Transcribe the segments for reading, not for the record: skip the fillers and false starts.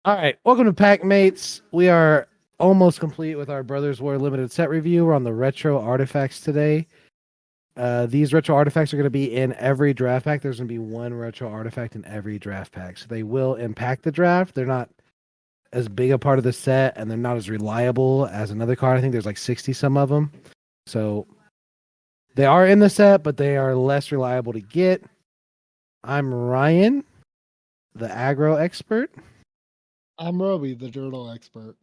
All right, welcome to Pack Mates. We are almost complete with our Brothers War limited set review. We're on the retro artifacts today. These retro artifacts are going to be in every draft pack. There's going to be one retro artifact in every draft pack, so they will impact the draft. They're not as big a part of the set, and they're not as reliable as another card. I think there's like 60 some of them, so they are in the set, but they are less reliable to get. I'm Ryan, the aggro expert. I'm Roby, the journal expert.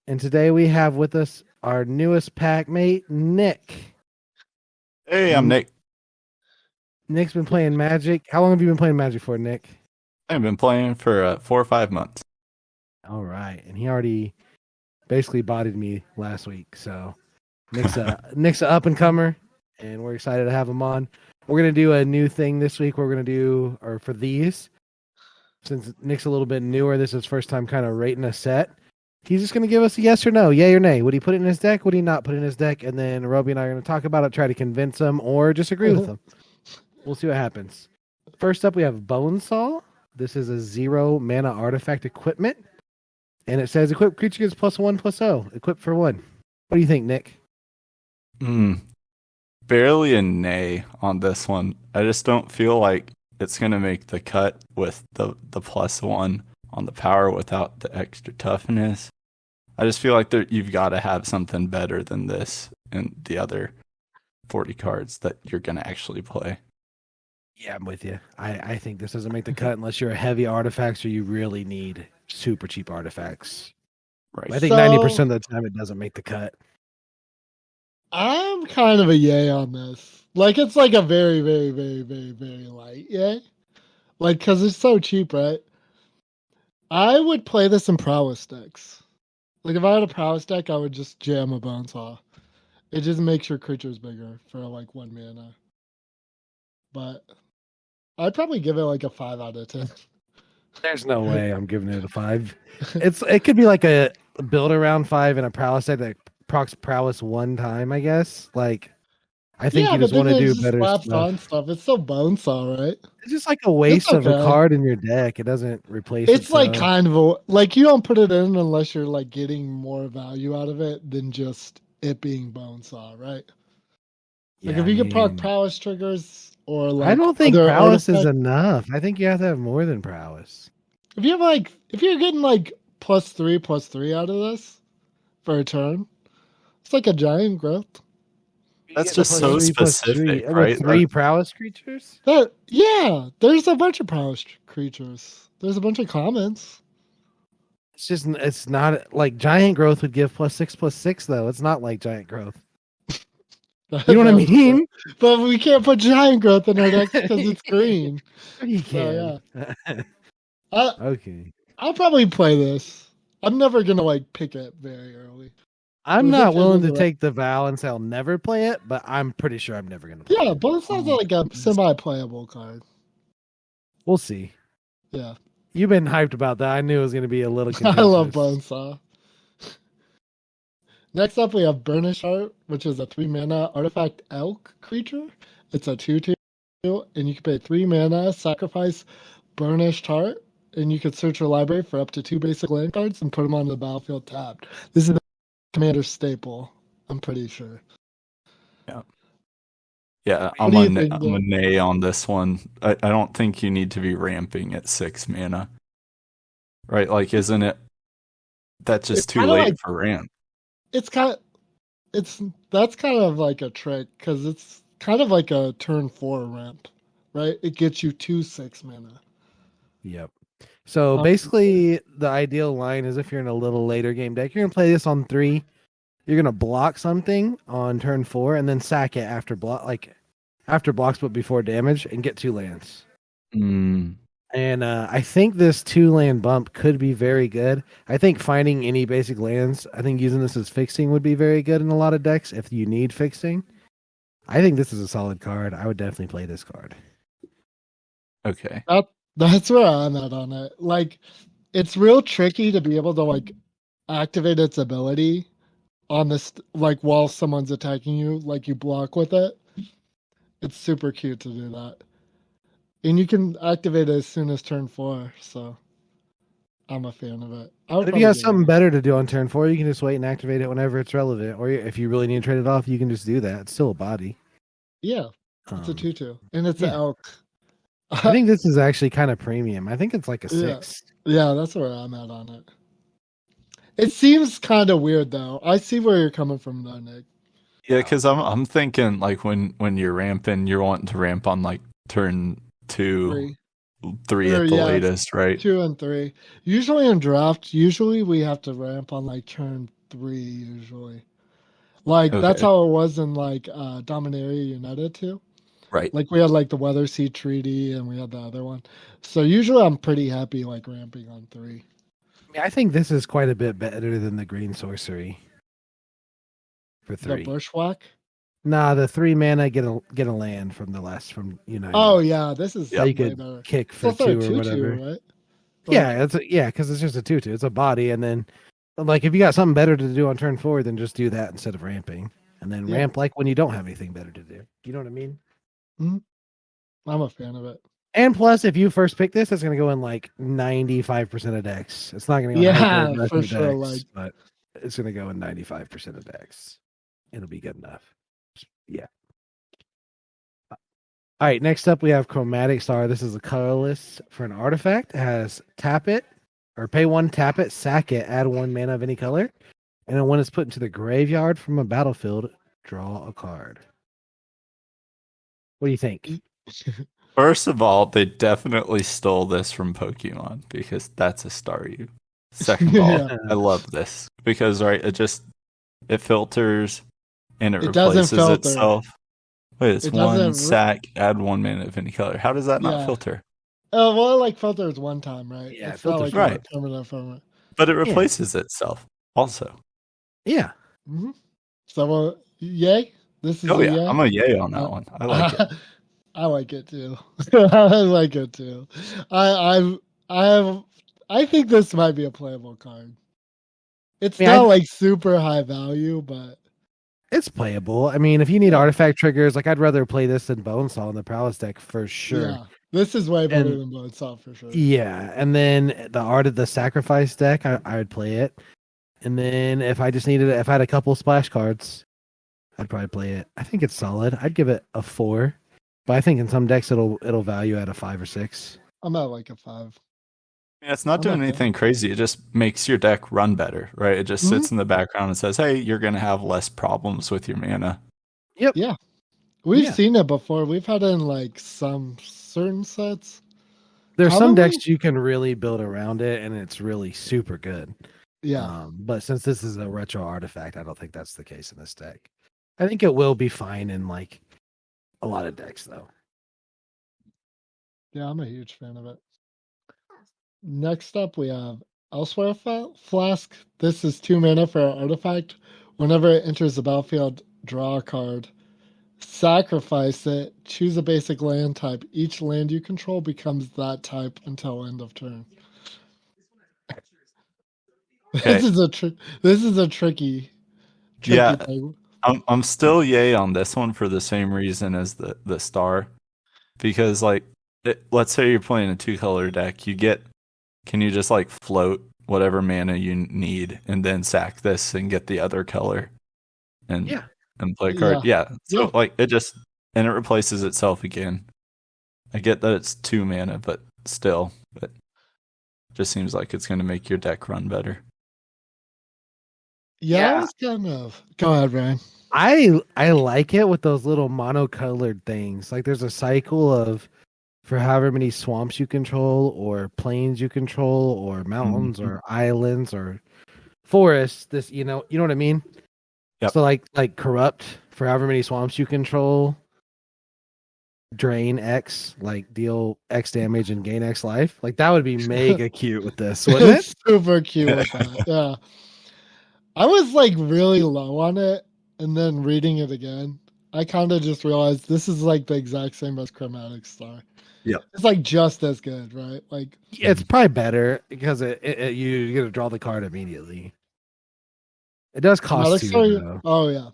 And today we have with us our newest pack mate, Nick. Hey, I'm Nick. Nick's been playing Magic. How long have you been playing Magic for, Nick? I've been playing for 4 or 5 months. All right. And he already basically bodied me last week. So Nick's a up and comer, and we're excited to have him on. We're going to do a new thing this week. We're going to do, or for these, since Nick's a little bit newer, this is his first time kind of rating a set. He's just going to give us a yes or no, yay or nay. Would he put it in his deck? Would he not put it in his deck? And then Roby and I are going to talk about it, try to convince him or disagree with him. We'll see what happens. First up, we have Bonesaw. This is a 0 mana artifact equipment. And it says equip creature gets +1/+0. Equip for 1. What do you think, Nick? Barely a nay on this one. I just don't feel like it's going to make the cut with the +1 on the power without the extra toughness. I just feel like you've got to have something better than this and the other 40 cards that you're going to actually play. Yeah, I'm with you. I think this doesn't make the cut unless you're a heavy artifacts or you really need super cheap artifacts. Right. I think 90% of the time it doesn't make the cut. I'm kind of a yay on this. Like, it's like a very, very, very, very, very light yay. Like, because it's so cheap, right? I would play this in prowess decks. Like, if I had a prowess deck, I would just jam a Bonesaw. It just makes your creatures bigger for like 1 mana. But I'd probably give it like a 5 out of 10. There's no way I'm giving it a 5. It could be like a build around 5 and a prowess deck that procs prowess 1 time, I guess. Like, I think you just want to do better stuff. It's so Bonesaw, right? It's just like a waste of a card in your deck. It doesn't replace it. It's like kind of a, like, you don't put it in unless you're like getting more value out of it than just it being Bonesaw, right? Like, if you can proc prowess triggers or like, I don't think prowess is enough. I think you have to have more than prowess. If you're getting like +3/+3 out of this for a turn, it's like a giant growth. That's just so specific, right? 3 prowess creatures? Yeah, there's a bunch of prowess creatures. There's a bunch of comments. It's not like giant growth would give +6/+6 though. It's not like giant growth. You know what I mean? But we can't put giant growth in our deck because it's green. You can. So, yeah. Okay. I'll probably play this. I'm never gonna like pick it very early. I'm not willing to take the vow and say I'll never play it, but I'm pretty sure I'm never gonna play it. Yeah, both sounds like a semi-playable card. We'll see. Yeah. You've been hyped about that. I knew it was gonna be a little contentious. I love Bonesaw. Next up, we have Burnished Heart, which is a 3 mana artifact elk creature. It's a 2/2, and you can pay 3 mana, sacrifice Burnished Heart, and you can search your library for up to 2 basic land cards and put them on the battlefield tapped. This is the commander staple, I'm pretty sure. Yeah, I'm a nay on this one. I don't think you need to be ramping at 6 mana. Right? Like, isn't it? That's just too late for ramp. That's kind of like a trick, because it's kind of like a turn 4 ramp, right? It gets you 2 6 mana. Yep. So basically, the ideal line is if you're in a little later game deck, you're gonna play this on 3. You're gonna block something on turn 4, and then sack it after blocks, but before damage, and get 2 lands. And I think this 2 land bump could be very good. I think finding any basic lands, I think using this as fixing would be very good in a lot of decks if you need fixing. I think this is a solid card. I would definitely play this card. Okay. That's where I'm at on it. Like, it's real tricky to be able to like activate its ability on this, like, while someone's attacking you, like you block with it. It's super cute to do that. And you can activate it as soon as turn 4, so I'm a fan of it. I would But if you probably have get something it. better to do on turn 4, you can just wait and activate it whenever it's relevant. Or if you really need to trade it off, you can just do that. It's still a body. Yeah, it's a Um, 2/2, and it's an yeah. elk. I think this is actually kind of premium. I think it's like a Yeah. 6. Yeah, that's where I'm at on it. It seems kind of weird though. I see where you're coming from though, Nick. Yeah, because I'm thinking like when you're ramping, you're wanting to ramp on like turn 2, 3 Or at the yeah, latest, right? 2 and 3. Usually in draft, we have to ramp on like turn 3 usually. Like that's Okay, how it was in like Dominaria United too. right. Like we had like the Weather Sea Treaty and we had the other one. So usually I'm pretty happy like ramping on 3. I think this is quite a bit better than the green sorcery for The 3. Bushwhack. Nah, the 3 mana get a land from the last from United. Oh yeah, this is Yeah. So you way could better. kick It's for also 2 a or 2/2, whatever. right? Yeah, because it's just a 2/2. It's a body, and then like if you got something better to do on turn 4, then just do that instead of ramping, and then Yeah. ramp like when you don't have anything better to do. You know what I mean? I'm a fan of it. And plus, if you first pick this, it's going to go in like 95% of decks. It's not going to go in Yeah, hyper for aggressive sure, decks, like- but it's going to go in 95% of decks. It'll be good enough. Yeah. All right, next up we have Chromatic Star. This is a colorless for an artifact. It has tap it, or pay 1, tap it, sack it, add 1 mana of any color. And then when it's put into the graveyard from a battlefield, draw a card. What do you think? First of all, they definitely stole this from Pokemon because that's a Staryu. Second of all, Yeah. I love this because it filters and it It doesn't replaces filter. itself. Wait, it's It 1 doesn't sack, add 1 mana of any color. How does that not Yeah. filter? Oh well, like filters one time, right? Yeah, It's not filters like right. a permanent. But it replaces itself also. Yeah. Mm-hmm. So, yay! This is Oh a yeah, yay. I'm a yay on that one. I like it. I like it too. I like it too. I think this might be a playable card. It's Yeah, not like super high value, but It's playable. I mean, if you need Yeah. artifact triggers, like I'd rather play this than Bonesaw in the Prowess deck for sure. yeah, this is way better And- than Bloodsaw for sure. Yeah, and then the Art of the Sacrifice deck, I would play it. And then if I had a couple splash cards, I'd probably play it. I think it's solid. I'd give it a 4, but I think in some decks it'll value at a 5 or 6. I'm at like a 5. Yeah, it's not I'm doing okay. anything crazy. It just makes your deck run better, right? It just sits in the background and says, "Hey, you're going to have less problems with your mana." We've Yeah. seen it before. We've had it in like some certain sets. There's some Probably- decks you can really build around it, and it's really super good. Yeah, But since this is a retro artifact, I don't think that's the case in this deck. I think it will be fine in like a lot of decks, though. yeah, I'm a huge fan of it. Next up, we have Elsewhere Flask. This is 2 mana for an artifact. Whenever it enters the battlefield, draw a card. Sacrifice it. Choose a basic land type. Each land you control becomes that type until end of turn. Okay. This is a tricky Yeah. thing. I'm still yay on this one for the same reason as the star, because like let's say you're playing a 2-color deck, can you just like float whatever mana you need and then sack this and get the other color and Yeah. and play a card? Yeah. So Yeah. like it replaces itself again. I get that it's 2 mana, but still, it just seems like it's going to make your deck run better. Yeah, Yeah. I was kind of. Go ahead, Ryan. I like it with those little monocolored things. Like there's a cycle of for however many swamps you control, or plains you control, or mountains, or islands, or forests. This you know what I mean. Yep. So like corrupt for however many swamps you control. Drain X, like deal X damage and gain X life. Like that would be mega cute with this, wouldn't it? It's super cute with that. Yeah. I was like really low on it, and then reading it again, I kind of just realized this is like the exact same as Chromatic Star. Yeah. It's like just as good, right? Like It's probably better because you get to draw the card immediately. It does cost Chromatic 2 Star. though. Oh yeah.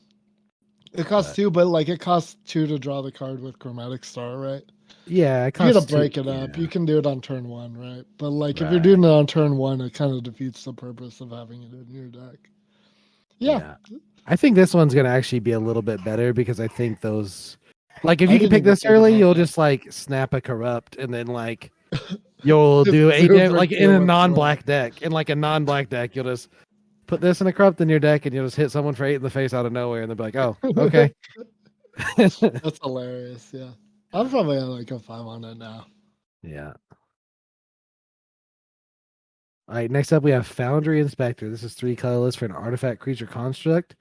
It costs But- 2, but like it costs 2 to draw the card with Chromatic Star, right? Yeah, it You costs gotta break it up. Yeah. You can do it on turn 1, right? But like if you're Right. doing it on turn 1, it kind of defeats the purpose of having it in your deck. Yeah. I think this one's gonna actually be a little bit better because I think those, like, if I you can didn't pick even this think early, about you'll that. just like snap a corrupt and then like you'll do Just a super like in kill a it non-black deck. In like a non-black deck, you'll just put this in a corrupt in your deck and you'll just hit someone for 8 in the face out of nowhere and they'll be like, oh, okay. That's hilarious. Yeah. I'm probably at like a 5 on it now. Yeah. All right, next up we have Foundry Inspector. This is 3 colorless for an artifact creature construct.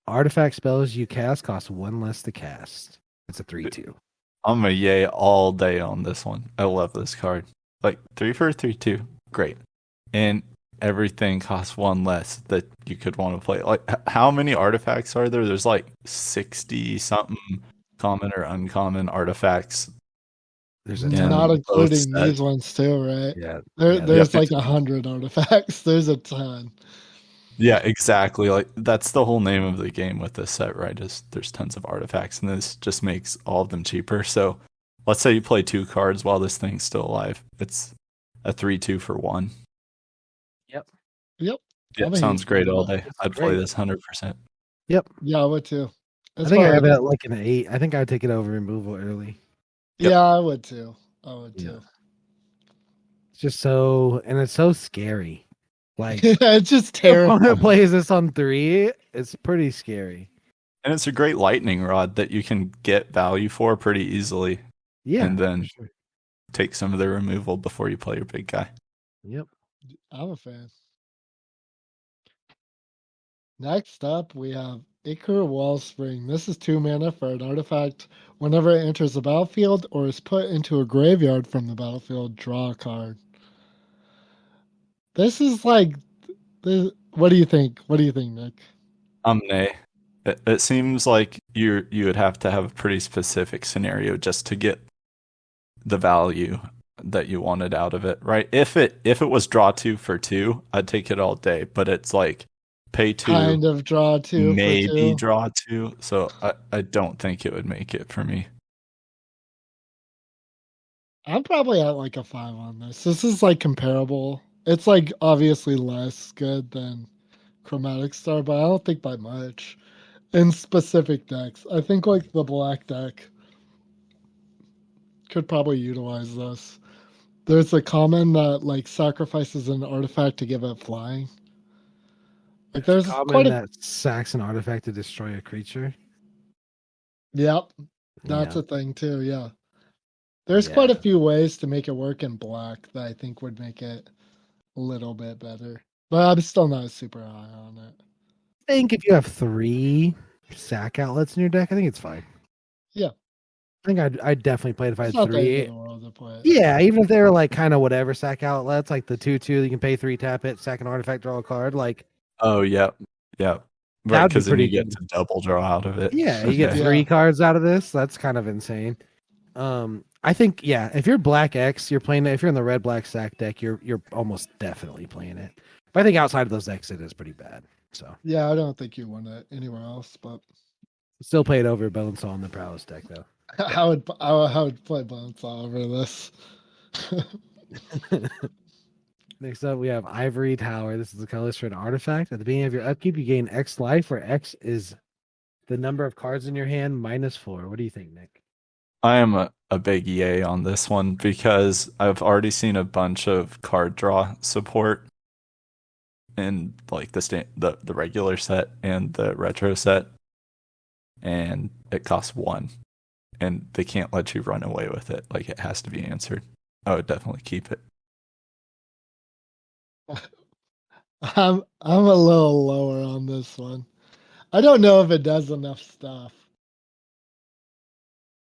Artifact spells you cast cost 1 less to cast. It's a 3/2. I'm a yay all day on this one. I love this card. Like 3 for a 3/2, great. And everything costs 1 less that you could want to play. Like how many artifacts are there? There's like 60 something common or uncommon artifacts. There's a Yeah. ton. Not including Both these sets. ones too, right? Yeah. There's Yeah. like 100 artifacts. There's a ton. Yeah, exactly. Like that's the whole name of the game with this set, right? Is there's tons of artifacts, and this just makes all of them cheaper. So, let's say you play 2 cards while this thing's still alive. It's a 3/2 for 1. Yep. Yeah, sounds great all day. It's I'd play great. this 100%. Yeah, I would too. I think I have it at like an 8. I think I'd take it over removal early. Yep. Yeah, I would too. Yeah. It's just so, and it's so scary. Like, it's just the terrible. opponent plays this on 3. It's pretty scary. And it's a great lightning rod that you can get value for pretty easily. Yeah. And then for sure. take some of the removal before you play your big guy. Yep. I'm a fan. Next up, we have Ichor Wellspring. This is 2 mana for an artifact. Whenever it enters the battlefield or is put into a graveyard from the battlefield, draw a card. This is like, what do you think? What do you think, Nick? Nay. It seems like you would have to have a pretty specific scenario just to get the value that you wanted out of it, right? If it was draw 2 for 2, I'd take it all day. But it's like pay 2, Kind of draw 2 maybe for 2. draw 2. So I don't think it would make it for me. I'm probably at like a 5 on this. This is like comparable. It's like obviously less good than Chromatic Star, but I don't think by much. In specific decks, I think like the black deck could probably utilize this. There's a common that like sacrifices an artifact to give it flying. Like there's common quite a that sacks an artifact to destroy a creature. Yep. That's Yeah. a thing too, yeah. There's quite a few ways to make it work in black that I think would make it a little bit better. But I'm still not super high on it. I think if you have 3 sack outlets in your deck, I think it's fine. Yeah. I think I'd definitely play it if I It's had not the end 3. of the world to play it. Yeah, even if they were like kind of whatever sack outlets, like the 2/2, you can pay 3, tap it, sack an artifact, draw a card. Like, Oh, yeah. Right, That'd be because then you pretty get good. to double draw out of it. yeah, you get Yeah. 3 cards out of this. That's kind of insane. I think if you're black X, you're playing it. If you're in the red black sack deck, you're almost definitely playing it. But I think outside of those decks, it is pretty bad. So Yeah, I don't think you win it anywhere else, but still play it over Bonesaw in the prowess deck though. I would play Bonesaw over this. Next up, we have Ivory Tower. This is the colorless for an artifact. At the beginning of your upkeep, you gain X life, where X is the number of cards in your hand minus 4. What do you think, Nick? I am a big yay on this one because I've already seen a bunch of card draw support in like the regular set and the retro set, and it costs 1, and they can't let you run away with it. Like it has to be answered. I would definitely keep it. I'm a little lower on this one. I don't know if it does enough stuff.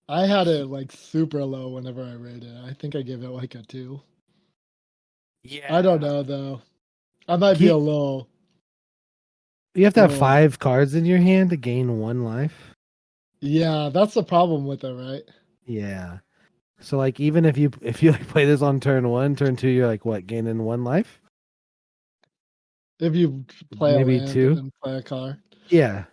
I had it like super low whenever I rated it. I think I gave it like a 2. Yeah, I don't know though. I might be a little. You have to have 5 cards in your hand to gain 1 life. Yeah, that's the problem with it, right? Yeah. So like even if you like play this on turn 1, turn 2, you're like what, gaining 1 life? If you play Maybe a land 2? and play a card. Yeah.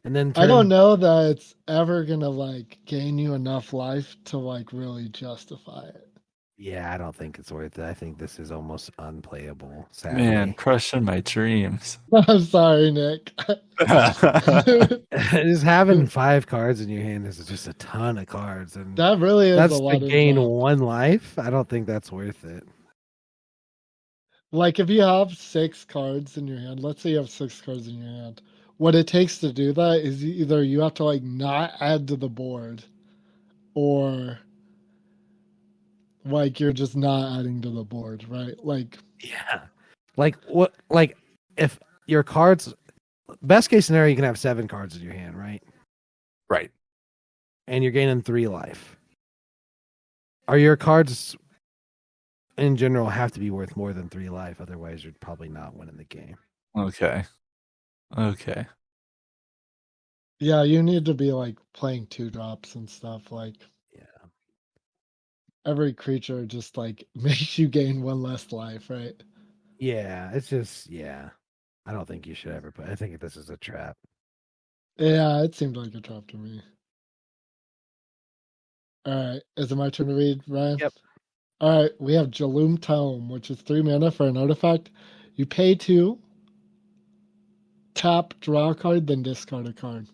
And then I don't turn know that it's ever gonna like gain you enough life to like really justify it. Yeah, I don't think it's worth it. I think this is almost unplayable, Man, sadly. crushing my dreams. I'm sorry, Nick. Just having 5 cards in your hand is just a ton of cards, and That really is a that's to lot of gain drop. 1 life. I don't think that's worth it. Like if you have 6 cards in your hand, let's say you have 6 cards in your hand. What it takes to do that is either you have to like not add to the board, or like you're just not adding to the board, right? Like Yeah. Like what? Like if your cards, best case scenario, you can have 7 cards in your hand, right? Right. And you're gaining 3 life. Are your cards in general have to be worth more than 3 life? Otherwise, you're probably not winning the game. Okay. Okay. yeah, you need to be like playing 2 drops and stuff. Like Yeah. every creature just like makes you gain 1 less life, right? Yeah. It's just I don't think you should ever put. I think this is a trap. Yeah, it seemed like a trap to me. All right, is it my turn to read, Ryan? Yep. All right, we have Jalum Tome, which is 3 mana for an artifact. You pay 2, tap, draw a card, then discard a card.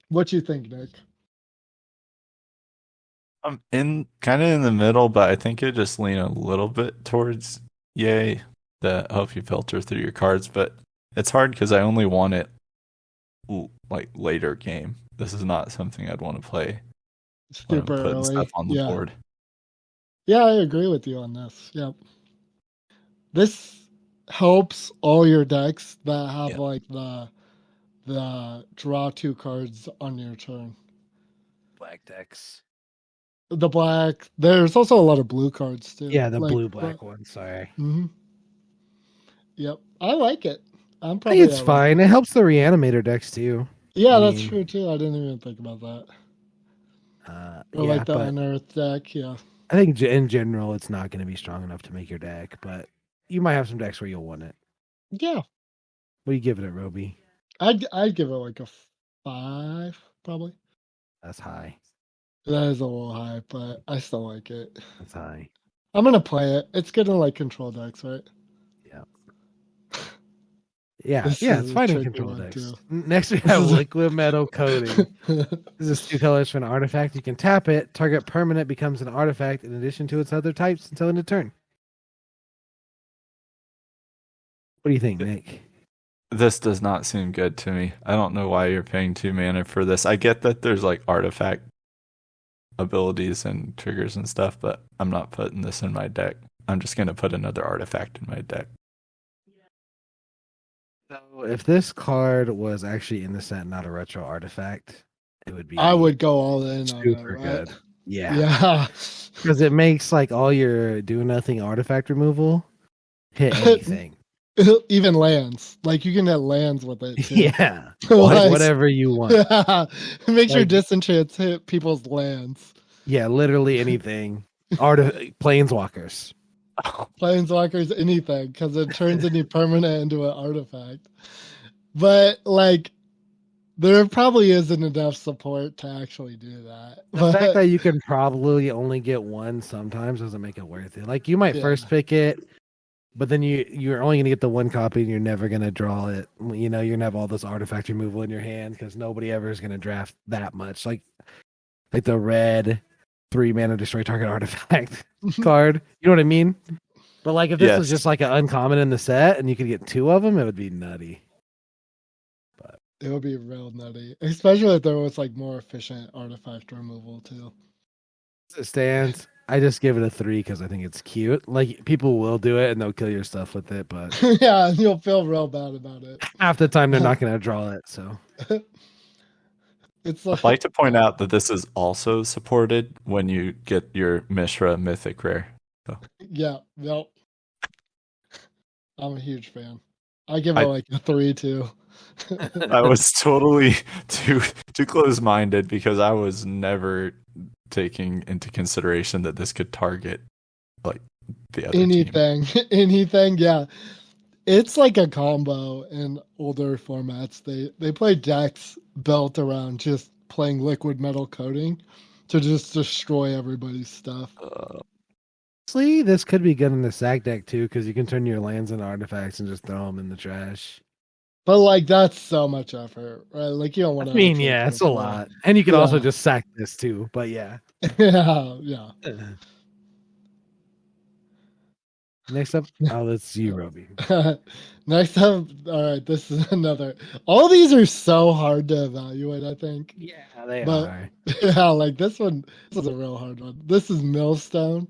What you think, Nick? I'm kind of in the middle, but I think it just lean a little bit towards yay to help you filter through your cards. But it's hard because I only want it like later game. This is not something I'd want to play when I'm Super putting early. stuff on the Yeah. board. Yeah, I agree with you on this. Yep. This helps all your decks that have Yep. like the draw 2 cards on your turn. Black decks. The black. There's also a lot of blue cards too. Yeah, the like, blue-black one. Sorry. Mm-hmm. Yep, I like it. I'm I probably. think it's fine. It helps the reanimator decks too. Yeah, I that's mean, true too. I didn't even think about that. Or yeah, like the but unearthed deck. Yeah. I think in general it's not going to be strong enough to make your deck. But you might have some decks where you'll want it. Yeah. What do you give it, Roby? I'd give it like a 5, probably. That's high. That is a little high, but I still like it. That's high. I'm gonna play it. It's good in like control decks, right? Yeah. Yeah, This yeah, is it's a fine in tricky control one, decks. too. Next we This have is- liquid metal coating. This is 2 colors for an artifact. You can tap it. Target permanent becomes an artifact in addition to its other types until end of turn. What do you think, Nick? This does not seem good to me. I don't know why you're paying 2 mana for this. I get that there's like artifact abilities and triggers and stuff, but I'm not putting this in my deck. I'm just going to put another artifact in my deck. So if this card was actually in the set, not a retro artifact, it would be I would go all in on it, super right? good. Yeah. Yeah. Because it makes like all your do nothing artifact removal hit anything. Even lands. Like you can get lands with it too. Yeah. Like- Like whatever you want. It makes your Like- disenchants hit people's lands. Yeah, literally anything. Planeswalkers. Planeswalkers, anything, because it turns any permanent into an artifact. But like, there probably isn't enough support to actually do that. The fact that you can probably only get one sometimes doesn't make it worth it. Like you might Yeah. first pick it, but then you're only gonna get the one copy and you're never gonna draw it. You know, you're gonna have all this artifact removal in your hand because nobody ever is gonna draft that much. Like the red 3 mana destroy target artifact card. You know what I mean? But like if this was Yes. just like an uncommon in the set and you could get 2 of them, it would be nutty. It would be real nutty, especially if there was like more efficient artifact removal too. As it stands, I just give it a 3 because I think it's cute. Like people will do it and they'll kill your stuff with it, but Yeah, you'll feel real bad about it. half the time they're not gonna draw it. So It's I'd like to point out that this is also supported when you get your Mishra Mythic Rare. yeah, yep. I'm a huge fan. I give I- it like a 3 too. I was totally too close-minded because I was never taking into consideration that this could target like the other team. anything, anything, yeah. it's like a combo in older formats. They play decks built around just playing liquid metal coating to just destroy everybody's stuff. Honestly, this could be good in the sack deck too, because you can turn your lands into artifacts and just throw them in the trash. But like that's so much effort, right? Like you don't I want to. mean, yeah, it's a lot, and you can also just sack this too. But yeah, yeah. Next up, that's you, Roby. Next up, all right. This is another. All these are so hard to evaluate. I think. Yeah, they But are. yeah, like this one. This is a real hard one. This is Millstone.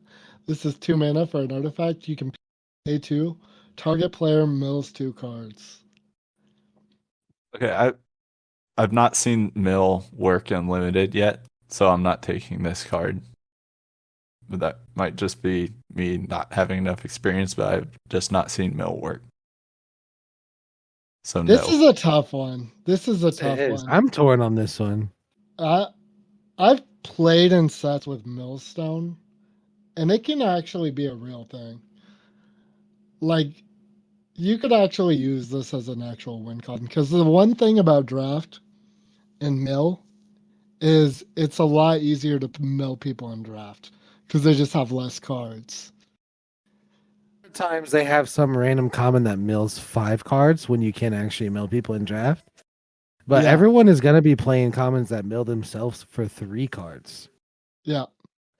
This is 2 mana for an artifact. You can pay 2. Target player mills 2 cards. Okay, I've not seen mill work in limited yet, so I'm not taking this card. But that might just be me not having enough experience, but I've just not seen mill work. So This no. is a tough one. This is a tough one. I'm torn on this one. I've played in sets with Millstone, and it can actually be a real thing. Like, you could actually use this as an actual win con, because the one thing about draft and mill is it's a lot easier to mill people in draft because they just have less cards. Sometimes they have some random common that mills 5 cards when you can actually mill people in draft. But everyone is going to be playing commons that mill themselves for 3 cards. Yeah.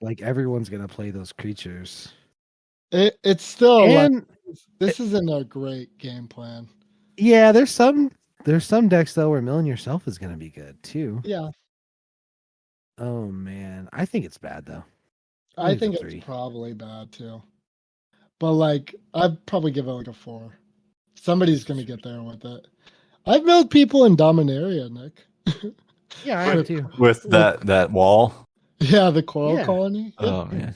Like everyone's going to play those creatures. It's still and this isn't a great game plan. Yeah, there's some decks though where milling yourself is going to be good too. Yeah. Oh man, I think it's bad though. I think it's probably bad too. But like I'd probably give it like a 4. Somebody's going to get there with it. I've milled people in Dominaria, Nick. Yeah, I have too. With that wall? Yeah, the coral colony. Oh man.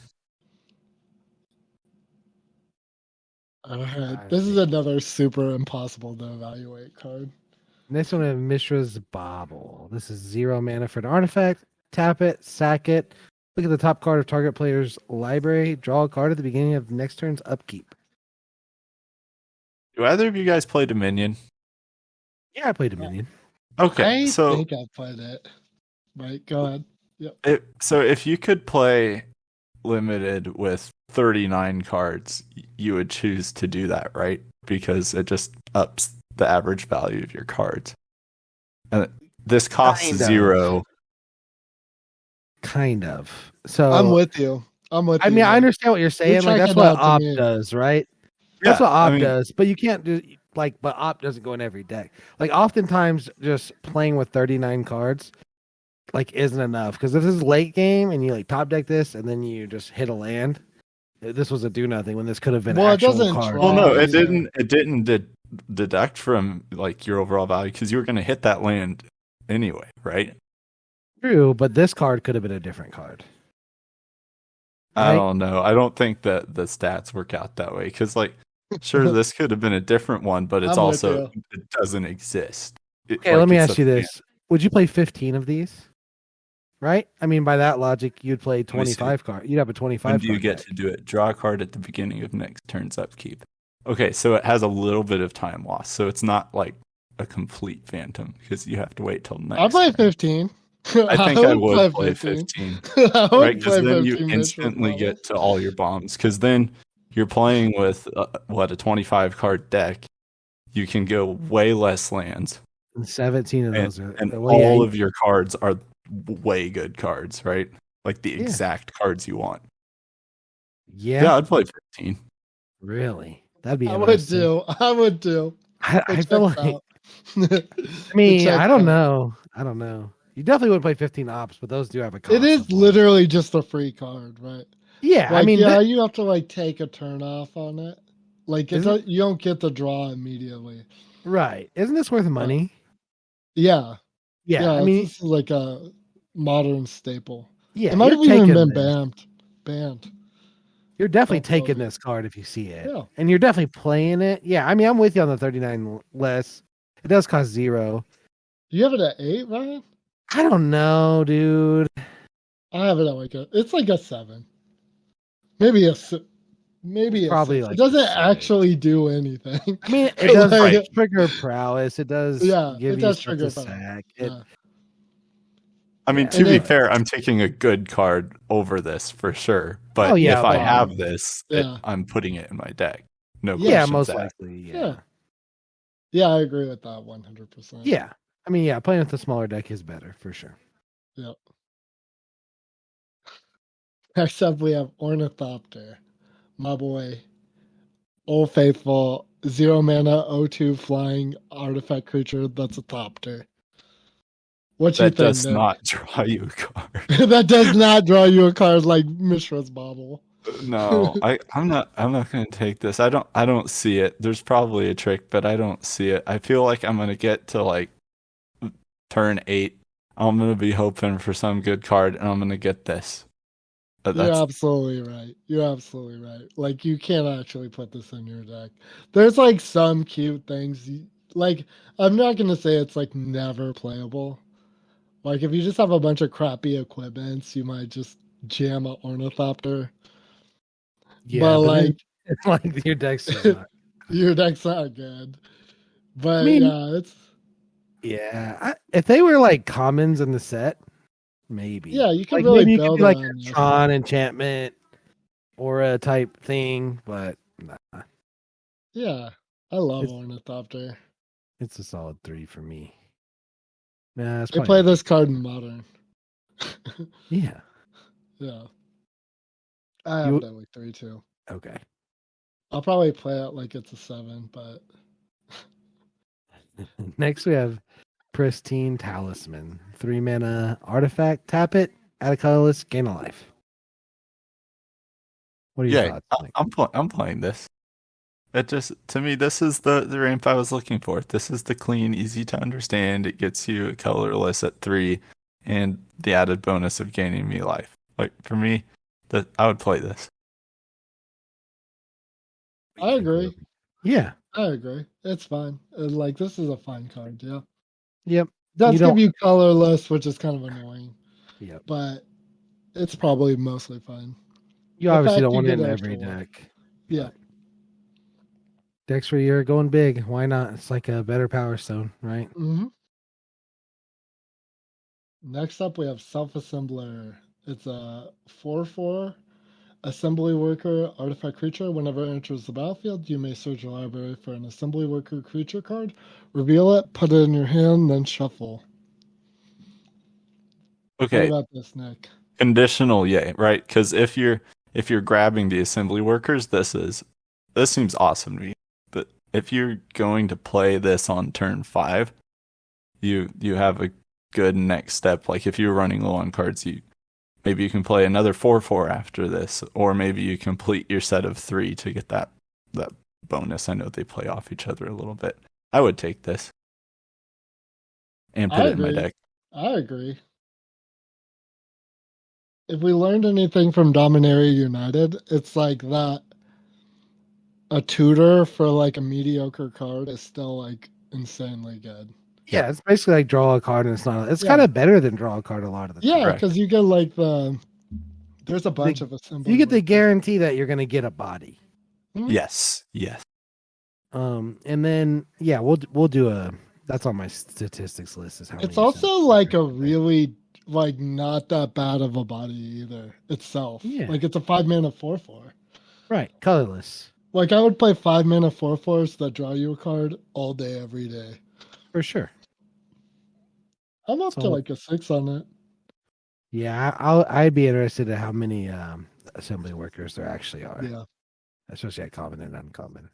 All right. This is another super impossible to evaluate card. Next one is Mishra's Bauble. This is 0 mana for an artifact. Tap it, sack it. Look at the top card of target player's library. Draw a card at the beginning of the next turn's upkeep. Do either of you guys play Dominion? Yeah, I played Dominion. Okay, I think I played it. Right, go ahead. Yep. So if you could play limited with 39 cards, you would choose to do that, right? Because it just ups the average value of your cards. And this costs 0. Kind of. So I'm with you. I mean, I understand what you're saying. Like that's what Op does, right? That's what Op does. But you can't do but Op doesn't go in every deck. Like oftentimes just playing with 39 cards isn't enough, because if this is late game and you top deck this and then you just hit a land, this was a do nothing when this could have been actual card. Well, no, it didn't deduct from your overall value because you were going to hit that land anyway, right? True, but this card could have been a different card. Right? I don't know. I don't think that the stats work out that way, because sure, this could have been a different one, but it's also it doesn't exist. Okay, let me ask you this: would you play 15 of these? Right? I mean, by that logic, you'd play 25 cards. You'd have a 25 when do you get to do it? Draw a card at the beginning of next turn's upkeep. Okay, so it has a little bit of time loss, so it's not like a complete phantom because you have to wait till next. I'll play 15. I think I would play 15. Right, because then you instantly get to all your bombs. Because then you're playing with a 25 card deck. You can go way less lands. And 17 of those and all of your cards are way good cards, right? Like the exact cards you want. Yeah, I'd play 15. Really? That'd be. I would do. I feel like. I mean, I don't know. You definitely would play 15 ops, but those do have a cost. It is literally just a free card, right? Yeah, I mean, you have to take a turn off on it. You don't get the draw immediately. Right? Isn't this worth money? Yeah. I mean, this is like a modern staple. Yeah, it might have even been banned. You're definitely taking this card if you see it, and you're definitely playing it. Yeah, I mean, I'm with you on the 39 less. It does cost 0. Do you have it at 8, Ryan? I don't know, dude. I have it at it's like a 7. Maybe maybe a Probably 6. like It doesn't a 6. actually do anything. I mean, it does Like, like trigger prowess. It does yeah, give it you does stuff trigger to power. sack. Yeah. I mean, Yeah, to And be it- fair, I'm taking a good card over this for sure. But Oh, yeah, if I but- have this, Yeah. I'm putting it in my deck. No Yeah, Yeah, questions most asked. likely. Yeah. Yeah. Yeah, I agree with that 100%. Yeah. I mean, yeah, playing with a smaller deck is better for sure. Yep. Next up, we have Ornithopter, my boy, Old Faithful, 0 mana, 0/2 flying artifact creature that's a Thopter. What you That think, does Nick? not draw you a card. That does not draw you a card like Mishra's Bauble. No, I'm not gonna take this. I don't see it. There's probably a trick, but I don't see it. I feel like I'm gonna get to like turn 8. I'm gonna be hoping for some good card, and I'm gonna get this. You're That's absolutely right. You're absolutely right. Like, you can't actually put this in your deck. There's like some cute things. Like, I'm not gonna say it's like never playable. Like, if you just have a bunch of crappy equipments, you might just jam a Ornithopter. Yeah, but but then like, it's like your deck's just not. your deck's not good. But I mean, yeah, it's if they were like commons in the set, maybe. yeah, you can Like really maybe you could build do like around a this. Tron enchantment or a type thing, but nah, Yeah, I love It's- Ornithopter. it's a solid 3 for me. Nah, it's I probably play not- this card in Modern. Yeah. Yeah, I have You- definitely 3 too. Okay. I'll probably play it like it's a 7, but Next we have Pristine Talisman. 3 mana artifact. Tap it. Add a colorless. Gain a life. What are your yeah. thoughts? Nick? I'm playing this. It just to me, this is the ramp I was looking for. This is the clean, easy to understand. It gets you colorless at 3, and the added bonus of gaining me life. Like for me, that I would play this. I agree. Yeah. I agree. It's fine. Like, this is a fine card. Yeah, Yep. does You give don't- you colorless, which is kind of annoying, Yep. but it's probably mostly fine. You The obviously fact don't you want it get in an every extra one. deck. Yeah, Decks where you're going big. Why not? It's like a better Power Stone, right? hmm Next up, we have Self-Assembler. It's a 4/4 assembly worker artifact creature. Whenever it enters the battlefield, you may search your library for an assembly worker creature card, reveal it, put it in your hand, then shuffle. Okay, What about this, Nick? conditional, yeah, right? Because if you're grabbing the assembly workers, this seems awesome to me. But if you're going to play this on turn 5, you have a good next step. Like if you're running low on cards, maybe you can play another 4/4 after this, or maybe you complete your set of 3 to get that bonus. I know they play off each other a little bit. I would take this and put I it in my agree. deck. I agree. If we learned anything from Dominaria United, it's like that a tutor for like a mediocre card is still like insanely good. Yeah, it's basically like draw a card, and it's not. It's Yeah. kind of better than draw a card a lot of the time. Yeah, Correct. because you get like there's a bunch of assembly. You get the workers. guarantee that you're going to get a body. Yes. And then yeah, we'll do a. That's on my statistics list. Is how It's many also assemblies like are a there. really like not that bad of a body either itself. Yeah. Like it's a 5 mana 4/4. Right, colorless Like I would play 5 mana 4/4s that draw you a card all day, every day. for sure. I'm up to So- like a 6 on it. Yeah, I'd be interested in how many assembly workers there actually are, Yeah. especially at common and uncommon.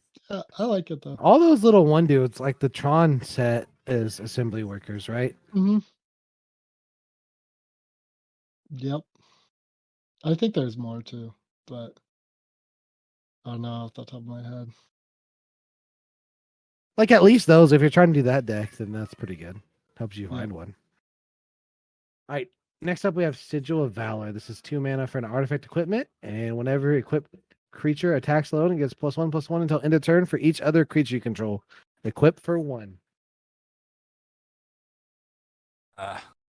I like it though. All those little one dudes, like the Tron set, is assembly workers, right? Mm-hmm. Yep. I think there's more too, but I don't know off the top of my head. Like at least those. If you're trying to do that deck, then that's pretty good. Helps you Yeah. find one. All right. Next up, we have Sigil of Valor. This is 2 mana for an artifact equipment, and whenever equipped creature attacks alone, it gets +1/+1 until end of turn for each other creature you control. Equip for 1.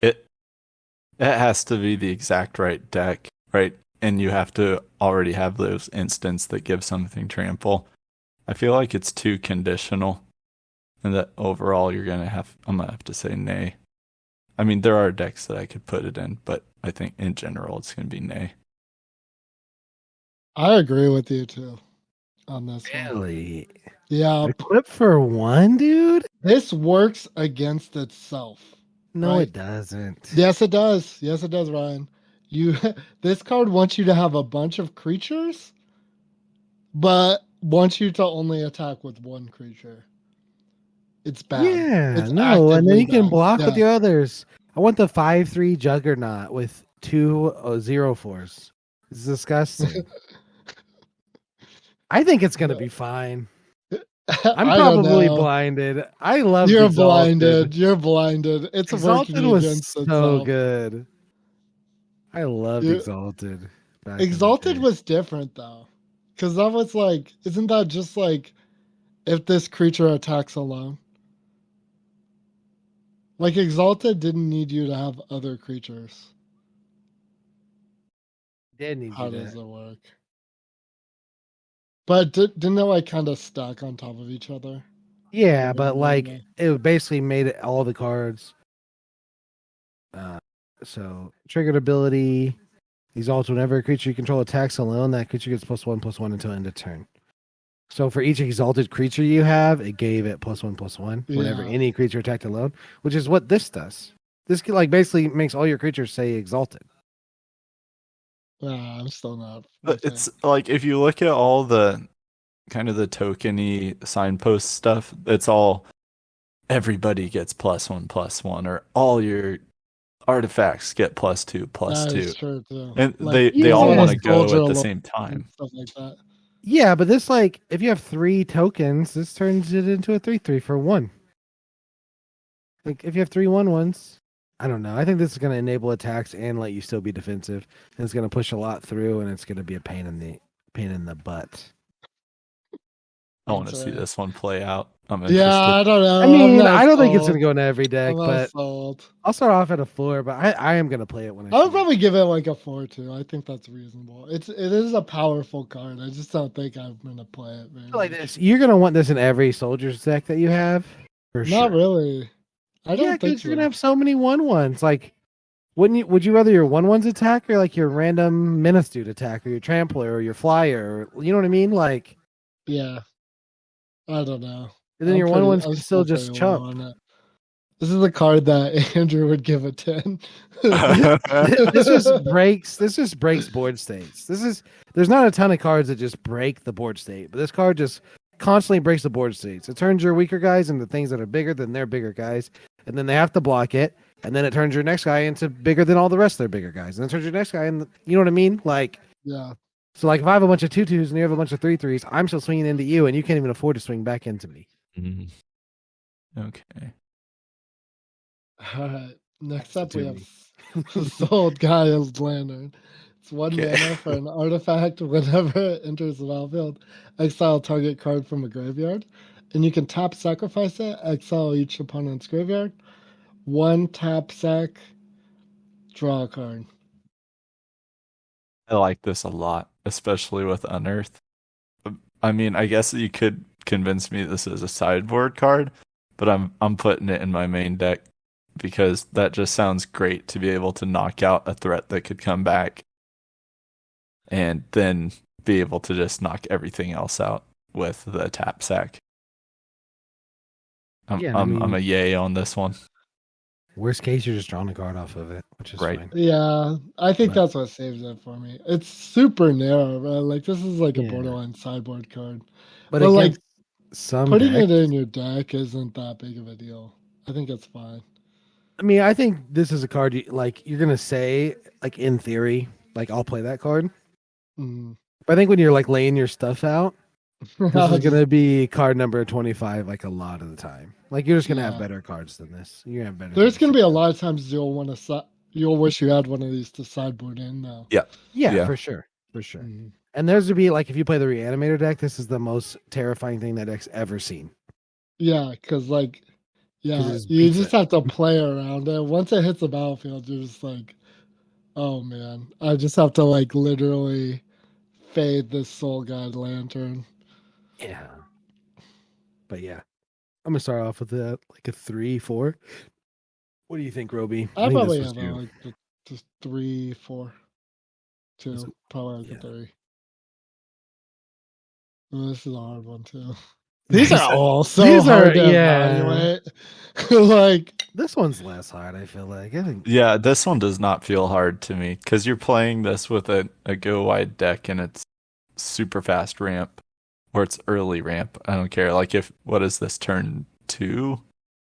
It has to be the exact right deck, right? and you have to already have those instants that give something trample. I feel like it's too conditional, and that overall I'm gonna have to say nay. I mean, there are decks that I could put it in, but I think in general it's gonna be nay. I agree with you too on this one. Really? Yeah, Equip for 1, dude? this works against itself. No, Right. it doesn't. Yes, it does. Yes, it does, Ryan. This card wants you to have a bunch of creatures, but wants you to only attack with one creature. It's bad. Yeah, It's no, and then actively you can bad. block with Yeah. your others. I want the 5/3 Juggernaut with 2 0/4s. It's disgusting. I think it's gonna be fine. I'm I don't probably know. blinded. I love You're Exalted. blinded. You're blinded. It's Exalted working was against so itself. good. I loved You- Exalted. back in the Exalted day. was different though, because that was like, isn't that just like if this creature attacks alone? Like Exalted didn't need you to have other creatures. Did need How you does that. it work? But didn't they like kind of stack on top of each other? Yeah, Over but and like over. it basically made it all the cards. So triggered ability. Exalted whenever a creature you control attacks alone, that creature gets +1/+1 until end of turn. So for each exalted creature you have, it gave it +1/+1 whenever Yeah. any creature attacked alone, which is what this does. This like basically makes all your creatures say exalted. I'm still not. But with it. it's like if you look at all the kind of the tokeny signpost stuff, it's all everybody gets +1/+1, or all your artifacts get +2/+2. That is true too. And Like, they all yeah. want to go Soldier at the alone same and time. stuff like that. Yeah, but this like if you have 3 tokens, this turns it into a 3/3 for 1. Like if you have 3 1/1s, I don't know. I think this is going to enable attacks and let you still be defensive. And it's going to push a lot through, and it's going to be a pain in the butt. I want to That's see right. this one play out. I'm interested. Yeah, I don't know. I I'm mean, not I don't think it's sold. going to go into every deck, I'm not but sold. I'll start off at a 4. But I am going to play it when I I would see it. probably give it like a 4 too. I think that's reasonable. It is a powerful card. I just don't think I'm gonna play it very Like much. this. You're going to want this in every soldier's deck that you have. For sure. Not really. I don't Yeah, think because so. you're gonna have so many 1/1s. Like, would you rather your 1/1s attack or like your random Ministute attack or your Trampler or your Flyer? Or, you know what I mean? Like, Yeah. I don't know. and then I'm your pretty- 1/1s I'm can still pretty just low chump. on it. This is the card that Andrew would give a 10. This just breaks board states. There's not a ton of cards that just break the board state, but this card just constantly breaks the board states. It turns your weaker guys into things that are bigger than their bigger guys, and then they have to block it, and then it turns your next guy into bigger than all the rest of their bigger guys, and it turns your next guy in. You know what I mean? Like, Yeah. so like if I have a bunch of 2/2s and you have a bunch of 3/3s, I'm still swinging into you, and you can't even afford to swing back into me. Mhm. Okay. All right. Next up, To we me. have Sold Gaia's Lantern. It's 1 Okay. mana for an artifact. Whenever it enters the battlefield, exile target card from a graveyard. And you can tap sacrifice it, exile each opponent's graveyard. 1 tap sack, draw a card. I like this a lot, especially with Unearth. I mean, I guess you could convince me this is a sideboard card, but I'm putting it in my main deck because that just sounds great to be able to knock out a threat that could come back and then be able to just knock everything else out with the tap sack. I'm a yay on this one. Worst case, you're just drawing a card off of it, which is Right. fine. Yeah, I think But- that's what saves it for me. It's super narrow, right? Like, this is like a Yeah. borderline sideboard card. But But, like, against some Putting decks, it in your deck isn't that big of a deal. I think it's fine. I mean, I think this is a card you're gonna say, like, in theory, like, I'll play that card. Mm. But I think when you're like laying your stuff out, this I'll is gonna just- be card number 25 like a lot of the time. Like, you're just gonna have Yeah. better cards than this. You're gonna have better. There's things. gonna be a lot of times you'll want to. You'll wish you had one of these to sideboard in now. Yeah, Yeah. for sure. Mhm. And there's to be like if you play the Reanimator deck, this is the most terrifying thing that deck's ever seen. Yeah, because like, 'Cause it yeah, just you beats just it. have to play around it. Once it hits the battlefield, you're just like, Oh man, I just have to like literally fade this Soul Guide Lantern. Yeah. But yeah, I'm gonna start off with like a 3-4. What do you think, Roby? I I think this probably was have you. like just 3, 4, This- 2, probably like yeah. a 3. Oh, this is a hard one too. These are all so These are- hard to yeah. evaluate. Like, This one's less hard, I feel like. I think Yeah, this one does not feel hard to me because you're playing this with a go wide deck and it's super fast ramp or it's early ramp. I don't care. Like if what is this turn 2?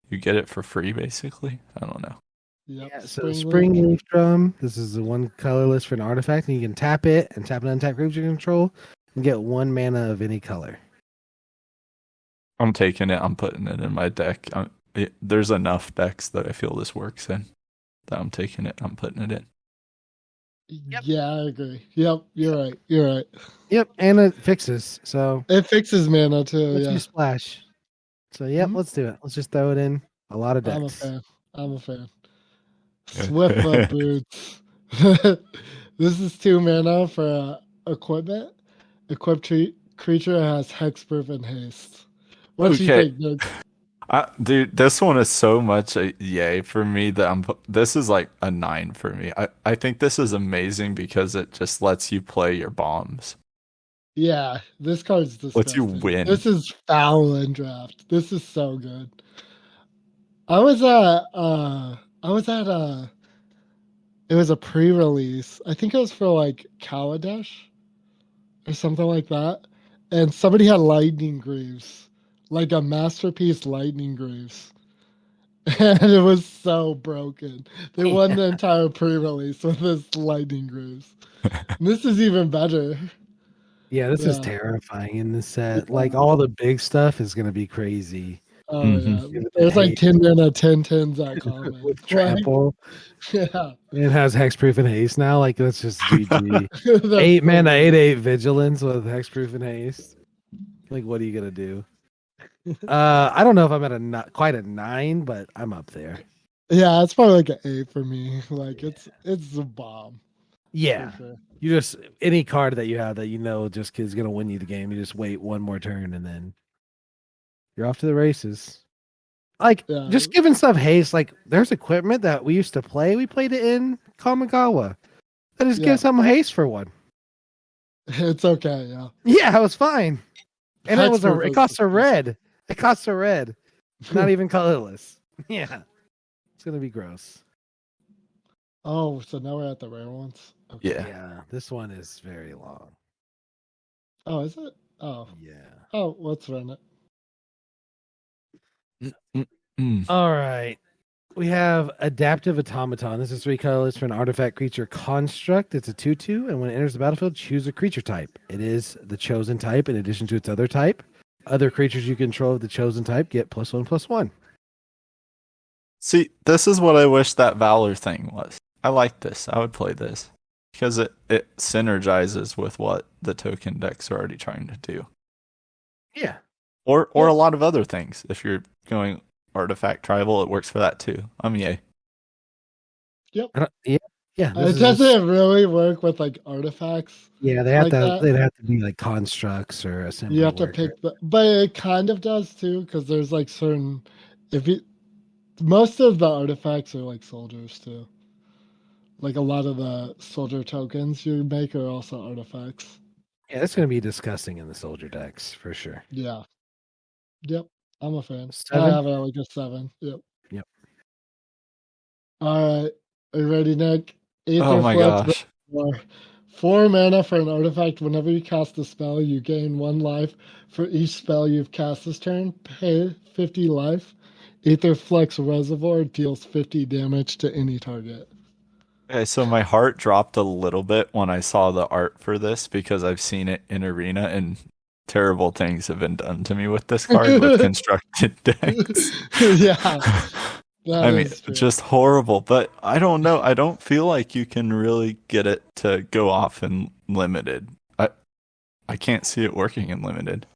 You get it for free basically. I don't know. yep, yeah, so Spring Leaf Drum. This is the one colorless for an artifact, and you can tap it and tap an untapped creature you control and get 1 mana of any color. I'm taking it. I'm putting it in my deck. There's enough decks that I feel this works in that I'm taking it. I'm putting it in. Yep. Yeah, I agree. Yep, you're right. You're right. Yep, and it fixes. So It fixes mana too. let's Yeah, use splash. So yep, Mhm. let's do it. Let's just throw it in a lot of I'm a decks. fan. I'm a fan. Swiftfoot Boots. This is 2 mana for equipment. Equipped creature has hexproof and haste. What do you Okay. think, Nick? Dude, this one is so much a yay for me that this is like a 9 for me. I think this is amazing because it just lets you play your bombs. Yeah, this card's disgusting. Lets you win. This is foul in draft. This is so good. I was at it was a pre-release. I think it was for like Kaladesh or something like that. And somebody had lightning greaves. Like a masterpiece lightning greaves. And it was so broken. They won the entire pre-release with this lightning greaves. And this is even better. Yeah, this is Yeah. terrifying in this set. Yeah. Like all the big stuff is gonna be crazy. Oh Mhm. yeah. There's like 10 mana 10/10s that common. With Like, trample. yeah. It has hexproof and haste now. Like that's just GG. That's 8 so mana, good. 8/8 vigilance with hexproof and haste. Like, what are you gonna do? I don't know if I'm at quite a 9, but I'm up there. Yeah, it's probably like an 8 for me. Like it's a bomb. Yeah, For sure. you just any card that you have that you know just is gonna win you the game. You just wait one more turn and then you're off to the races. Like Yeah. just giving stuff haste. Like there's equipment that we used to play. We played it in Kamigawa. That just Yeah. gives something haste for one. It's okay, yeah. Yeah, it was fine. And it Hexproof costs a is- red. It costs a red. Not even colorless. Yeah. It's gonna be gross. Oh, so now we're at the rare ones. Okay. Yeah. Yeah. This one is very long. Oh, is it? Oh. Yeah. Oh, let's run it. Mm. All right. We have Adaptive Automaton. This is 3 colors for an artifact creature construct. It's a 2/2, and when it enters the battlefield, choose a creature type. It is the chosen type in addition to its other type. Other creatures you control of the chosen type get +1/+1. See, this is what I wish that Valor thing was. I like this. I would play this because it synergizes with what the token decks are already trying to do. Yeah. Or a lot of other things. If you're going artifact tribal, it works for that too. Yay. Yeah. Yeah. It doesn't really work with like artifacts. Yeah, they have like to. that. They'd have to be like constructs or assembly. You have to worker. pick but it kind of does too, because there's like certain most of the artifacts are like soldiers too. Like a lot of the soldier tokens you make are also artifacts. Yeah, that's going to be disgusting in the soldier decks for sure. Yeah. Yep. I'm a fan. 7? I have it at like a 7. Yep. Yep. All right. Are you ready, Nick? Oh my gosh. 4 mana for an artifact. Whenever you cast a spell, you gain 1 life for each spell you've cast this turn. Pay 50 life. Aetherflux Reservoir deals 50 damage to any target. Okay, so my heart dropped a little bit when I saw the art for this because I've seen it in Arena and terrible things have been done to me with this card with constructed decks. Yeah. I mean, just horrible. But I don't know. I don't feel like you can really get it to go off in limited. I can't see it working in limited.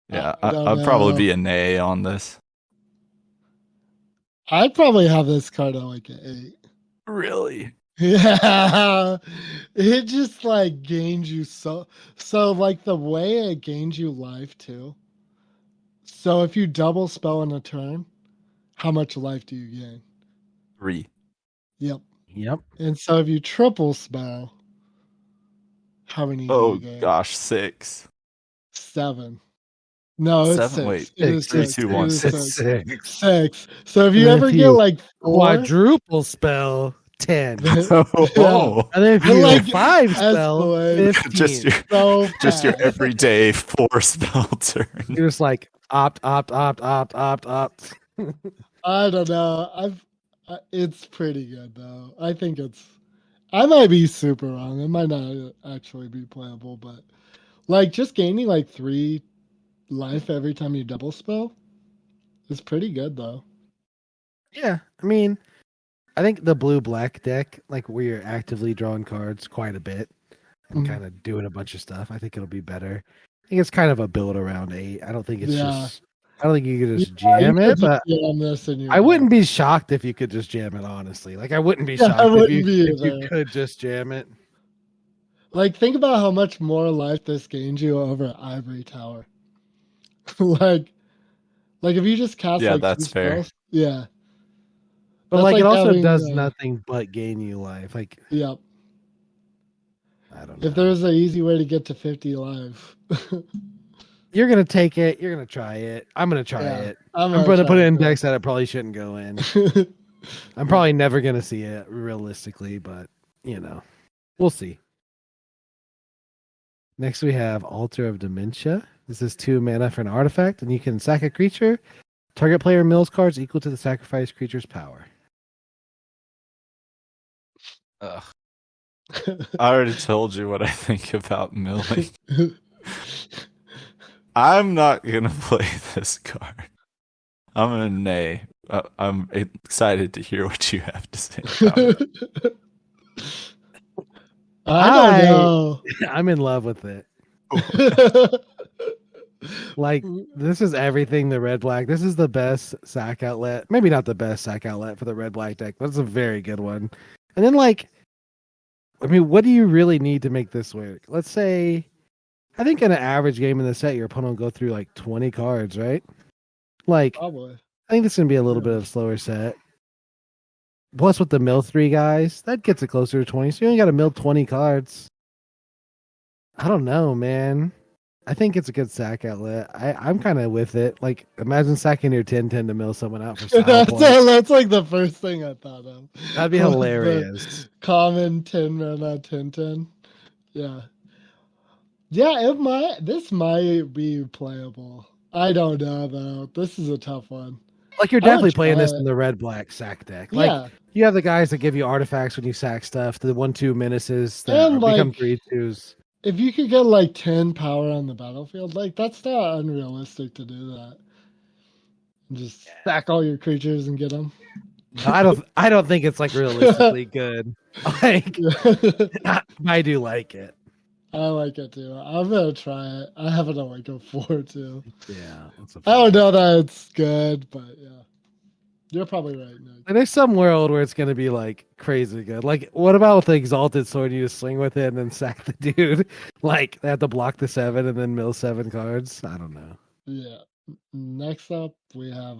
Yeah, I'd probably be an A on this. I'd probably have this card at like an 8. Really? Yeah, it just like gains you so like the way it gains you life too. So if you double spell in a turn, how much life do you gain? 3. Yep. Yep. And so if you triple spell, how many do you Oh gain? gosh, 6. 7. No, it's 7. 6. Wait, It is 3, 6. 2, It 1, is 6. 6. 6. So if And you then ever if get you like 4, quadruple spell, 10. yeah, Oh, And then if it you like 5 spell, escalates 15. just your so just your fast. everyday 4 spell turn. You're just like opt. I don't know. It's pretty good though. I think it's. I might be super wrong. It might not actually be playable, but like just gaining like 3 life every time you double spell is pretty good though. Yeah, I mean, I think the blue black deck, like where you're actively drawing cards quite a bit and Mhm. kind of doing a bunch of stuff, I think it'll be better. I think it's kind of a build around 8. I don't think it's Yeah. just. I don't think you could just Yeah, you jam could it, just but jam this in your I wouldn't deck. be shocked if you could just jam it. Honestly, like I wouldn't be Yeah, I shocked wouldn't be if you either. could just jam it. Like think about how much more life this gains you over Ivory Tower. like like if you just cast Yeah, like 2 that's fair. spells, yeah. But That's like it like also having does nothing but gain you life. Like yeah. I don't If know. there's an easy way to get to 50 life. You're gonna take it. You're gonna try it. I'm gonna try Yeah, it. I'm I'm gonna gonna try put it it in too. decks that it probably shouldn't go in. I'm Yeah. probably never gonna see it realistically, but you know, we'll see. Next we have Altar of Dementia. This is 2 mana for an artifact, and you can sack a creature. Target player mills cards equal to the sacrificed creature's power. Ugh. I already told you what I think about milling. I'm not gonna play this card. I'm gonna nay. I'm excited to hear what you have to say about it. I don't know. I'm in love with it. Like this is everything the red black. This is the best sack outlet. Maybe not the best sack outlet for the red black deck, but it's a very good one. And then like, I mean, what do you really need to make this work? Let's say, I think in an average game in the set, your opponent will go through like 20 cards, right? Like, Probably. I think this is gonna be a little bit of a slower set. Plus, with the mill 3 guys, that gets it closer to 20. So you only got to mill 20 cards. I don't know, man. I think it's a good sack outlet. I'm kind of with it. Like, imagine sacking your 10-10 to mill someone out for style points. That's like the first thing I thought of. That'd be Was the hilarious. Common 10 mana 10-10. Yeah. Yeah, this might be playable. I don't know though. This is a tough one. Like, you're I would definitely playing try this it. in the red black sack deck. Like, Yeah. you have the guys that give you artifacts when you sack stuff, the 1/2 menaces that And become like 3/2s. if you could get like 10 power on the battlefield, like that's not unrealistic to do that. Just stack all your creatures and get them. I don't think it's like realistically good. Like, I do like it. I like it too. I'm gonna try it. I have it on like a 4 too. Yeah. I don't know that it's good, but yeah. You're probably right, Nick. And there's some world where it's gonna be like crazy good. Like, what about with the exalted sword? You just swing with it and then sack the dude. Like, they have to block the 7 and then mill 7 cards. I don't know. Yeah. Next up, we have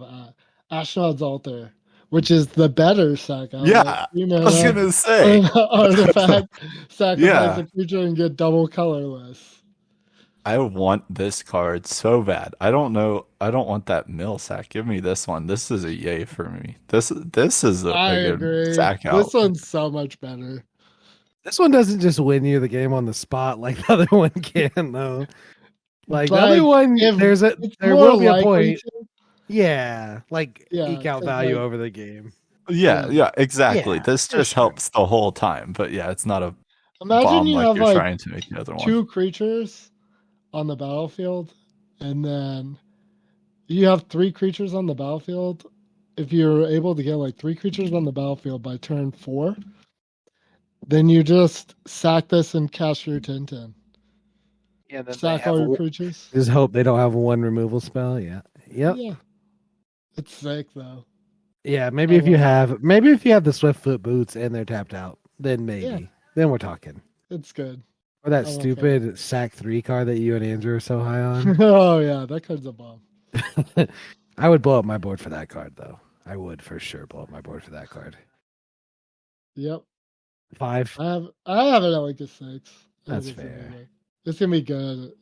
Ashnod's Altar, which is the better sack. Yeah, I was gonna say. Artifact, sacrifice Yeah. a creature and get double colorless. I want this card so bad. I don't know. I don't want that mill sack. Give me this one. This is a yay for me. This is a I good agree. sack out. This one's so much better. This one doesn't just win you the game on the spot like the other one can, though. Like, the other one, if there more will be a likely point. Yeah, like Yeah, eke out 'cause, value like- over the game. Yeah, exactly. Yeah, This for just sure. helps the whole time. But yeah, it's not a Imagine bomb you like have you're like trying to make the other one. 2 creatures on the battlefield, and then you have 3 creatures on the battlefield. If you're able to get like 3 creatures on the battlefield by turn 4, then you just sack this and cast your 10-10. Yeah, then Sack all your creatures. just hope they don't have one removal spell. Yeah. Yep. Yeah. It's sick though. Yeah, maybe if you have the Swift Foot boots and they're tapped out, then maybe. Yeah. Then we're talking. It's good. Or that I'm a fan. stupid Sack 3 card that you and Andrew are so high on. Oh yeah, that card's a bomb. I would blow up my board for that card, though. I would for sure blow up my board for that card. Yep. 5. I have it at like a 6. I That's think fair. It's gonna be good.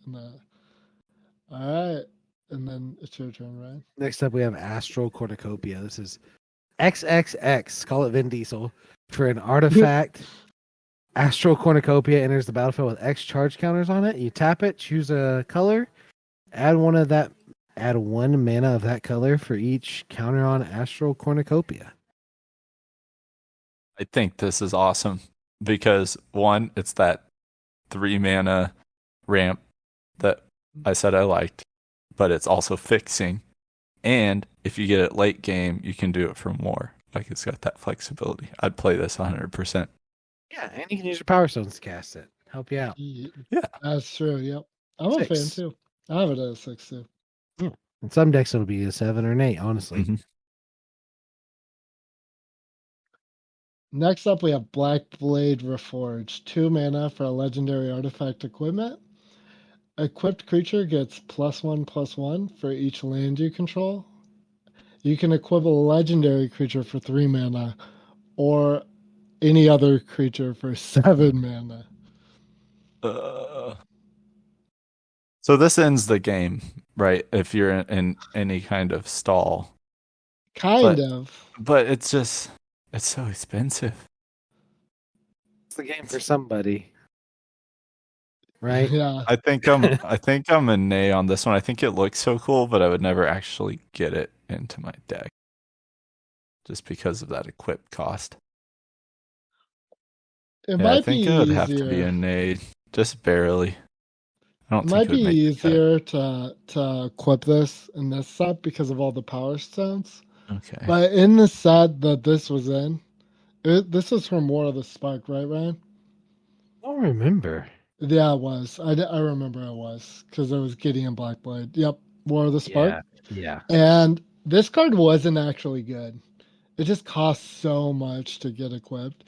All right, and then it's your turn, right? Next up, we have Astral Corticopia. This is XXX. Call it Vin Diesel. For an artifact, Astral Cornucopia enters the battlefield with X charge counters on it. You tap it, choose a color, add one mana of that color for each counter on Astral Cornucopia. I think this is awesome because one, it's that 3 mana ramp that I said I liked, but it's also fixing. And if you get it late game, you can do it for more. Like it's got that flexibility. I'd play this 100%. Yeah, and you can use your Power Stones to cast it. Help you out. Yeah, that's true. Yep, I'm a 6. fan too. I have it at a 6 too. Yeah. In some decks, it'll be a 7 or an 8, honestly. Mm-hmm. Next up, we have Black Blade Reforged. 2 mana for a legendary artifact equipment. Equipped creature gets +1/+1 for each land you control. You can equip a legendary creature for 3 mana, or any other creature for 7 mana. So this ends the game, right? If you're in any kind of stall. Kind of. But it's so expensive. It's the game for somebody. Right? Yeah. I think I'm a nay on this one. I think it looks so cool, but I would never actually get it into my deck. Just because of that equip cost. I think it would have to be a nay, just barely. I don't it think might be would make easier to equip this in this set because of all the power stones. Okay. But in the set that this was in, this was from War of the Spark, right, Ryan? I don't remember. Yeah, it was. I remember it was because it was Gideon Blackblade. Yep, War of the Spark. Yeah. And this card wasn't actually good. It just costs so much to get equipped.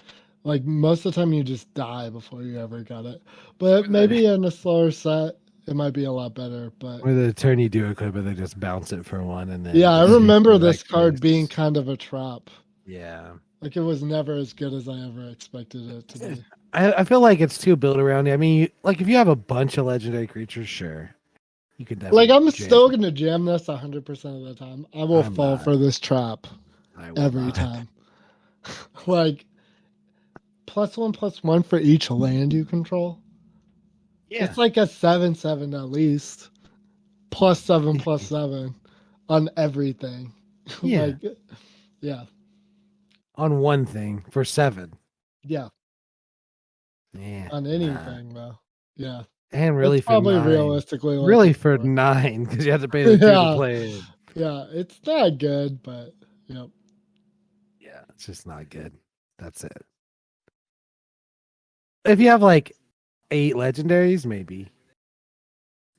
Like most of the time, you just die before you ever got it. But maybe in a slower set, it might be a lot better. But Or the turn you do equip it, they just bounce it for 1 and then. yeah, I remember this card being kind of a trap. Yeah. Like it was never as good as I ever expected it to be. I feel like it's too built around it. I mean, like if you have a bunch of legendary creatures, sure, you could definitely. Like I'm still gonna jam this 100% of the time. I will fall for this trap every time. Like +1/+1 for each land you control. Yeah, it's like a 7/7 at least. +7/+7 on everything. Yeah. Like, yeah. On one thing for 7. Yeah. Yeah. On anything though. Yeah. And really it's for probably 9. realistically like really for 9 because you have to pay the 2 to play it. Yeah, it's not good, but yep. Yeah, it's just not good. That's it. If you have like 8 legendaries, maybe.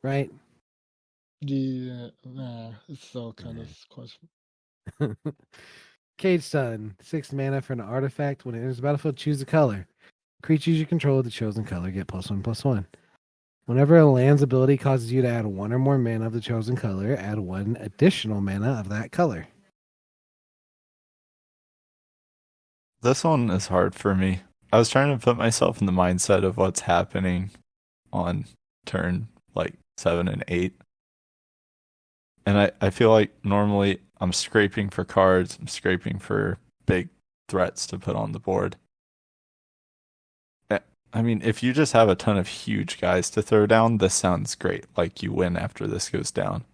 Right? Yeah, it's still kind of question. Cage Sun, 6 mana for an artifact. When it enters the battlefield, choose a color. Creatures you control of the chosen color get +1/+1. Whenever a land's ability causes you to add 1 or more mana of the chosen color, add 1 additional mana of that color. This one is hard for me. I was trying to put myself in the mindset of what's happening on turn like 7 and 8. And I feel like normally I'm scraping for cards, I'm scraping for big threats to put on the board. I mean, if you just have a ton of huge guys to throw down, this sounds great. Like you win after this goes down.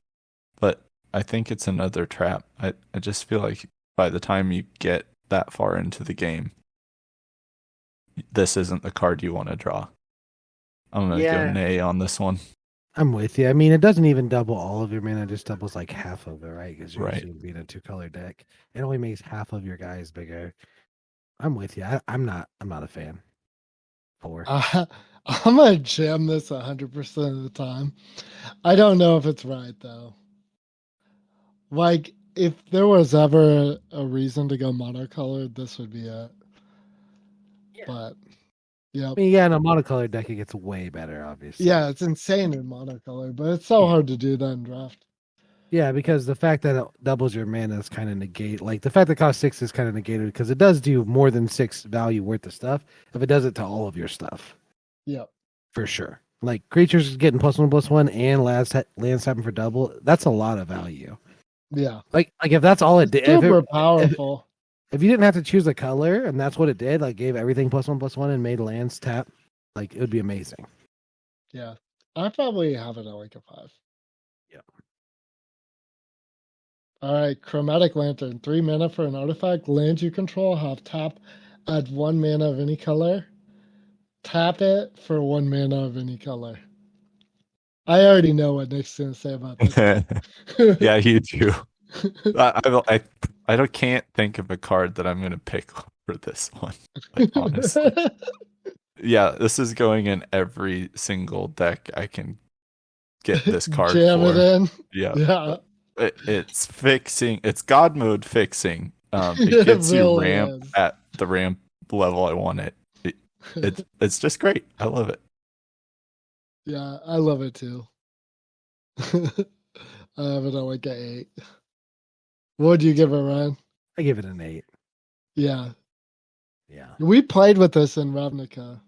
But I think it's another trap. I just feel like by the time you get that far into the game, this isn't the card you want to draw. I'm going to go nay on this one. I'm with you. I mean, it doesn't even double all of your mana. It just doubles like half of it, right? Because you're Right. usually being a 2-color deck. It only makes half of your guys bigger. I'm with you. I'm not a fan. 4. I'm gonna jam this 100% of the time. I don't know if it's right though. Like if there was ever a reason to go monocolored, this would be it. Yeah. But yeah, I mean, yeah, in a monocolored deck, it gets way better, obviously. yeah, it's insane in monocolor, but it's so hard to do that in draft. Yeah, because the fact that it doubles your mana is kind of negate. Like the fact that it costs 6 is kind of negated because it does do more than 6 value worth of stuff if it does it to all of your stuff. Yep. For sure. Like creatures getting +1/+1 and lands tapping for double, that's a lot of value. Yeah. Like if that's all it did, Super powerful. If you didn't have to choose a color and that's what it did, like gave everything +1/+1 and made lands tap, like it would be amazing. Yeah. I probably have it at like a 5. Yep. All right, Chromatic Lantern, 3 mana for an artifact. Land you control, have tap, add 1 mana of any color. Tap it for 1 mana of any color. I already know what Nick's gonna say about this. Yeah, you do. I can't think of a card that I'm gonna pick for this one. Like, honestly, yeah, this is going in every single deck I can get this card Jam for. it in. Yeah. It's fixing. It's God mode fixing. It gets It you really ramp is. at the ramp level I want it. It's just great. I love it. Yeah, I love it too. I have it at like an 8. What would you give it, Ryan? I give it an 8. Yeah. Yeah. We played with this in Ravnica.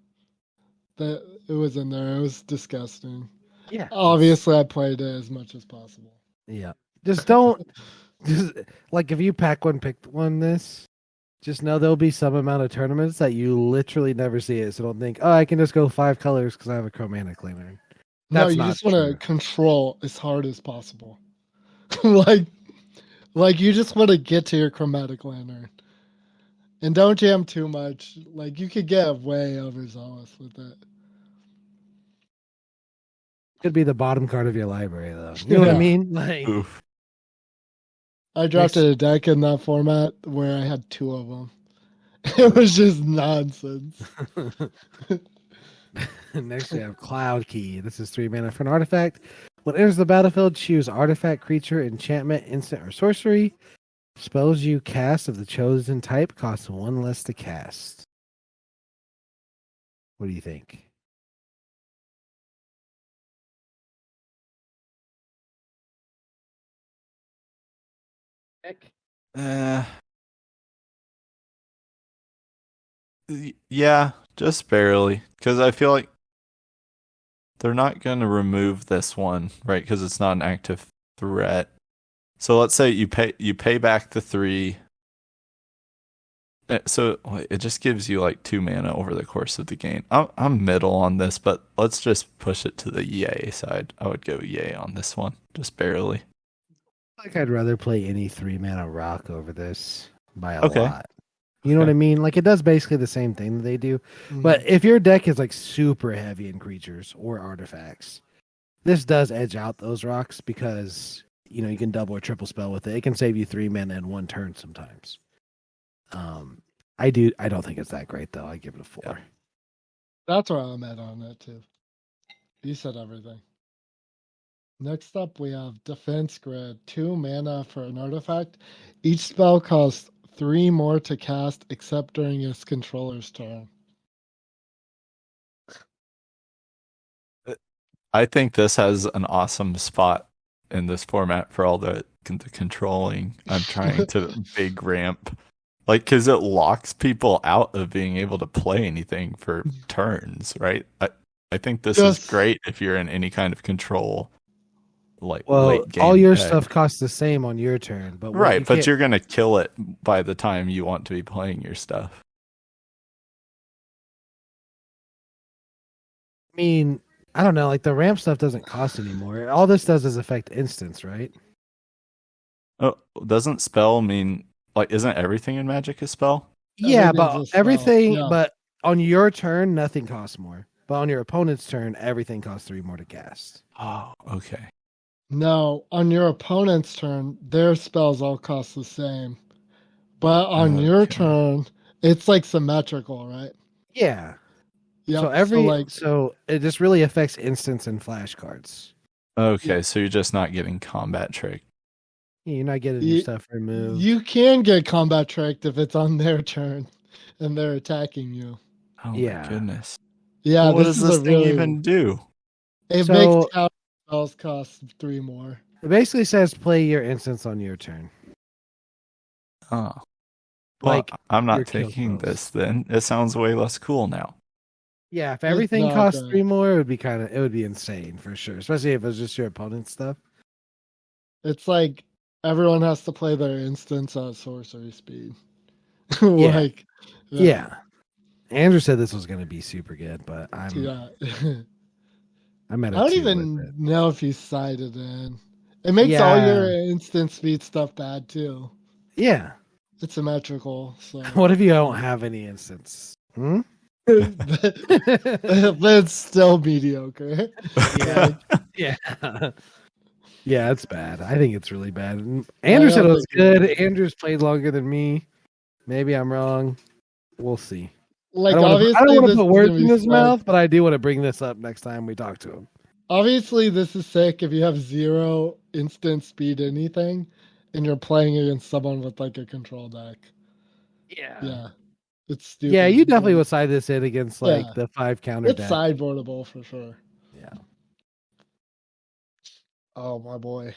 That it was in there. It was disgusting. Yeah. Obviously, I played it as much as possible. Yeah. Just don't. Just like if you pick one this. Just know there'll be some amount of tournaments that you literally never see it. So don't think, oh, I can just go 5 colors because I have a chromatic lantern. No, you just want to control as hard as possible. like you just want to get to your chromatic lantern. And don't jam too much. Like you could get way overzealous with it. Could be the bottom card of your library, though. You know what I mean? Like, Oof. I drafted a deck in that format where I had 2 of them. It was just nonsense. Next we have Cloud Key. This is 3 mana for an artifact. When it enters the battlefield, choose artifact, creature, enchantment, instant, or sorcery. Spells you cast of the chosen type cost 1 less to cast. What do you think? Yeah, just barely. Because I feel like they're not going to remove this one, right? Because it's not an active threat. So let's say you pay back the 3. So it just gives you like 2 mana over the course of the game. I'm middle on this, but let's just push it to the yay side. I would go yay on this one, just barely. Like I'd rather play any 3 mana rock over this by a Okay. lot. You know what I mean? Like it does basically the same thing that they do. But if your deck is like super heavy in creatures or artifacts, this does edge out those rocks because you know you can double or triple spell with it. It can save you 3 mana in 1 turn sometimes. I don't think it's that great though. I give it a 4. Yeah. That's where I'm at on it too. You said everything. Next up, we have Defense Grid. 2 mana for an artifact. Each spell costs 3 more to cast, except during its controller's turn. I think this has an awesome spot in this format for all the controlling. I'm trying to big ramp. Like, because it locks people out of being able to play anything for turns, right? I think this is great if you're in any kind of control. Like, late game all your deck. stuff costs the same on your turn, but right, but you're gonna kill it by the time you want to be playing your stuff. I mean, I don't know. Like the ramp stuff doesn't cost anymore. All this does is affect instants, right? Oh, doesn't spell mean like isn't everything in Magic a spell? Yeah, but everything. Yeah. But on your turn, nothing costs more. But on your opponent's turn, everything costs 3 more to cast. Oh, okay. No, on your opponent's turn, their spells all cost the same. But on your turn, it's like symmetrical, right? Yeah. Yep. So it just really affects instants and flashcards. Okay, so you're just not getting combat trick. You're not getting your You, stuff removed. you can get combat tricked if it's on their turn and they're attacking you. Oh my Yeah. goodness. Yeah, Well, what this does is this a thing really. even do? It So- makes counter spells cost 3 more. It basically says play your instance on your turn. Oh. Well, Like, I'm your not kill taking spells. this then. It sounds way less cool now. Yeah, if everything not costs good. 3 more, it would be insane for sure. Especially if it was just your opponent's stuff. It's like everyone has to play their instance at sorcery speed. Yeah. like, Yeah. Andrew said this was going to be super good, but I'm yeah. I'm at I a don't 2 even with it. know if he sided in. It makes all your Yeah. instant speed stuff bad too. Yeah. It's symmetrical, so What if you don't have any instance? Hmm? but it's still mediocre. Yeah. Yeah. Yeah, it's bad. I think it's really bad. Andrew said it don't was think it good. is. Andrew's played longer than me. Maybe I'm wrong. We'll see. Like I don't obviously want to this put is words gonna in be his sick. mouth, but I do want to bring this up next time we talk to him. Obviously this is sick if you have 0 instant speed anything and you're playing against someone with like a control deck. Yeah. It's stupid. Yeah, you definitely but would side this in against like Yeah. the 5 counter It's deck. sideboardable for sure. Yeah. Oh my boy.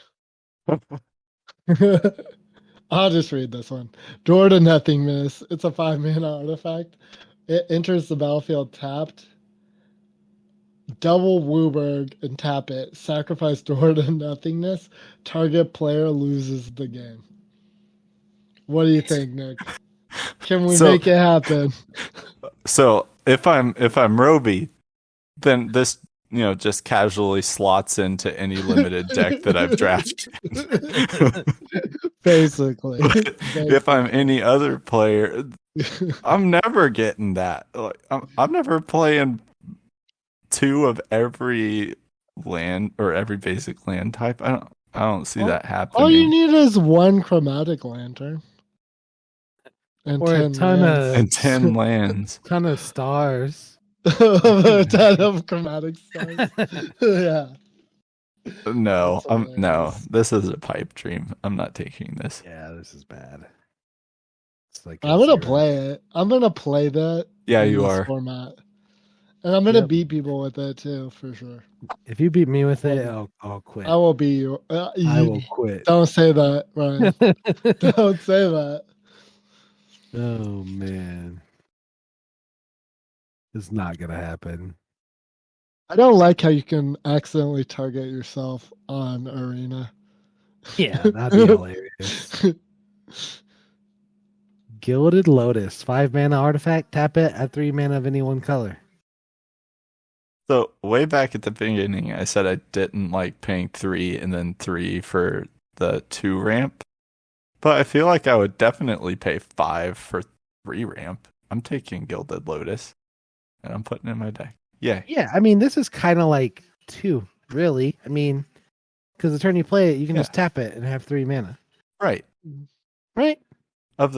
I'll just read this one. Door to Nothingness. It's a 5-mana artifact. It enters the battlefield tapped. Double Wooburg and tap it. Sacrifice Door to Nothingness. Target player loses the game. What do you think, Nick? Can we So- make it happen? So if I'm Roby, then this just casually slots into any limited deck that I've drafted. Basically. If I'm any other player, I'm never getting that. Like, I'm never playing 2 of every land or every basic land type. I don't see that happening. All you need is 1 chromatic lantern. And Or a 10 ton lands. And 10 lands. Ton of stars. A ton of chromatic stars. Yeah. No, That's no. hilarious. This is a pipe dream. I'm not taking this. Yeah, this is bad. It's like I'm gonna 0. play it. I'm gonna play that. Yeah, in you this are. format, and I'm gonna Yep. beat people with it too, for sure. If you beat me with it, I'll quit. I will beat you. I will quit. Don't say that, Ryan. Don't say that. Oh man. It's not gonna happen. I don't like how you can accidentally target yourself on Arena. Yeah, that'd be hilarious. Gilded Lotus, 5-mana artifact, tap it at 3 mana of any one color. So way back at the beginning, I said I didn't like paying 3 and then 3 for the 2 ramp. But I feel like I would definitely pay 5 for 3 ramp. I'm taking Gilded Lotus, and I'm putting it in my deck. Yeah. Yeah, I mean, this is kind of like 2, really. I mean, because the turn you play it, you can just tap it and have 3 mana. Right. Right? Of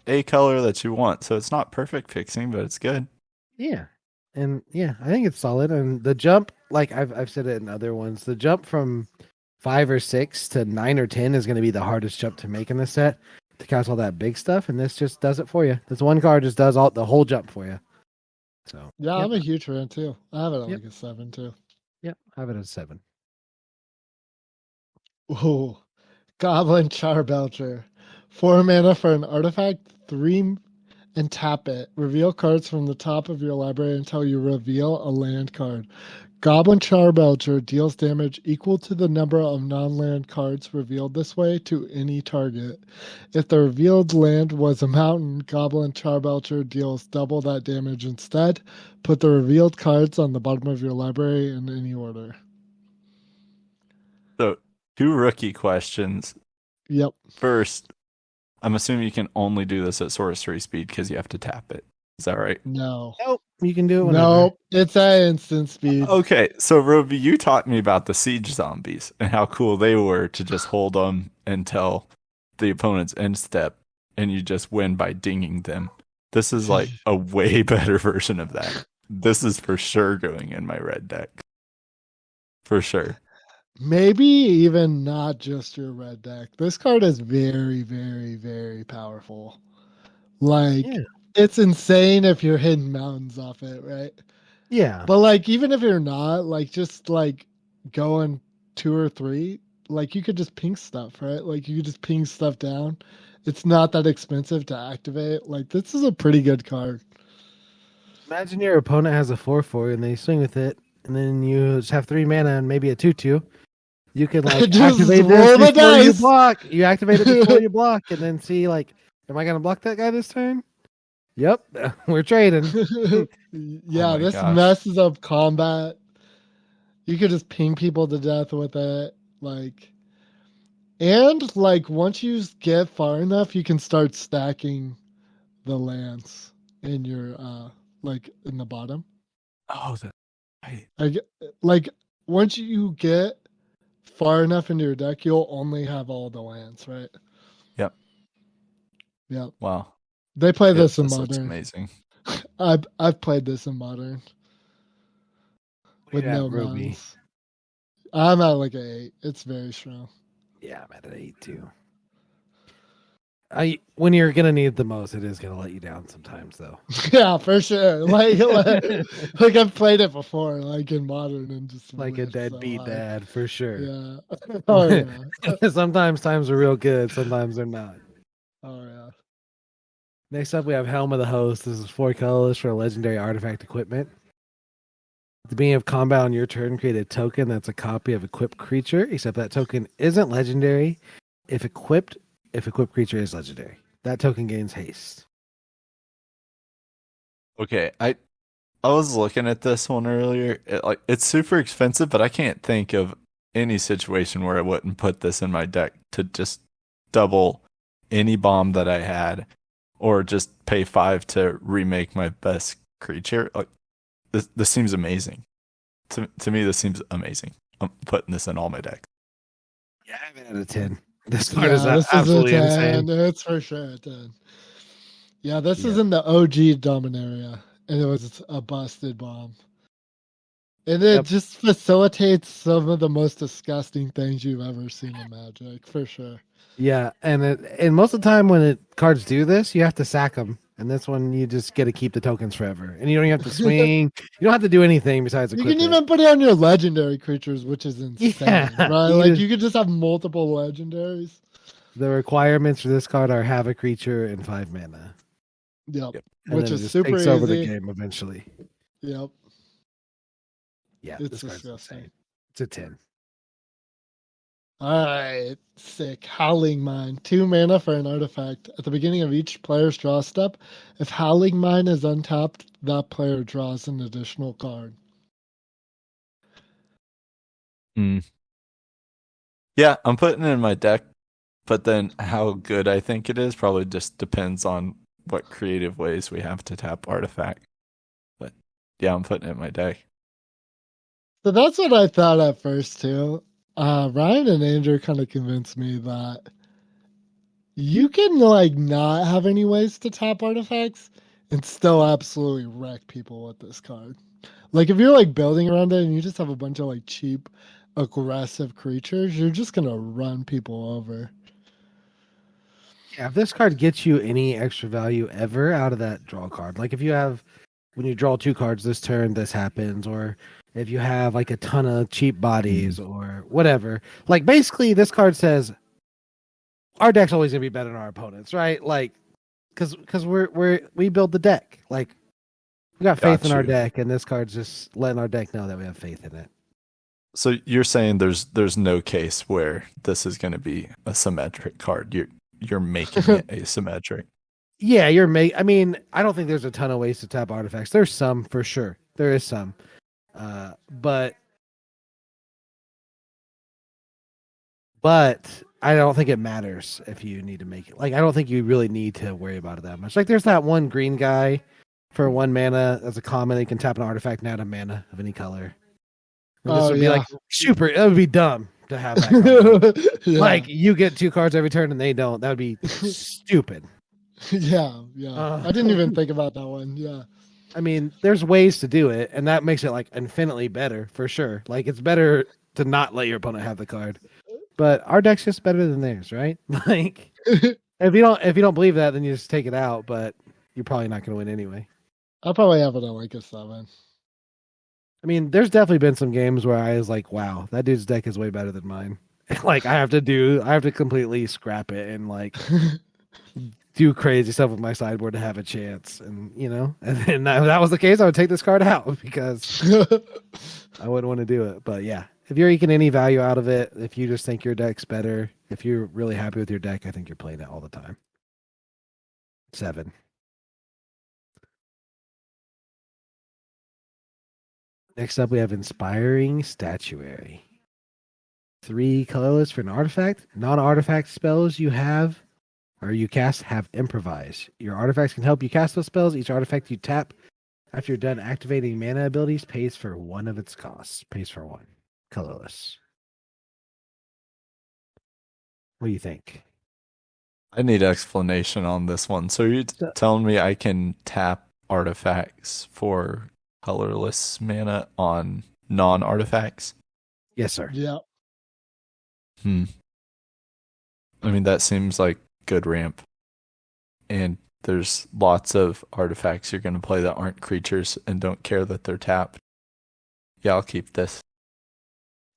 a color that you want. So it's not perfect fixing, but it's good. Yeah. And yeah, I think it's solid. And the jump, like I've said it in other ones, the jump from 5 or 6 to 9 or 10 is going to be the hardest jump to make in this set to cast all that big stuff. And this just does it for you. This one card just does the whole jump for you. So Yeah, yep. I'm a huge fan too. I have it at Yep. like a 7 too. Yep, I have it as 7. Ooh, Goblin Charbelcher. 4 mana for an artifact, 3 and tap it. Reveal cards from the top of your library until you reveal a land card. Goblin Charbelcher deals damage equal to the number of non-land cards revealed this way to any target. If the revealed land was a mountain, Goblin Charbelcher deals double that damage instead. Put the revealed cards on the bottom of your library in any order. So 2 rookie questions. Yep. First, I'm assuming you can only do this at sorcery speed because you have to tap it. Is that right? No. Nope, you can do it whenever. No, it's at instant speed. Okay, so Roby, you taught me about the siege zombies and how cool they were to just hold them until the opponent's end step, and you just win by dinging them. This is like a way better version of that. This is for sure going in my red deck. For sure. maybe even not just your red deck. This card is very, very, very powerful. Like, Yeah. it's insane if you're hitting mountains off it, right? Yeah. But like, even if you're not, like, just like going 2 or 3, like you could just ping stuff, right? Like you could just ping stuff down. It's not that expensive to activate. Like, this is a pretty good card. Imagine your opponent has a 4/4 and they swing with it, and then you just have 3 mana and maybe a 2/2. You could like Just activate roll this the before you dice. block. You activate it before you block, and then see like, am I gonna block that guy this turn? Yep, we're trading. Yeah, my this gosh. messes up combat. You could just ping people to death with it. Like, and like once you get far enough, you can start stacking the lands in your like in the bottom. Oh, right. Like once you get far enough into your deck, you'll only have all the lands, right? Yep. Yep. Wow. They play Yep, this in this looks modern. amazing. I've played this in modern with Yeah, no Ruby. mounts. I'm at like an 8. It's very strong. Yeah, I'm at an 8 too. When you're gonna need it the most, it is gonna let you down sometimes, though. Yeah, for sure. Like I've played it before, like in modern, and just Like a ripped so deadbeat hard. dad for sure. Yeah. Oh yeah. Sometimes times are real good, sometimes they're not. Oh yeah. Next up, we have Helm of the Host. This is 4 colors for legendary artifact equipment. At the beginning of combat on your turn, create a token that's a copy of equipped creature, except that token isn't legendary. If equipped creature is legendary, that token gains haste. Okay, I was looking at this one earlier. It's super expensive, but I can't think of any situation where I wouldn't put this in my deck to just double any bomb that I had, or just pay 5 to remake my best creature. Like this seems amazing. To me, this seems amazing. I'm putting this in all my decks. Yeah, I'm at a 10. This card Yeah, is this absolutely is a 10. insane. It's for sure a 10. Yeah, this is Yeah. in the OG Dominaria, and it was a busted bomb. And it Yep. just facilitates some of the most disgusting things you've ever seen in Magic, for sure. Yeah, and most of the time when cards do this, you have to sack them. And this one, you just get to keep the tokens forever, and you don't even have to swing. You don't have to do anything besides You equip can it. even put it on your legendary creatures, which is insane, Yeah, right? you Like just- you could just have multiple legendaries. The requirements for this card are have a creature and 5 mana. Yep, Yep. And which then it is just super takes easy. over the game eventually. Yep, Yeah, it's this card's disgusting. insane. It's a 10. All right, sick. Howling Mine. 2 mana for an artifact. At the beginning of each player's draw step, if Howling Mine is untapped, that player draws an additional card. Yeah, I'm putting it in my deck, but then how good I think it is probably just depends on what creative ways we have to tap artifact. But yeah, I'm putting it in my deck. So that's what I thought at first too. Ryan and Andrew kind of convinced me that you can like not have any ways to tap artifacts and still absolutely wreck people with this card. Like if you're like building around it and you just have a bunch of like cheap, aggressive creatures, you're just gonna run people over. Yeah, if this card gets you any extra value ever out of that draw card, like if you have, when you draw 2 cards this turn, this happens, or if you have like a ton of cheap bodies or whatever, like basically this card says our deck's always gonna be better than our opponents, right? Like, because we build the deck, like we got faith in our you. deck, and this card's just letting our deck know that we have faith in it. So you're saying there's no case where this is going to be a symmetric card. You're making it asymmetric. Yeah, I mean, I don't think there's a ton of ways to tap artifacts. There's some for sure. There is some, but I don't think it matters if you need to make it. Like, I don't think you really need to worry about it that much. Like, there's that one green guy for 1 mana as a common. They can tap an artifact and add a mana of any color. And this would be like super. It would be dumb to have that. Yeah. Like, you get 2 cards every turn and they don't. That would be stupid. Yeah. I didn't even think about that one. Yeah. I mean, there's ways to do it, and that makes it like infinitely better for sure. Like, it's better to not let your opponent have the card. But our deck's just better than theirs, right? Like if you don't believe that, then you just take it out. But you're probably not going to win anyway. I'll probably have it on like a 7. I mean, there's definitely been some games where I was like, "Wow, that dude's deck is way better than mine." Like I have to completely scrap it and like do crazy stuff with my sideboard to have a chance, and and then that was the case. I would take this card out because I wouldn't want to do it. But yeah, if you're eking any value out of it, if you just think your deck's better, if you're really happy with your deck, I think you're playing it all the time. 7. Next up, we have Inspiring Statuary. 3 colorless for an artifact. Non-artifact spells you have or you cast have improvise. Your artifacts can help you cast those spells. Each artifact you tap after you're done activating mana abilities pays for 1 of its costs. Pays for 1. Colorless. What do you think? I need explanation on this one. So you're telling me I can tap artifacts for colorless mana on non-artifacts? Yes, sir. Yeah. I mean, that seems like good ramp. And there's lots of artifacts you're going to play that aren't creatures and don't care that they're tapped. Yeah, I'll keep this.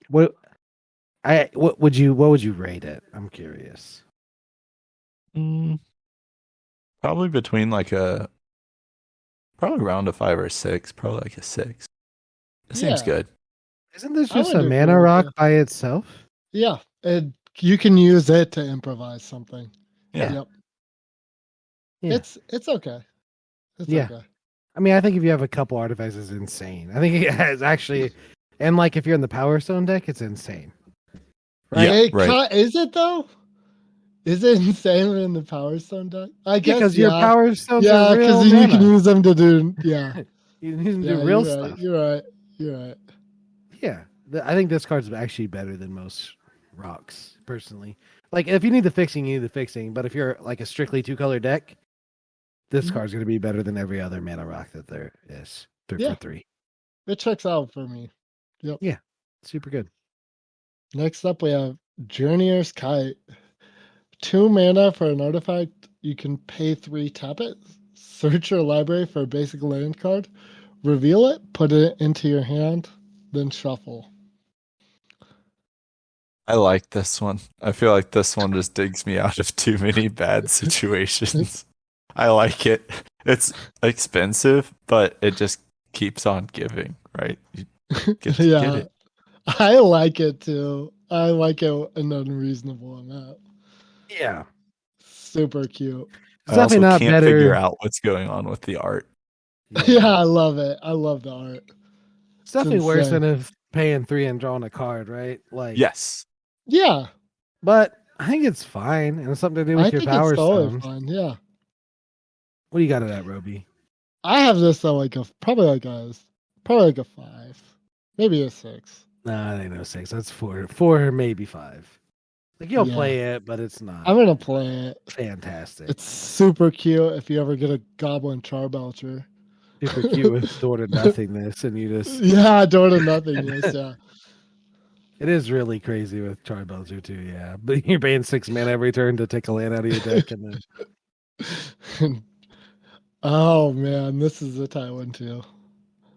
What would you rate it? I'm curious. Probably between probably around a 5 or 6. Probably like a 6. It seems good. Isn't this I just would a agree mana with rock you. by itself? Yeah. You can use it to improvise something. Yeah. Yep. Yeah. It's okay. It's Yeah. okay. I mean, I think if you have a couple artifacts, it's insane. I think it has actually, and like if you're in the Power Stone deck, it's insane. Right? Yeah, Is it though? Is it insane in the Power Stone deck? I guess Because your Power Stones yeah, are real because you can mana. use them to do yeah. You can use them to Yeah, do real you're stuff. right. You're right. Yeah, I think this card's actually better than most rocks, personally. Like, if you need the fixing, you need the fixing. But if you're like a strictly 2-color deck, this card's going to be better than every other mana rock that there is. 3 for 3. It checks out for me. Yep. Yeah, super good. Next up, we have Journeyer's Kite. 2 mana for an artifact. You can pay 3, tap it, search your library for a basic land card, reveal it, put it into your hand, then shuffle. I like this one. I feel like this one just digs me out of too many bad situations. I like it. It's expensive, but it just keeps on giving, right? You get it. I like it too. I like it an unreasonable amount. Yeah. Super cute. It's definitely not can't better. Figure out what's going on with the art. Yeah, I love it. I love the art. It's definitely worse than if paying 3 and drawing a card, right? Like, yes. Yeah. But I think it's fine, and it's something to do with your Power Stones. Fine. Yeah. What do you got of that, Roby? I have this at probably like a 5, maybe a 6. Nah, I think no 6. That's 4, maybe 5. Like you'll play it, but it's not. I'm gonna play it. Fantastic. It's super cute if you ever get a Goblin Charbelcher. Super cute with door to nothingness, and you just door to nothingness. Yeah. It is really crazy with Charbelcher too, yeah. But you're paying 6 mana every turn to take a land out of your deck, and then oh man, this is a tight one too.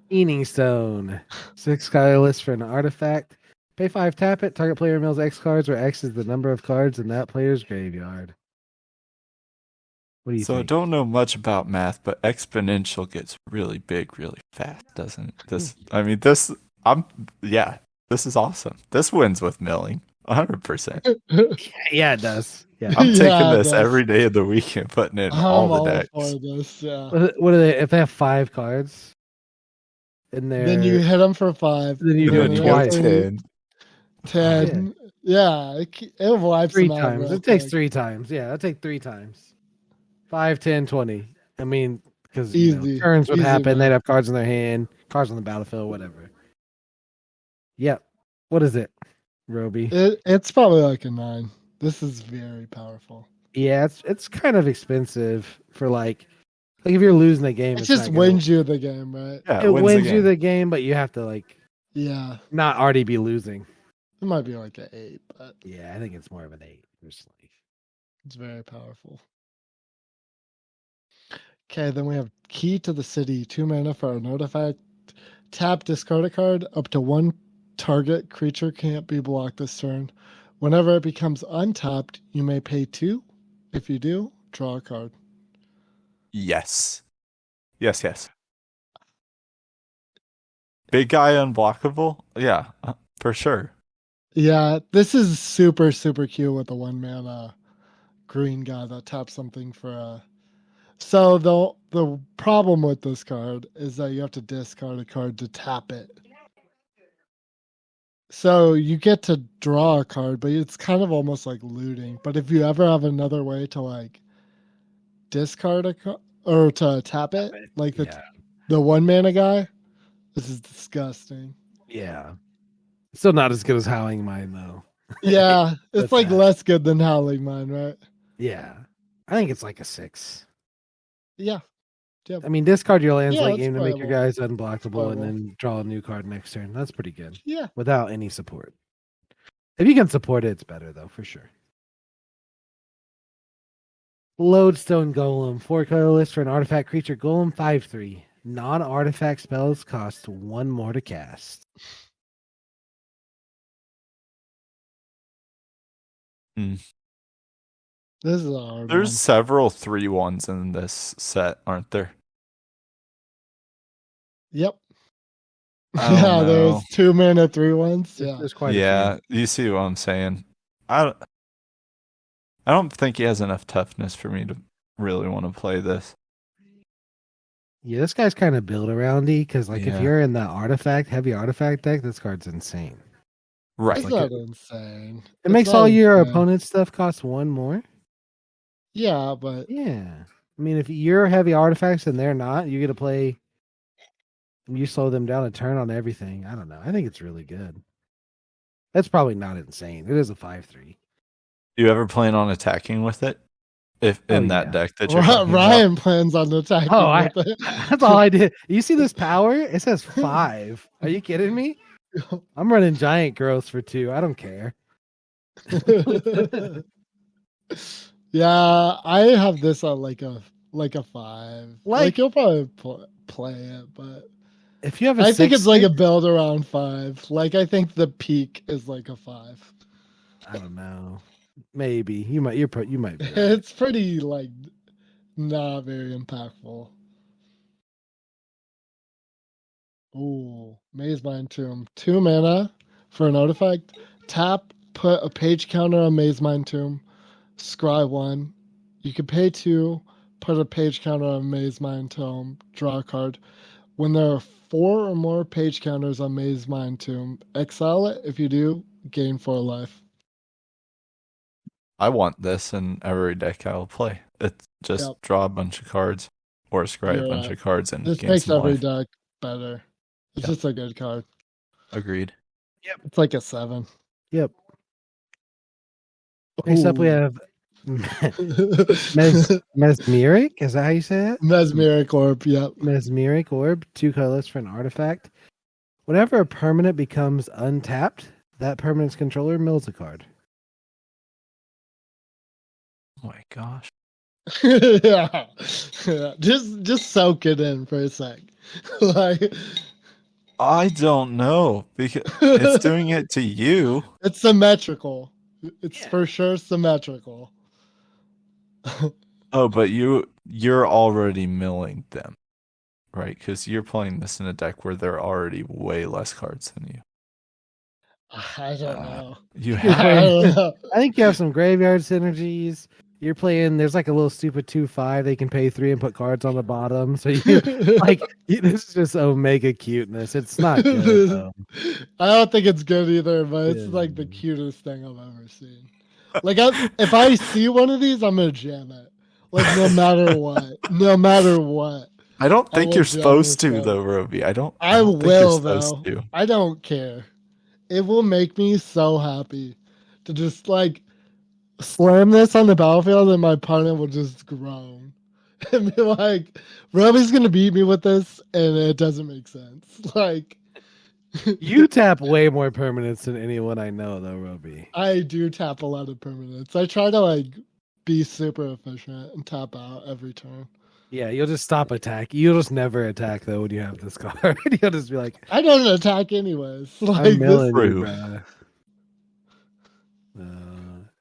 Eating Stone, 6 colorless for an artifact. Pay 5, tap it. Target player mills X cards, where X is the number of cards in that player's graveyard. What do you think? So I don't know much about math, but exponential gets really big really fast, doesn't it? This is awesome. This wins with milling, 100%. Yeah, it does. Yeah, I'm taking this every day of the week and putting it in all the decks. For this, yeah. What are they? If they have 5 cards in there, then you hit them for 5. Then you do it twice. 10. Yeah, it wipes 3 them out times. real It takes quick. 3 times. Yeah, it'll take 3 times. 5, 10, 20. I mean, because turns would happen. They'd have cards in their hand, cards on the battlefield, whatever. Yep. What is it, Roby? It's probably like a 9. This is very powerful. Yeah, it's kind of expensive for like if you're losing the game. It just wins you the game, right? Yeah, it wins you the game, but you have to yeah, not already be losing. It might be like an 8, but Yeah, I think it's more of an 8 personally. it's very powerful. Okay, then we have Key to the City. 2 mana for an artifact. Tap, discard a card. Up to 1 target creature can't be blocked this turn. Whenever it becomes untapped, you may pay 2. If you do, draw a card. Yes. Yes. Big guy unblockable? Yeah, for sure. Yeah, this is super, super cute with the 1 mana green guy that taps something for a. So the problem with this card is that you have to discard a card to tap it. So you get to draw a card, but it's kind of almost like looting. But if you ever have another way to like discard a card or to tap it, like the 1 mana guy, this is disgusting. Yeah. Still not as good as Howling Mine though. Yeah, it's like less good than Howling Mine, right? Yeah. I think it's like a 6. Yeah. I mean, discard your lands Yeah, late it's game to make your playable. guys unblockable and then draw a new card next turn. That's pretty good. Yeah. Without any support. If you can support it, it's better though, for sure. Lodestone Golem, 4 colorless for an artifact creature. Golem 5/3. Non-artifact spells cost 1 more to cast. This is a hard There's one. several 3/1s in this set, aren't there? Yep. I don't know. There's 2 mana 3/1s. Yeah. There's quite a few. You see what I'm saying. I don't think he has enough toughness for me to really want to play this. Yeah, this guy's kind of built aroundy because, like, if Yeah. you're in the heavy artifact deck, this card's insane. Right. It's not insane. It makes all your opponent's stuff cost 1 more. Yeah, but Yeah. I mean, if you're heavy artifacts and they're not, you get to play. You slow them down a turn on everything. I don't know. I think it's really good. That's probably not insane. It is a 5/3. Do you ever plan on attacking with it? If in that deck that you're Ryan plans on attacking. With it. That's all I did. You see this power? It says 5. Are you kidding me? I'm running giant growths for 2. I don't care. Yeah, I have this on like a 5. Like you'll probably play it, but if you have I think it's like a build around 5. Like I think the peak is like a 5. I don't know. Maybe you might be right. It's pretty like not very impactful. Ooh, Maze Mind Tomb. 2 mana for an artifact. Tap, put a page counter on Maze Mind Tomb. Scry 1. You can pay 2, put a page counter on Maze Mind Tomb, draw a card. When there are 4 or more page counters on Maze Mind Tomb, exile it. If you do, gain 4 life. I want this in every deck I'll play. It's just draw a bunch of cards or scry a bunch of cards and this gain makes some every life. deck better. It's just a good card. Agreed. Yep. It's like a 7. Yep. Next up we have Mesmeric. Is that how you say it? Mesmeric Orb, yep. Mesmeric Orb, 2 colorless for an artifact. Whenever a permanent becomes untapped, that permanent's controller mills a card. Oh my gosh. yeah. Just soak it in for a sec. Like I don't know because it's doing it to you. It's symmetrical. It's for sure symmetrical. Oh, but you're already milling them, right? Because you're playing this in a deck where there are already way less cards than you. I don't know. I think you have some graveyard synergies. You're playing. There's like a little stupid 2/5. They can pay 3 and put cards on the bottom. So you this is just Omega cuteness. It's not good. I don't think it's good either, but it's like the cutest thing I've ever seen. Like if I see one of these, I'm gonna jam it. Like no matter what. I don't think you're supposed to though, Roby. I will though. I don't care. It will make me so happy to just like slam this on the battlefield and my opponent will just groan and be like, Roby's gonna beat me with this, and it doesn't make sense. Like You tap way more permanents than anyone I know, though, Roby. I do tap a lot of permanents. I try to like be super efficient and tap out every turn. Yeah, you'll just stop attack. You'll just never attack though when you have this card. You'll just be like, I don't attack anyways. I'm Like this, milling you, True. bruh.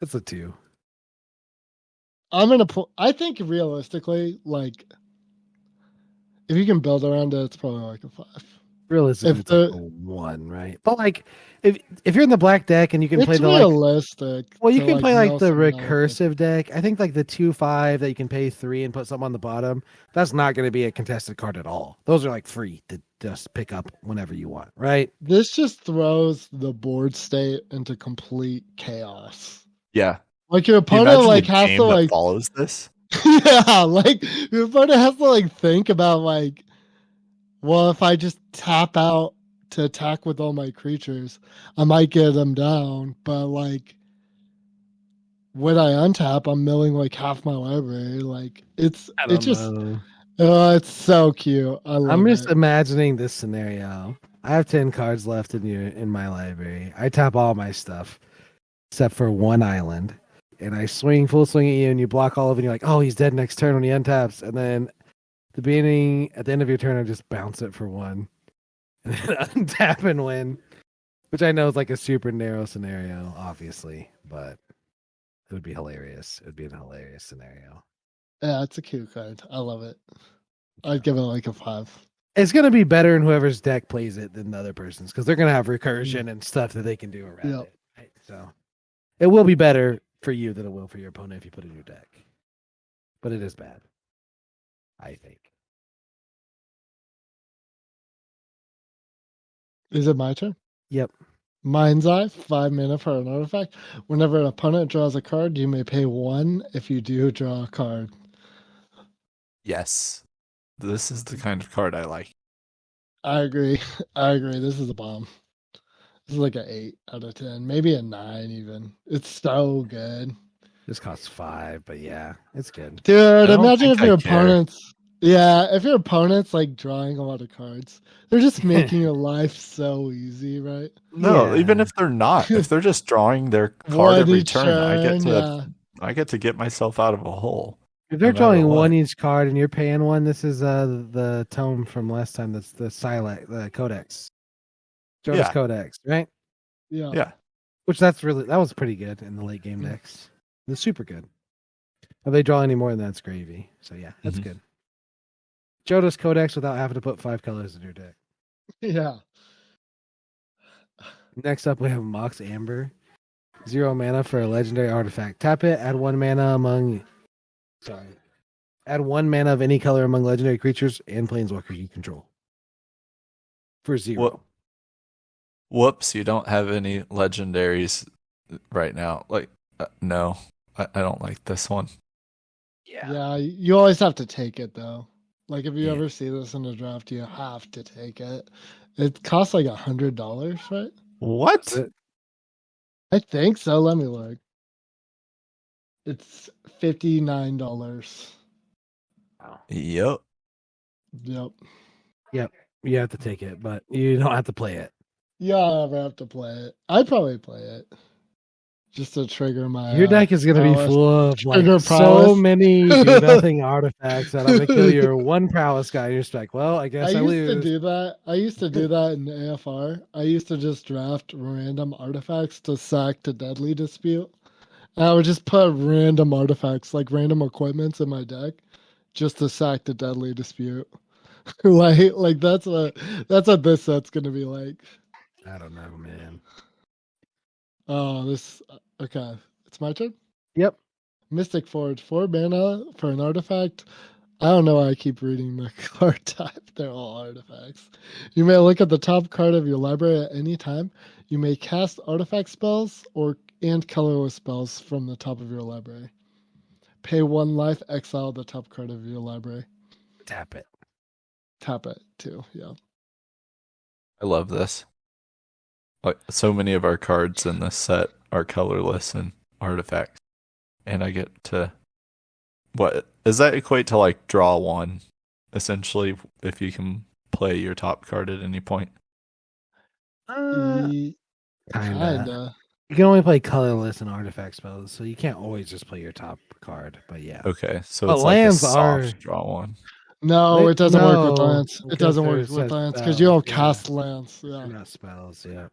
It's a 2. I'm gonna pull. I think realistically, like if you can build around it, it's probably like a 5. Realistically, If it's like the a 1, right? But like, if you're in the black deck and you can play it's the like, realistic. well, you to, can play like mill the something out of it. recursive deck. I think like the 2/5 that you can pay 3 and put something on the bottom. That's not going to be a contested card at all. Those are like free to just pick up whenever you want, right? This just throws the board state into complete chaos. Yeah. Like your Can you opponent imagine like a has game to that like follows this? yeah, like your opponent has to like think about like, well, if I just tap out to attack with all my creatures, I might get them down. But like when I untap, I'm milling like half my library. Like it's I don't just know. it's so cute. I love I'm just it. imagining this scenario. I have 10 cards left in my library. I tap all my stuff except for one island. And I full swing at you, and you block all of it, and you're like, oh, he's dead next turn when he untaps. And then at the end of your turn, I just bounce it for 1. And then untap and win. Which I know is like a super narrow scenario, obviously, but it would be hilarious. It would be an hilarious scenario. Yeah, it's a cute card. I love it. I'd give it like a 5. It's going to be better in whoever's deck plays it than the other person's because they're going to have recursion and stuff that they can do around Yep. it. Right? So it will be better for you than it will for your opponent if you put it in your deck. But it is bad, I think. Is it my turn? Yep. Mind's Eye, 5 mana for an artifact. Whenever an opponent draws a card, you may pay 1 if you do draw a card. Yes. This is the kind of card I like. I agree. I agree. This is a bomb. This is like an 8 out of 10, maybe a 9 even. It's so good. This costs 5, but yeah, it's good. Dude, don't imagine think if your I care. opponent's if your opponent's like drawing a lot of cards. They're just making your life so easy, right? No, Yeah. even if they're not, if they're just drawing their card One every each turn, turn, I get to get myself out of a hole. If they're no matter drawing what. one each card and you're paying 1, this is the tome from last time. That's the the Codex. Jonas Yeah. Codex, right? Yeah. Yeah. Which that was pretty good in the late game decks. It's super good. If they draw any more, then that's gravy. So yeah, that's Mhm. good. Jodas Codex without having to put 5 colors in your deck. Yeah. Next up, we have Mox Amber. 0 mana for a legendary artifact. Tap it. Add 1 mana Add 1 mana of any color among legendary creatures and planeswalkers you control. For 0. What? Whoops, you don't have any legendaries right now. Like, no, I don't like this one. Yeah, you always have to take it though. Like if you Yeah. ever see this in a draft, you have to take it. It costs like $100, right? What? It- I think so. Let me look. It's $59. Yep. Yep. You have to take it, but you don't have to play it. Yeah, I have to play it. I'd probably play it just to trigger my. Your deck is going to be prowess. full of like Trigger so prowess. many do nothing artifacts that I'm going to kill your 1 prowess guy. You're just like, well, I guess I, I used lose. to do that. I used to do that in AFR. I used to just draft random artifacts to sack to Deadly Dispute. And I would just put random artifacts, like random equipments in my deck, just to sack the Deadly Dispute. like that's what this set's gonna be like. I don't know, man. Oh, okay. It's my turn. Yep. Mystic Forge, 4 mana for an artifact. I don't know why I keep reading the card type. They're all artifacts. You may look at the top card of your library at any time. You may cast artifact spells and colorless spells from the top of your library. Pay 1 life, exile the top card of your library. Tap it. Tap it too. Yeah. I love this. Like, so many of our cards in this set are colorless and artifacts. And I get to... What does that equate to, like, draw 1, essentially, if you can play your top card at any point? Kinda. Kinda. You can only play colorless and artifact spells, so you can't always just play your top card. But yeah, Okay, so but it's like a lands soft are draw one. No, it doesn't work with no, lands. It because doesn't work there's with such lands because you don't spells, cast lands. They're Yeah. not spells. Yeah,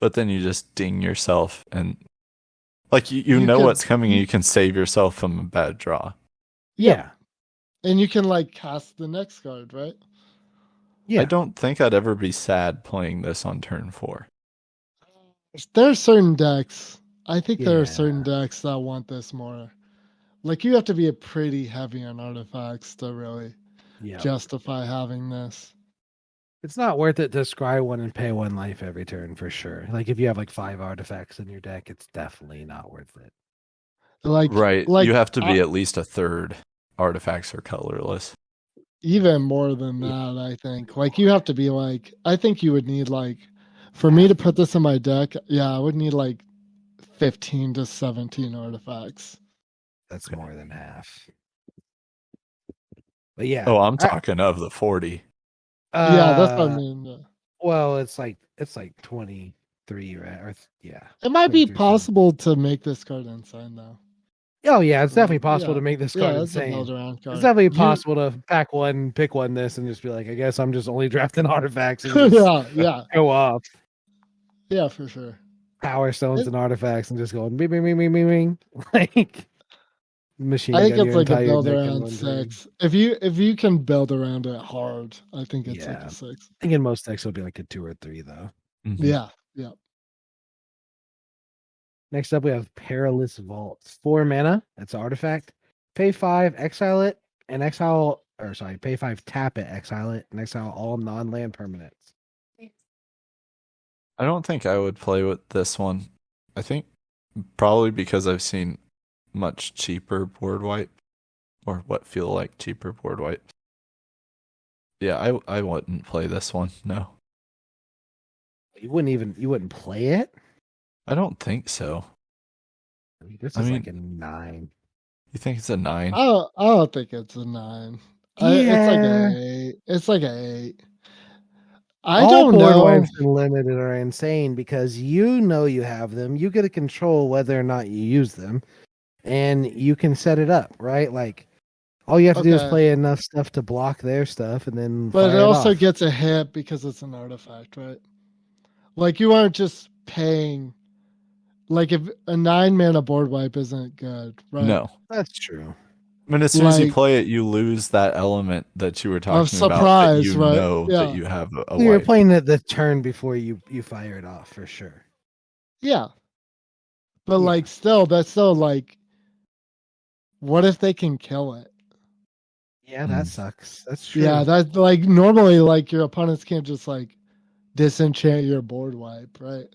But then you just ding yourself, and like you You know could- what's coming, and you can save yourself from a bad draw. yeah, And you can like cast the next card, right? yeah. I don't think I'd ever be sad playing this on turn 4. There are certain decks. I think there Yeah. are certain decks that want this more. Like you have to be a pretty heavy on artifacts to really Yeah. justify having this. It's not worth it to scry one and pay 1 life every turn for sure. Like if you have like 5 artifacts in your deck, it's definitely not worth it. Like Right, like you have to be at least a third artifacts are colorless. even more than that, I think. Like you have to be like I think you would need like for me to put this in my deck, yeah, I would need like 15 to 17 artifacts. That's more than half. But yeah. Oh, I'm talking of the 40. Yeah, that's what I mean. Well, it's like 23, right? Or yeah. It might be 23. possible to make this card insane though. Oh yeah, it's definitely possible Yeah. to make this card Yeah, it's a insane. build around card. It's definitely possible to pack one, pick one this, and just be like, I guess I'm just only drafting artifacts and just yeah, go off. yeah, for sure. Power stones and artifacts and just going bing bing bing bing bing bing. Like machine I think gun it's your like a entire build deck in around one turn. 6. If you can build around it hard, I think it's like Yeah. a 6. I think in most decks it'll be like a 2 or 3 though. Mhm. Yeah, yeah. Next up we have Perilous Vault. 4 mana. That's an artifact. Pay 5, exile it, and pay 5, tap it, exile it, and exile all non-land permanents. I don't think I would play with this one. I think probably because I've seen much cheaper board wipe, or what feel like cheaper board wipe. Yeah, I wouldn't play this one. No, You wouldn't play it? I don't think so. This I is mean- like a 9. You think it's a 9? I don't think it's a 9. It's like an 8. It's like an 8. I All don't board know. wipes and limited are insane because you know you have them. You get to control whether or not you use them, and you can set it up, right? Like all you have to do is Okay. play enough stuff to block their stuff, and then. But fire it also off. gets a hit because it's an artifact, right? Like you aren't just paying. Like if a 9 mana board wipe isn't good, right? No. That's true. I mean, as soon as you Like- play it, you lose that element that you were talking about. surprise, That you right? know Yeah. that you have a You're wipe. playing it the turn before you fire it off for sure. Yeah. But Yeah. like still, that's still like what if they can kill it? Yeah, that Mm. sucks. That's true. Yeah, that's like normally like your opponents can't just like disenchant your board wipe, right?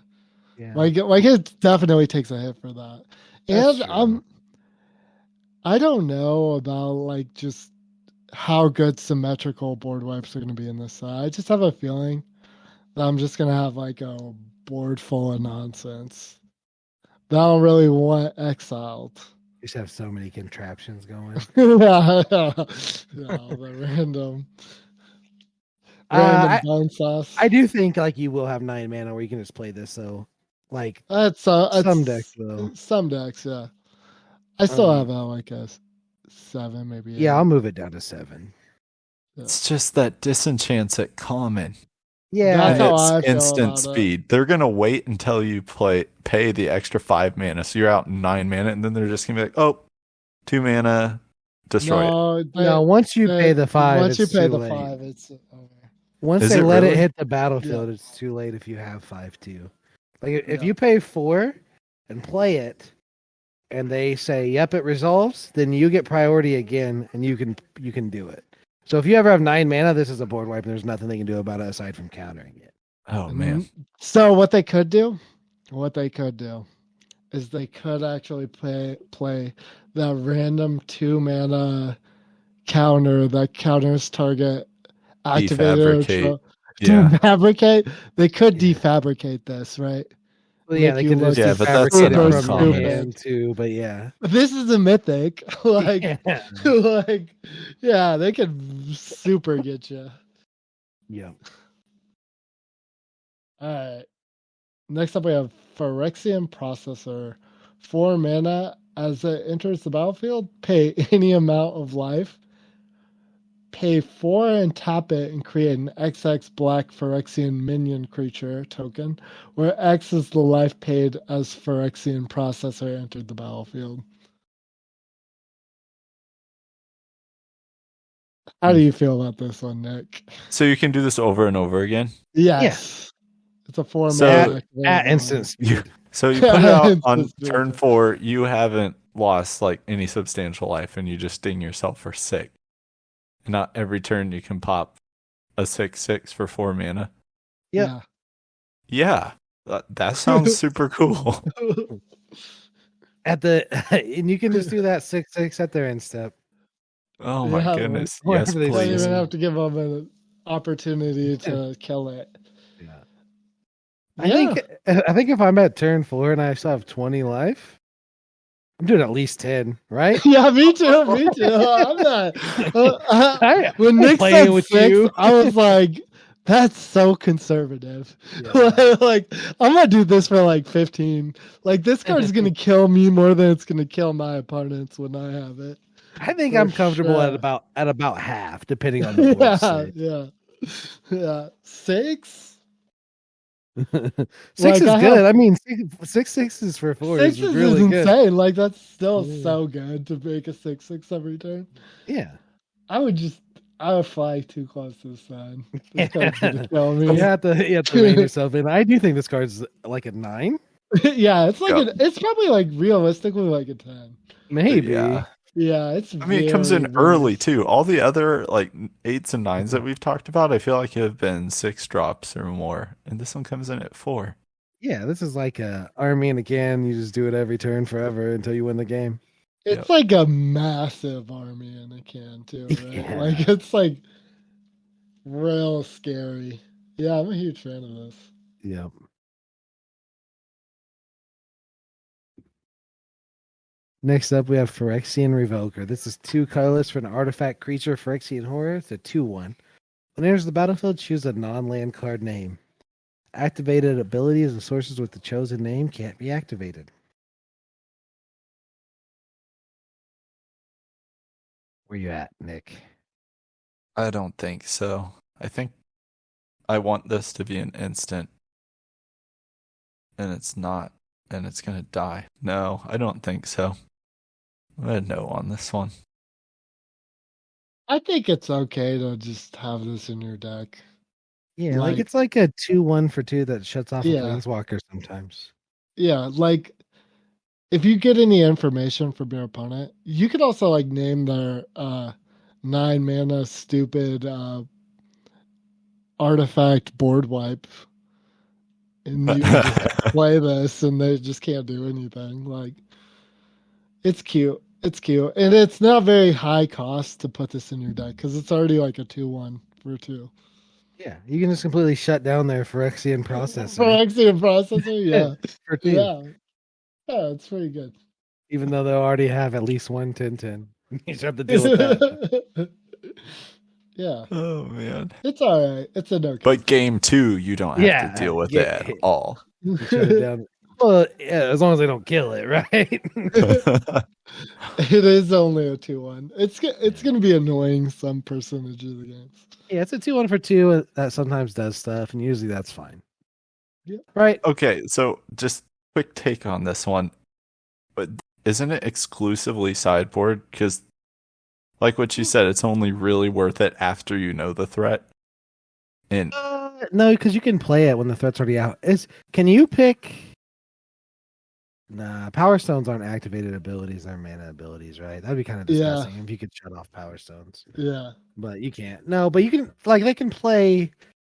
yeah. Like it definitely takes a hit for that. That's And true. I don't know about like just how good symmetrical board wipes are going to be in this set. I just have a feeling that I'm just going to have like a board full of nonsense that I don't really want exiled. You just have so many contraptions going. yeah, the random I- bone sauce. I do think like you will have 9 mana where you can just play this. So like That's some decks though. Some decks, yeah. I still Um, have like a 7, maybe. Yeah, 8. I'll move it down to 7. It's just that disenchants at common. Yeah, That's And how it's I feel instant about it. speed. They're gonna wait until you pay the extra 5 mana, so you're out 9 mana, and then they're just gonna be like, "Oh, 2 mana, destroy it." no. Once you pay the 5, once you it's pay too the late. 5, it's over. Once Is they it let it really? hit the battlefield, it's too late if you have 5 too. Like if Yeah. you pay 4 and play it, and they say, "Yep, it resolves," then you get priority again, and you can do it. So if you ever have 9 mana, this is a board wipe. And there's nothing they can do about it aside from countering it. Oh man, So what they could do is they could actually play that random 2 mana counter that counters target activator. Defabricate. Yeah, Defabricate. They could Yeah. defabricate this, right? Well, yeah, Make they you can look just Yeah, but that's super defabricate it from stupid. your hand too. But yeah, This is a mythic. Like, yeah. like, yeah, they could super get you. Yeah. Alright. Next up we have Phyrexian Processor. 4 mana. As it enters the battlefield, pay any amount of life. Pay 4 and tap it and create an XX black Phyrexian minion creature token, where X is the life paid as Phyrexian Processor entered the battlefield. How do you feel about this one, Nick? So you can do this over and over again. Yes. It's a 4 So- mana. At instant speed. So you put it out It's on just turn weird. 4. You haven't lost like any substantial life, and you just ding yourself for 6. And not every turn you can pop a 6/6 for 4 mana. Yep. Yeah, that sounds super cool. At the and you can just do that 6/6 at their end step. Oh my Yeah, goodness! whenever Yes, they Don't please. even have to give them an opportunity to kill it. Yeah. Yeah. I think if I'm at turn 4 and I still have 20 life, I'm doing at least 10, right? Yeah, me too. Me too. I'm not. When Nick playing said with 6, you. I was like, "That's so conservative." Yeah. Like, I'm gonna do this for like 15. Like, this card's gonna kill me more than it's gonna kill my opponents when I have it. I think For I'm comfortable sure. at about half, depending on the board state. Yeah. 6. 6 Like, is I good. have- I mean, 6/6s for 4 6 is really good. insane. Like, that's still Yeah. so good to make a 6/6 every turn. Yeah. I would fly too close to the sun. This card's gonna kill me. You have to rein yourself in. I do think this card's like a 9. Yeah, it's like Yep. it's probably like realistically like a 10. Maybe. Yeah. Yeah, it's. I mean, it comes in early too. All the other like 8s and 9s that we've talked about, I feel like have been 6 drops or more, and this one comes in at 4. Yeah, this is like a army and again, you just do it every turn forever until you win the game. It's like a massive army in a can too, right? Yeah. Like it's like real scary. Yeah, I'm a huge fan of this. Yep. Next up, we have Phyrexian Revoker. This is 2 colorless for an artifact creature, Phyrexian Horror. It's a 2/1. When it enters the battlefield, choose a non-land card name. Activated abilities and sources with the chosen name can't be activated. Where you at, Nick? I don't think so. I think I want this to be an instant, and it's not, and it's gonna die. No, I don't think so. I'm gonna no on this one. I think it's okay to just have this in your deck. Yeah, Like- it's like a 2/1 for 2 that shuts off Yeah. a planeswalker sometimes. Yeah, like if you get any information from your opponent, you could also like name their 9 mana stupid artifact board wipe. And you can just play this and they just can't do anything. Like it's cute. It's cute. And it's not very high cost to put this in your deck because it's already like a 2/1 for 2. Yeah, you can just completely shut down their Phyrexian processor Phyrexian processor, yeah. for 2, Yeah. Yeah, it's pretty good. even though they'll already have at least one 10/10. You just have to deal with that. Yeah, Oh man! it's all right. It's a no. But game 2, you don't have Yeah, to deal with yeah. it at all. You shut it down. Well, yeah, as long as they don't kill it, right? It is only a 2/1. It's gonna be annoying some percentage of the games. Yeah, it's a 2/1 for 2 that sometimes does stuff, and usually that's fine. Yeah. Right. Okay, so just quick take on this one. But isn't it exclusively sideboard? Because, like what you said, it's only really worth it after you know the threat. And No, because you can play it when the threat's already out. Can you pick? Nah, Power Stones aren't activated abilities; they're mana abilities, right? That'd be kind of Yeah. disgusting if you could shut off Power Stones. Yeah, But you can't. No, but you can. Like they can play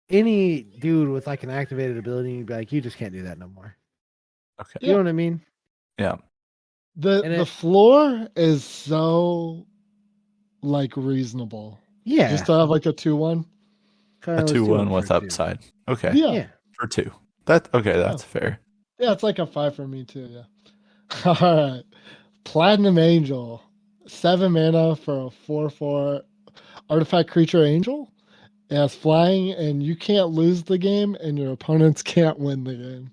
any dude with like an activated ability. And you'd be like, you just can't do that no more. okay, You know what I mean? yeah, the And the floor is so like reasonable. Yeah. Just to have like a 2/1. Kinda a let's 2/1 do it with for 2. upside. Okay, Yeah. Yeah. for 2. That's fair. Yeah, it's like a 5 for me too. Yeah. All right. Platinum Angel, 7 mana for a 4/4 artifact creature angel. It has flying, and you can't lose the game, and your opponents can't win the game.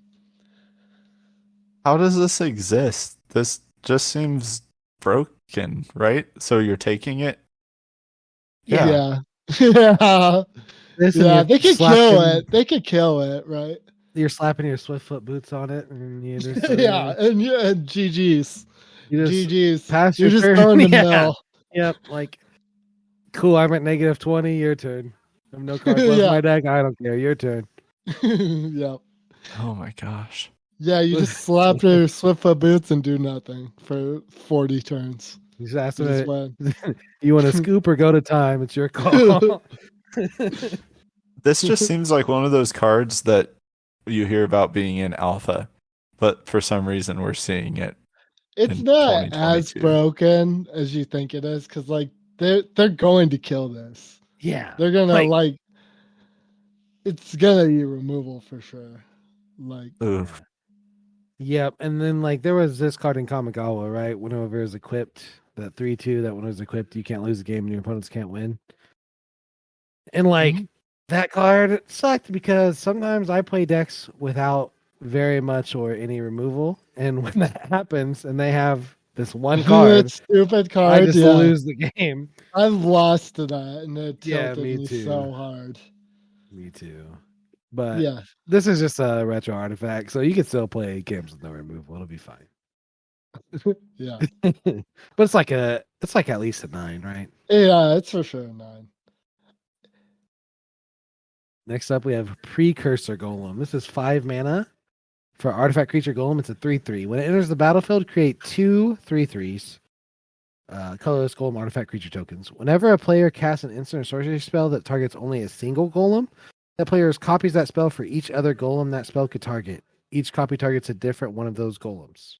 How does this exist? This just seems broken, right? So you're taking it? Yeah. Yeah. This Yeah. and They you're could kill slapping, it. They could kill it, right? you're slapping your Swiftfoot boots on it, and you just Yeah. And GG's. you just GG's. pass You're your just turn. throwing the Yeah. mill. Yep. Like, cool. I'm at -20. Your turn. I have no cards left in Yeah. my deck. I don't care. Your turn. Yeah. Oh my gosh. Yeah, you just slap your Swiftfoot boots and do nothing for 40 turns. You just ask You just them, win. you want to scoop or go to time? It's your call. This just seems like one of those cards that you hear about being in alpha, but for some reason we're seeing it. It's in not as 2022. broken as you think it is, because like they're going to kill this. Yeah. They're gonna Like- like it's gonna be removal for sure. Like Oof. Yep. And then like there was this card in Kamigawa, right? Whenever it was equipped, that 3/2 that when it was equipped, you can't lose the game and your opponents can't win. And like that card sucked because sometimes I play decks without very much or any removal. And when that happens and they have this one card, that stupid I card. just Yeah. lose the game. I've lost to that and it Yeah, tilted me me too. so hard. Me too. But Yeah. this is just a retro artifact, so you can still play games with no removal. It'll be fine. Yeah. But it's like at least a 9, right? Yeah, it's for sure a 9. Next up, we have Precursor Golem. This is 5 mana for artifact creature golem. It's a 3/3. When it enters the battlefield, create 2 3/3s. Colorless golem artifact creature tokens. Whenever a player casts an instant or sorcery spell that targets only a single golem, that player copies that spell for each other golem that spell could target. Each copy targets a different one of those golems.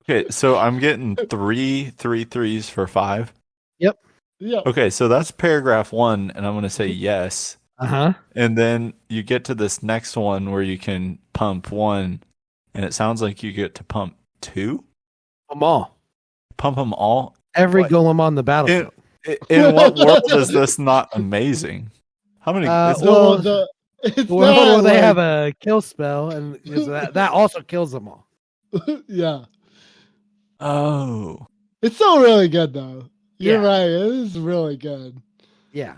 Okay, so I'm getting 3 3/3s for 5. Yeah. Okay, so that's paragraph 1, and I'm going to say yes. Uh-huh. And then you get to this next one where you can pump 1, and it sounds like you get to pump 2? Them all. Pump them all? Every What? golem on the battlefield. In what world is this not amazing? How many? Is there- Well, it's the world not where they like- have a kill spell, and that also kills them all. Yeah. oh. It's still really good though. You're Yeah. right. It is really good. Yeah.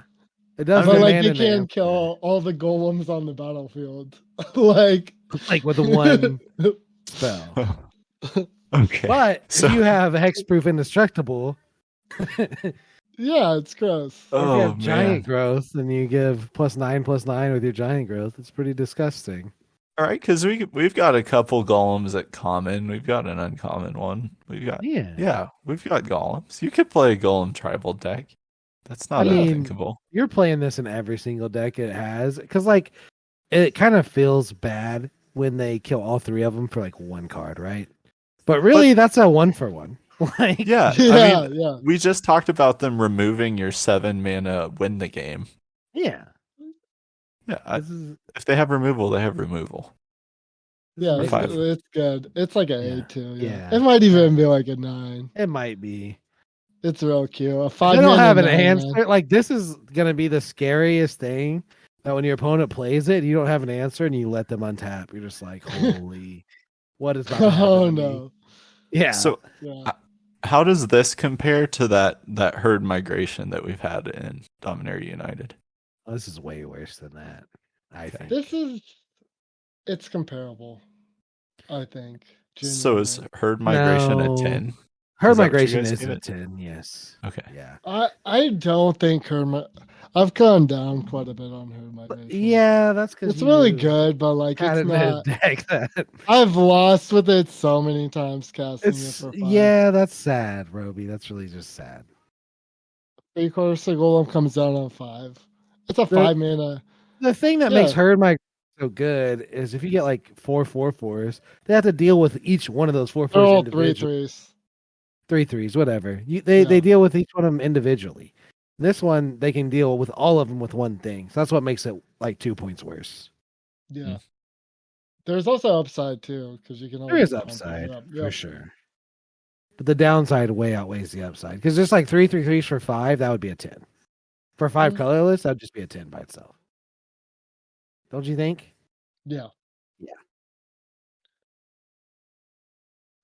It does But like demand you an can't answer. kill all the golems on the battlefield. like Like with the one spell. Okay. But So- if you have hexproof indestructible, yeah, it's gross. if you Oh, have giant man. growth and you give +9/+9 with your giant growth, it's pretty disgusting. All right, because we've got a couple golems at common. We've got an uncommon one. We've got we've got golems. You could play a golem tribal deck. That's not I mean, unthinkable. You're playing this in every single deck it has, because like it kind of feels bad when they kill all 3 of them for like 1 card, right? But really, that's a 1-for-1. Like, Yeah, Yeah, I mean, yeah. we just talked about them removing your 7 mana win the game. yeah. Yeah, This is if they have removal, they have removal. Yeah, For it's, 5. it's good. It's like an Yeah. 8 too. Yeah. Yeah. It might even be like a 9. it might be. It's real cute. A They 5 don't mana have an 9, answer. man. Like this is gonna be the scariest thing. That when your opponent plays it, you don't have an answer and you let them untap. You're just like, holy, what is about to happen Oh to me? no. Yeah. So Yeah. how does this compare to that herd migration that we've had in Dominaria United? Oh, this is way worse than that. I think. It's comparable. I think. So is genuinely. herd migration No. a 10? Her Is that what you migration guys is give a it? 10, yes. Okay. Yeah. I don't think I've gone down quite a bit on her migration. Yeah, that's because It's really good, but like Had it's it in a not. deck that I've lost with it so many times casting it it's for 5. yeah, that's sad, Roby. That's really just sad. 3/4 golem comes down on 5. It's a 5 mana. The thing that Yeah. makes herd migration so good is if you get like 4/4/4s, they have to deal with each one of those 4/4s They're all individually. 3/3s. 3/3s, whatever. They Yeah. deal with each one of them individually. This one they can deal with all of them with one thing. So that's what makes it like 2 points worse. Yeah. There's also upside too, because you can. There always is pump it upside up. for Yep. sure, but the downside way outweighs the upside. Because just like 3/3s for 5, that would be a 10. For 5 colorless, that'd just be a 10 by itself. Don't you think? Yeah. Yeah.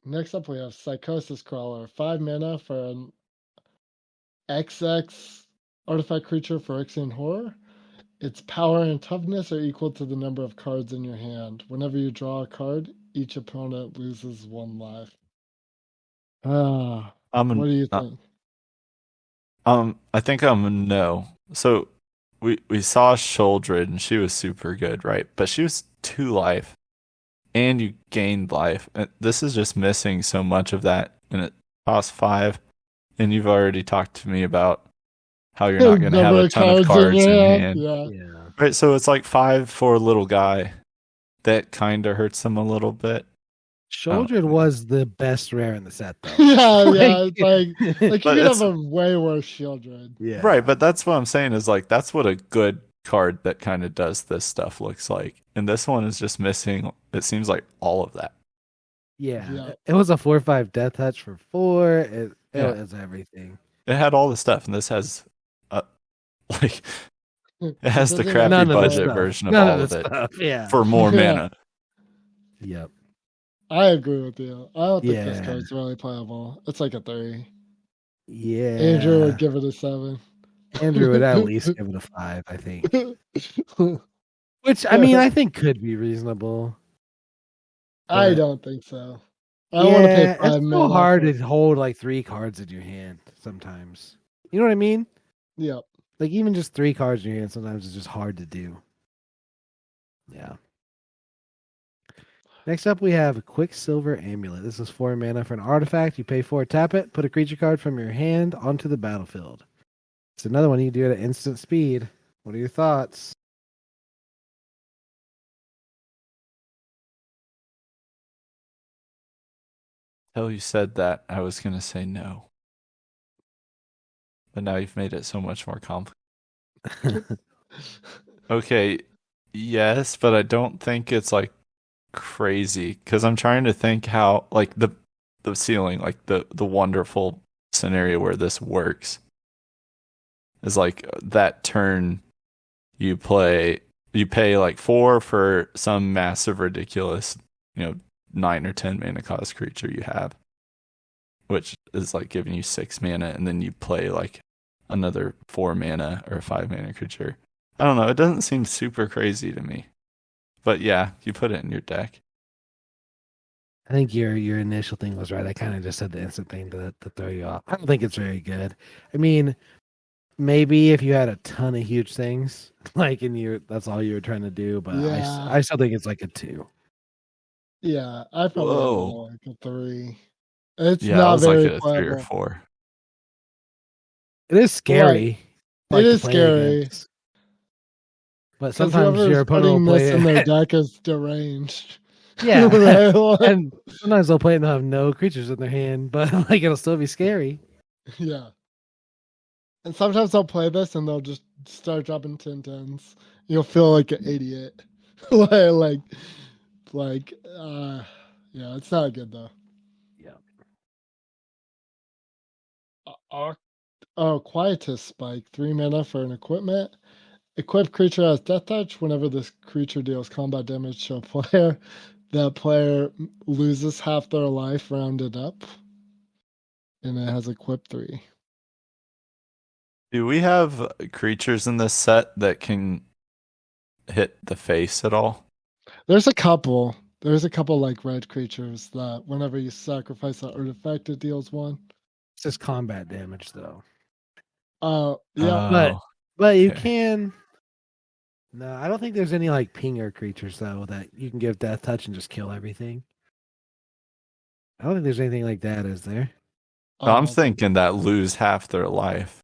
Next up, we have Psychosis Crawler. 5 mana for an XX artifact creature for Phyrexian Horror. Its power and toughness are equal to the number of cards in your hand. Whenever you draw a card, each opponent loses 1 life. What do you think? I think I'm a no. So we saw Sholdred and she was super good, right? But she was 2 life, and you gained life. And this is just missing so much of that, and it costs 5. And you've already talked to me about how you're not going to have a ton of cards in hand. Yeah. Right, so it's like 5 for a little guy. That kind of hurts him a little bit. Sholdred was the best rare in the set, though. Yeah. It's like you could have a way worse Shieldred. Yeah. Right, but that's what I'm saying is like that's what a good card that kind of does this stuff looks like. And this one is just missing, it seems like, all of that. Yeah. It was a 4/5 death touch for 4. It was everything. It had all the stuff, and this has like it has the doesn't crappy None of the budget stuff. version of None all of of the it stuff. Yeah. for more mana. Yep. I agree with you. I don't think this Yeah. card's really playable. It's like a 3. Yeah. Andrew would give it a 7. Andrew would at least give it a 5, I think. Which, I mean, I think could be reasonable. I But- don't think so. I don't want to pay 5 it's mana. so hard to hold like 3 cards in your hand sometimes. You know what I mean? Yep. Like even just 3 cards in your hand sometimes is just hard to do. Yeah. Next up we have Quicksilver Amulet. This is 4 mana for an artifact. You pay 4, tap it, put a creature card from your hand onto the battlefield. It's another one you can do at instant speed. What are your thoughts? Until you said that, I was gonna say no. But now you've made it so much more complicated. Okay, yes, but I don't think it's like crazy because I'm trying to think how like the ceiling, like the wonderful scenario where this works is like that turn you pay like 4 for some massive ridiculous 9 or 10 mana cost creature you have, which is like giving you 6 mana, and then you play like another 4 mana or a 5 mana creature. I don't know, it doesn't seem super crazy to me. But yeah, you put it in your deck. I think your initial thing was right. I kind of just said the instant thing to throw you off. I don't think it's very good. I mean, maybe if you had a ton of huge things, like that's all you were trying to do, but Yeah. I still think it's like a 2. Yeah, I probably Whoa. like a 3. It's Yeah, I not was very like a 3 or playable. 4. It is scary. It to is play scary. against. But 'Cause sometimes whoever's your opponent will putting play this in their it. deck is deranged. Yeah. Right? And sometimes they'll play it and they'll have no creatures in their hand, but like it'll still be scary. Yeah. And sometimes they'll play this and they'll just start dropping 10/10s. You'll feel like an idiot. Yeah, it's not good though. Yeah. Quietus Spike, 3 mana for an equipment. Equipped creature has death touch. Whenever this creature deals combat damage to a player, that player loses half their life rounded up. And it has equip 3. Do we have creatures in this set that can hit the face at all? There's a couple. There's a couple like red creatures that whenever you sacrifice an artifact, it deals 1. It's just combat damage though. Yeah. But you okay. can. No, I don't think there's any like pinger creatures though that you can give death touch and just kill everything. I don't think there's anything like that, is there? I'm thinking that lose half their life.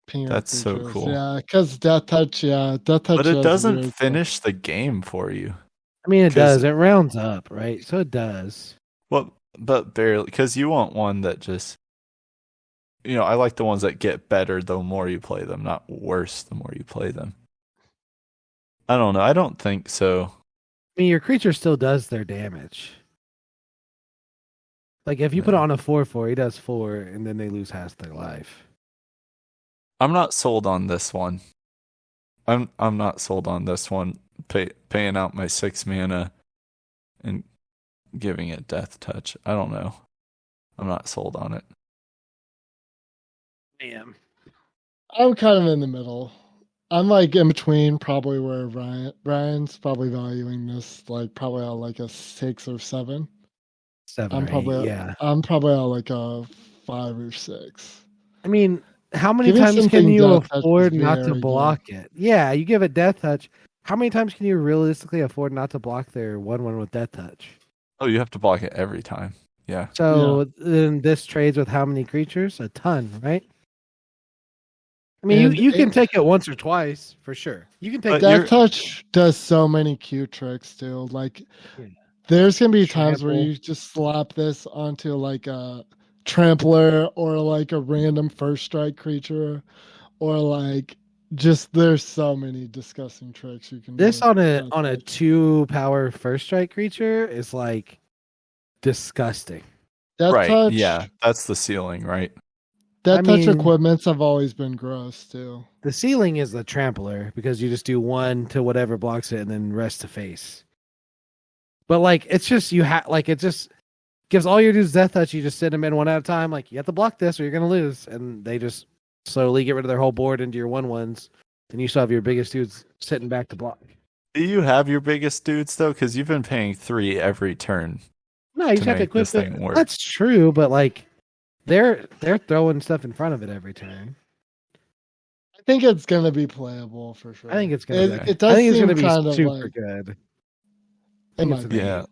Pinger That's so creatures. cool. Yeah, because death touch. But But it has doesn't weird finish the game for you. I mean, it 'Cause- does. It rounds up, right? So it does. Well, but barely, because you want one that just, I like the ones that get better the more you play them, not worse the more you play them. I don't know. I don't think so. I mean, your creature still does their damage. Like if you put it on a 4/4, he does 4, and then they lose half their life. I'm not sold on this one. I'm not sold on this one. Paying out my 6 mana and giving it Death Touch. I don't know. I'm not sold on it. Damn. I'm kind of in the middle. I'm like in between, probably where Brian's probably valuing this like probably at like a 6 or 7. 7 I'm or probably 8, yeah. I'm probably at like a 5 or 6. I mean, how many Giving times can something you Death Touch is afford not to very good. block it? Yeah, you give it Death Touch. How many times can you realistically afford not to block their 1/1 with Death Touch? Oh, you have to block it every time. Yeah. So then this trades with how many creatures? A ton, right? I mean, And you can take it once or twice for sure. You can take But Death Touch does so many cute tricks too. Like Yeah. there's gonna be times where Trample. you just slap this onto like a trampler or like a random first strike creature, or like just there's so many disgusting tricks you can This do. on with a Death Touch. 2 power first strike creature is like disgusting. Death Right. Touch, Yeah. That's the ceiling, right? Death I Touch mean- equipments have always been gross too. The ceiling is the trampler because you just do 1 to whatever blocks it and then rest to face. But like it's just it just gives all your dudes Death Touch. You just send them in one at a time. Like you have to block this or you're gonna lose, and they just slowly get rid of their whole board into your 1/1s. Then you still have your biggest dudes sitting back to block. Do you have your biggest dudes though? Because you've been paying 3 every turn. No, you just To have to make equip this thing work. That's true, but like they're throwing stuff in front of it every turn. I think it's gonna be playable for sure. I think it's gonna. It does I think it's seem gonna be kind of super like good. it think might it's be. an Yeah.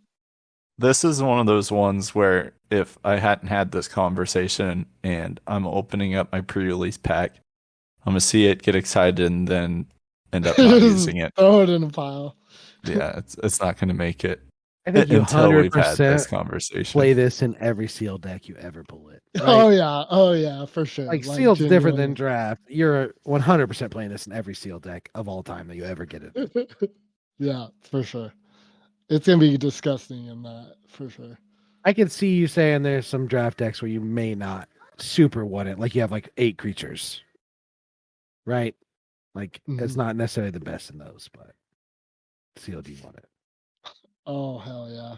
This is one of those ones where if I hadn't had this conversation and I'm opening up my pre-release pack, I'm gonna see it, get excited, and then end up not using it. Throw it in a pile. Yeah, it's not gonna make it I think you until we've had this 100% conversation. play this in every sealed deck you ever pull it. Right? Oh yeah, for sure. Like sealed's different than genuinely. draft. You're 100% playing this in every sealed deck of all time that you ever get it. Yeah, for sure. It's gonna be disgusting in that for sure. I can see you saying there's some draft decks where you may not super want it. Like you have like 8 creatures, right? Like it's not necessarily the best in those, but sealed you want it. Oh hell yeah.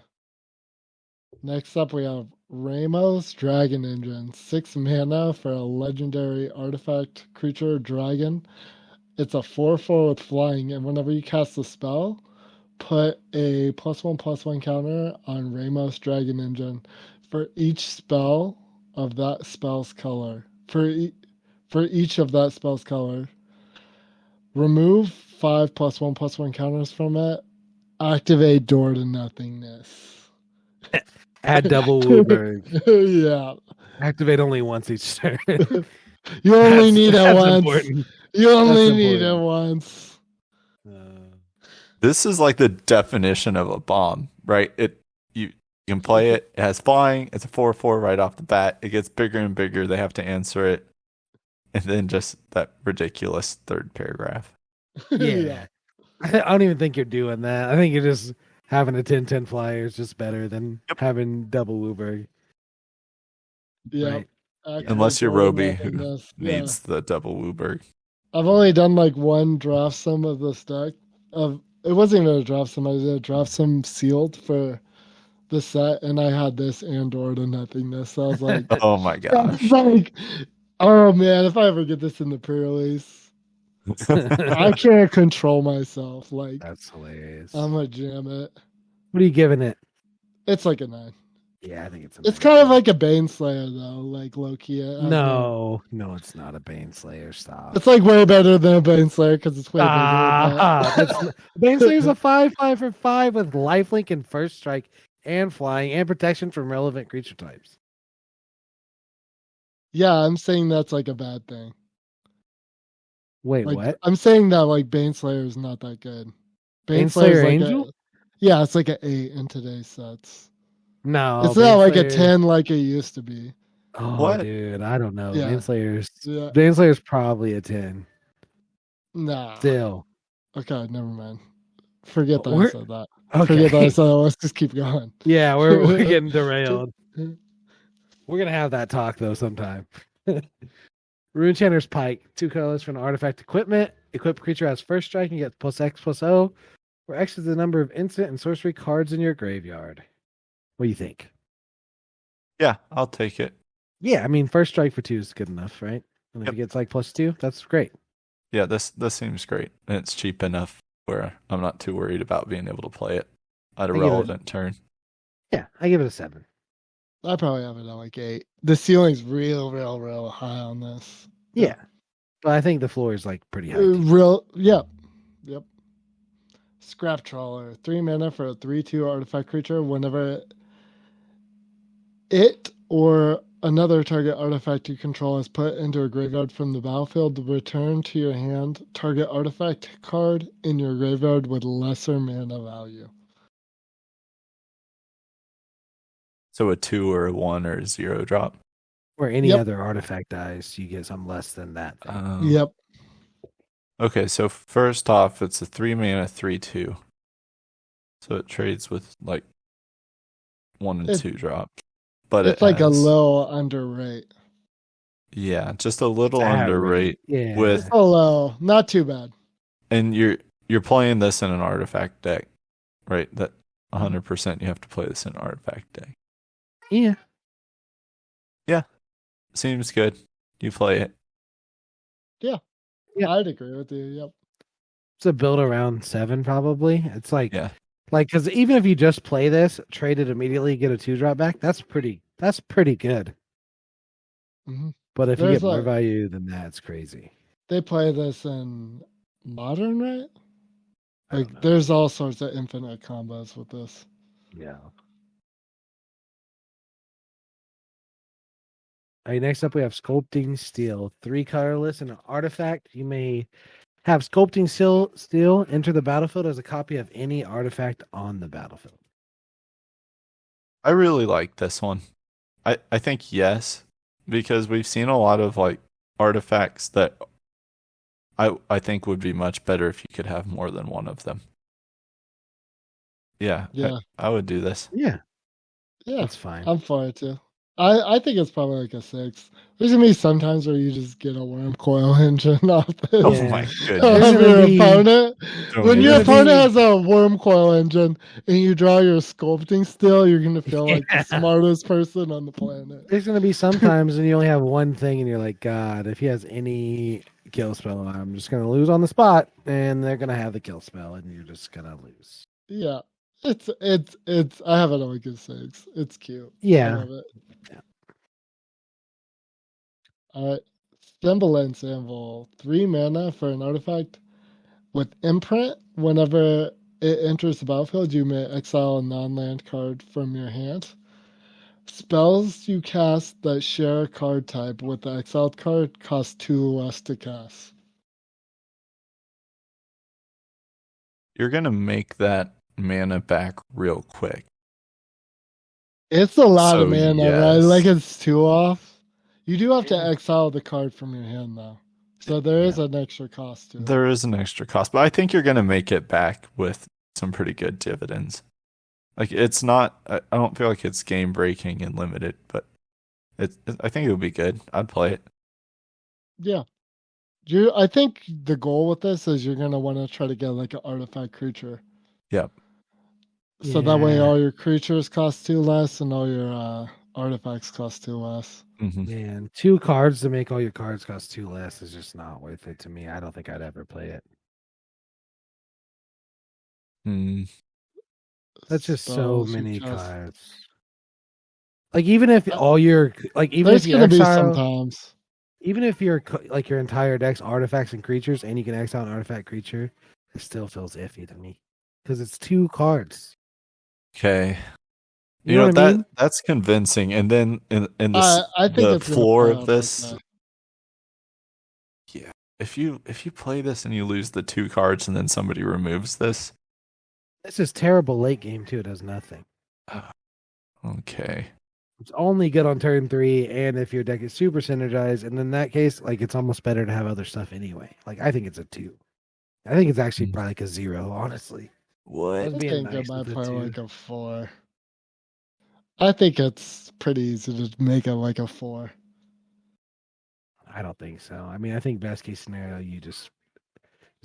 Next up we have Ramos Dragon Engine. 6 mana for a legendary artifact creature dragon. It's a 4/4 with flying, and whenever you cast a spell, put a +1/+1 counter on Ramos Dragon Engine for each spell of that spell's color. For each of that spell's color. Remove 5 +1/+1 counters from it. Activate Door to Nothingness. Add double Wooberg. Yeah. Activate only once each turn. You only need it That's once. important. You only That's need it important. once. This is like the definition of a bomb, right? You can play it. It has flying. It's a 4/4 right off the bat. It gets bigger and bigger. They have to answer it, and then just that ridiculous third paragraph. Yeah. I don't even think you're doing that. I think you're just having a 10/10 flyer is just better than having double Wooberg. Yeah. Right. Unless you're Door to Roby, who Nothingness. Yeah. needs the double Wooberg. I've only done like one draft sum of this deck. It wasn't even a draft sum. I did a draft sum sealed for the set, and I had this and Door to Nothingness. So I was like, Oh my I gosh. was like, oh man, if I ever get this in the pre-release, I can't control myself. Like, That's hilarious. I'm gonna jam it. What are you giving it? It's like a 9. Yeah, I think it's. It's kind of like a Baneslayer though, like low key. No, it's not a Baneslayer. Stop. It's like way better than a Baneslayer because it's way Stop. Baneslayer's a 5/5 for 5 with lifelink and first strike and flying and protection from relevant creature types. Yeah, I'm saying that's like a bad thing. Wait, Like, what? I'm saying that like Baneslayer is not that good. Baneslayer like Angel? Yeah, it's like an 8 in today's sets. No, It's not like a Baneslayer- 10 like it used to be. Oh, What? dude, I don't know. Yeah. Yeah. Baneslayer's probably a 10. Nah. Still. Okay, never mind. Forget that I We're- said that. Okay. Forget that I said that. Let's just keep going. Yeah, we're getting derailed. We're gonna have that talk though sometime. Rune Chanter's Pike, 2 colors for an artifact equipment. Equipped creature has first strike and gets +X/+O, where X is the number of instant and sorcery cards in your graveyard. What do you think? Yeah, I'll take it. Yeah, I mean, first strike for 2 is good enough, right? And if Yep. it gets like +2, that's great. Yeah, this seems great. And it's cheap enough where I'm not too worried about being able to play it at a I give it- relevant turn. Yeah, I give it a 7. I probably have it at like 8. The ceiling's real high on this. Yeah. But I think the floor is like pretty high. Yep. Scrap Trawler, 3 mana for a 3/2 artifact creature. Whenever it or another target artifact you control is put into a graveyard from the battlefield, return to your hand target artifact card in your graveyard with lesser mana value. So a 2 or a 1 or a 0 drop. Or any Yep. other artifact dies, you get some less than that. Yep. Okay, so first off, it's a 3 mana 3/2. So it trades with like 1 and 2 drop. But It's it like a has- low underrate. Yeah, just a little It's average. underrate Yeah. with Oh, low. Not too bad. and you're playing this in an artifact deck, right? That 100% you have to play this in an artifact deck. Yeah. Seems good. You play it. Yeah. I'd agree with you. Yep. It's a build around 7 probably. It's like Yeah. because even if you just play this, trade it immediately, get a 2 drop back, that's pretty good. hmm But if you There's get more like- value than that, it's crazy. They play this in modern, right? I don't Like, know. there's all sorts of infinite combos with this. Yeah. All right, next up we have Sculpting Steel. 3 colorless and an artifact. You may have Sculpting Steel enter the battlefield as a copy of any artifact on the battlefield. I really like this one. I think yes, because we've seen a lot of like artifacts that I think would be much better if you could have more than one of them. Yeah. Yeah. I would do this. Yeah, Yeah, that's fine. I'm for it too. I think it's probably like a 6. There's gonna be sometimes where you just get a worm coil engine off this. Oh Yeah. my Of goodness. There's your gonna be- opponent. Don't When even- your There's gonna opponent be- has a worm coil engine and you draw your sculpting steel, you're gonna feel like Yeah. the smartest person on the planet. There's going to be some times when you only have one thing and you're like, God, if he has any kill spell, I'm just going to lose on the spot. And they're going to have the kill spell and you're just going to lose. Yeah. It's I have it on like a 6. It's cute. I Yeah. love it. Yeah. All right. Semblance Anvil. 3 mana for an artifact with imprint. Whenever it enters the battlefield, you may exile a non-land card from your hand. Spells you cast that share a card type with the exiled card cost 2 less to cast. You're gonna make that mana back real quick. It's a lot of So, mana, right? yes. Like it's 2 off. You do have to Yeah. exile the card from your hand though. So there is Yeah. an extra cost to it. There is an extra cost, but I think you're gonna make it back with some pretty good dividends. Like it's not. I don't feel like it's game breaking and limited, but I think it would be good. I'd play it. Yeah. I think the goal with this is you're gonna want to try to get like an artifact creature. Yep. So that way Yeah. all your creatures cost 2 less and all your artifacts cost 2 less. hmm Man, 2 cards to make all your cards cost 2 less is just not worth it to me. I don't think I'd ever play it. Mm. That's just so Spells you many cast. cards. Like even if all your even There's if you gonna be exile, sometimes. even if your like your entire deck's artifacts and creatures, and you can exile an artifact creature, it still feels iffy to me because it's 2 cards. Okay. You know what I mean? That's convincing. And then in the I think the it's gonna floor play of out this, like that. if you play this and you lose the 2 cards and then somebody removes this, This is terrible late game too. It does nothing. okay. It's only good on turn 3, and if your deck is super synergized, and in that case, like it's almost better to have other stuff anyway. Like I think it's a 2. I think it's actually probably like a 0, honestly. What? Let's I be think nice it might with play the 2. like a 4. I think it's pretty easy to make it like a 4. I don't think so. I mean, I think best case scenario, you just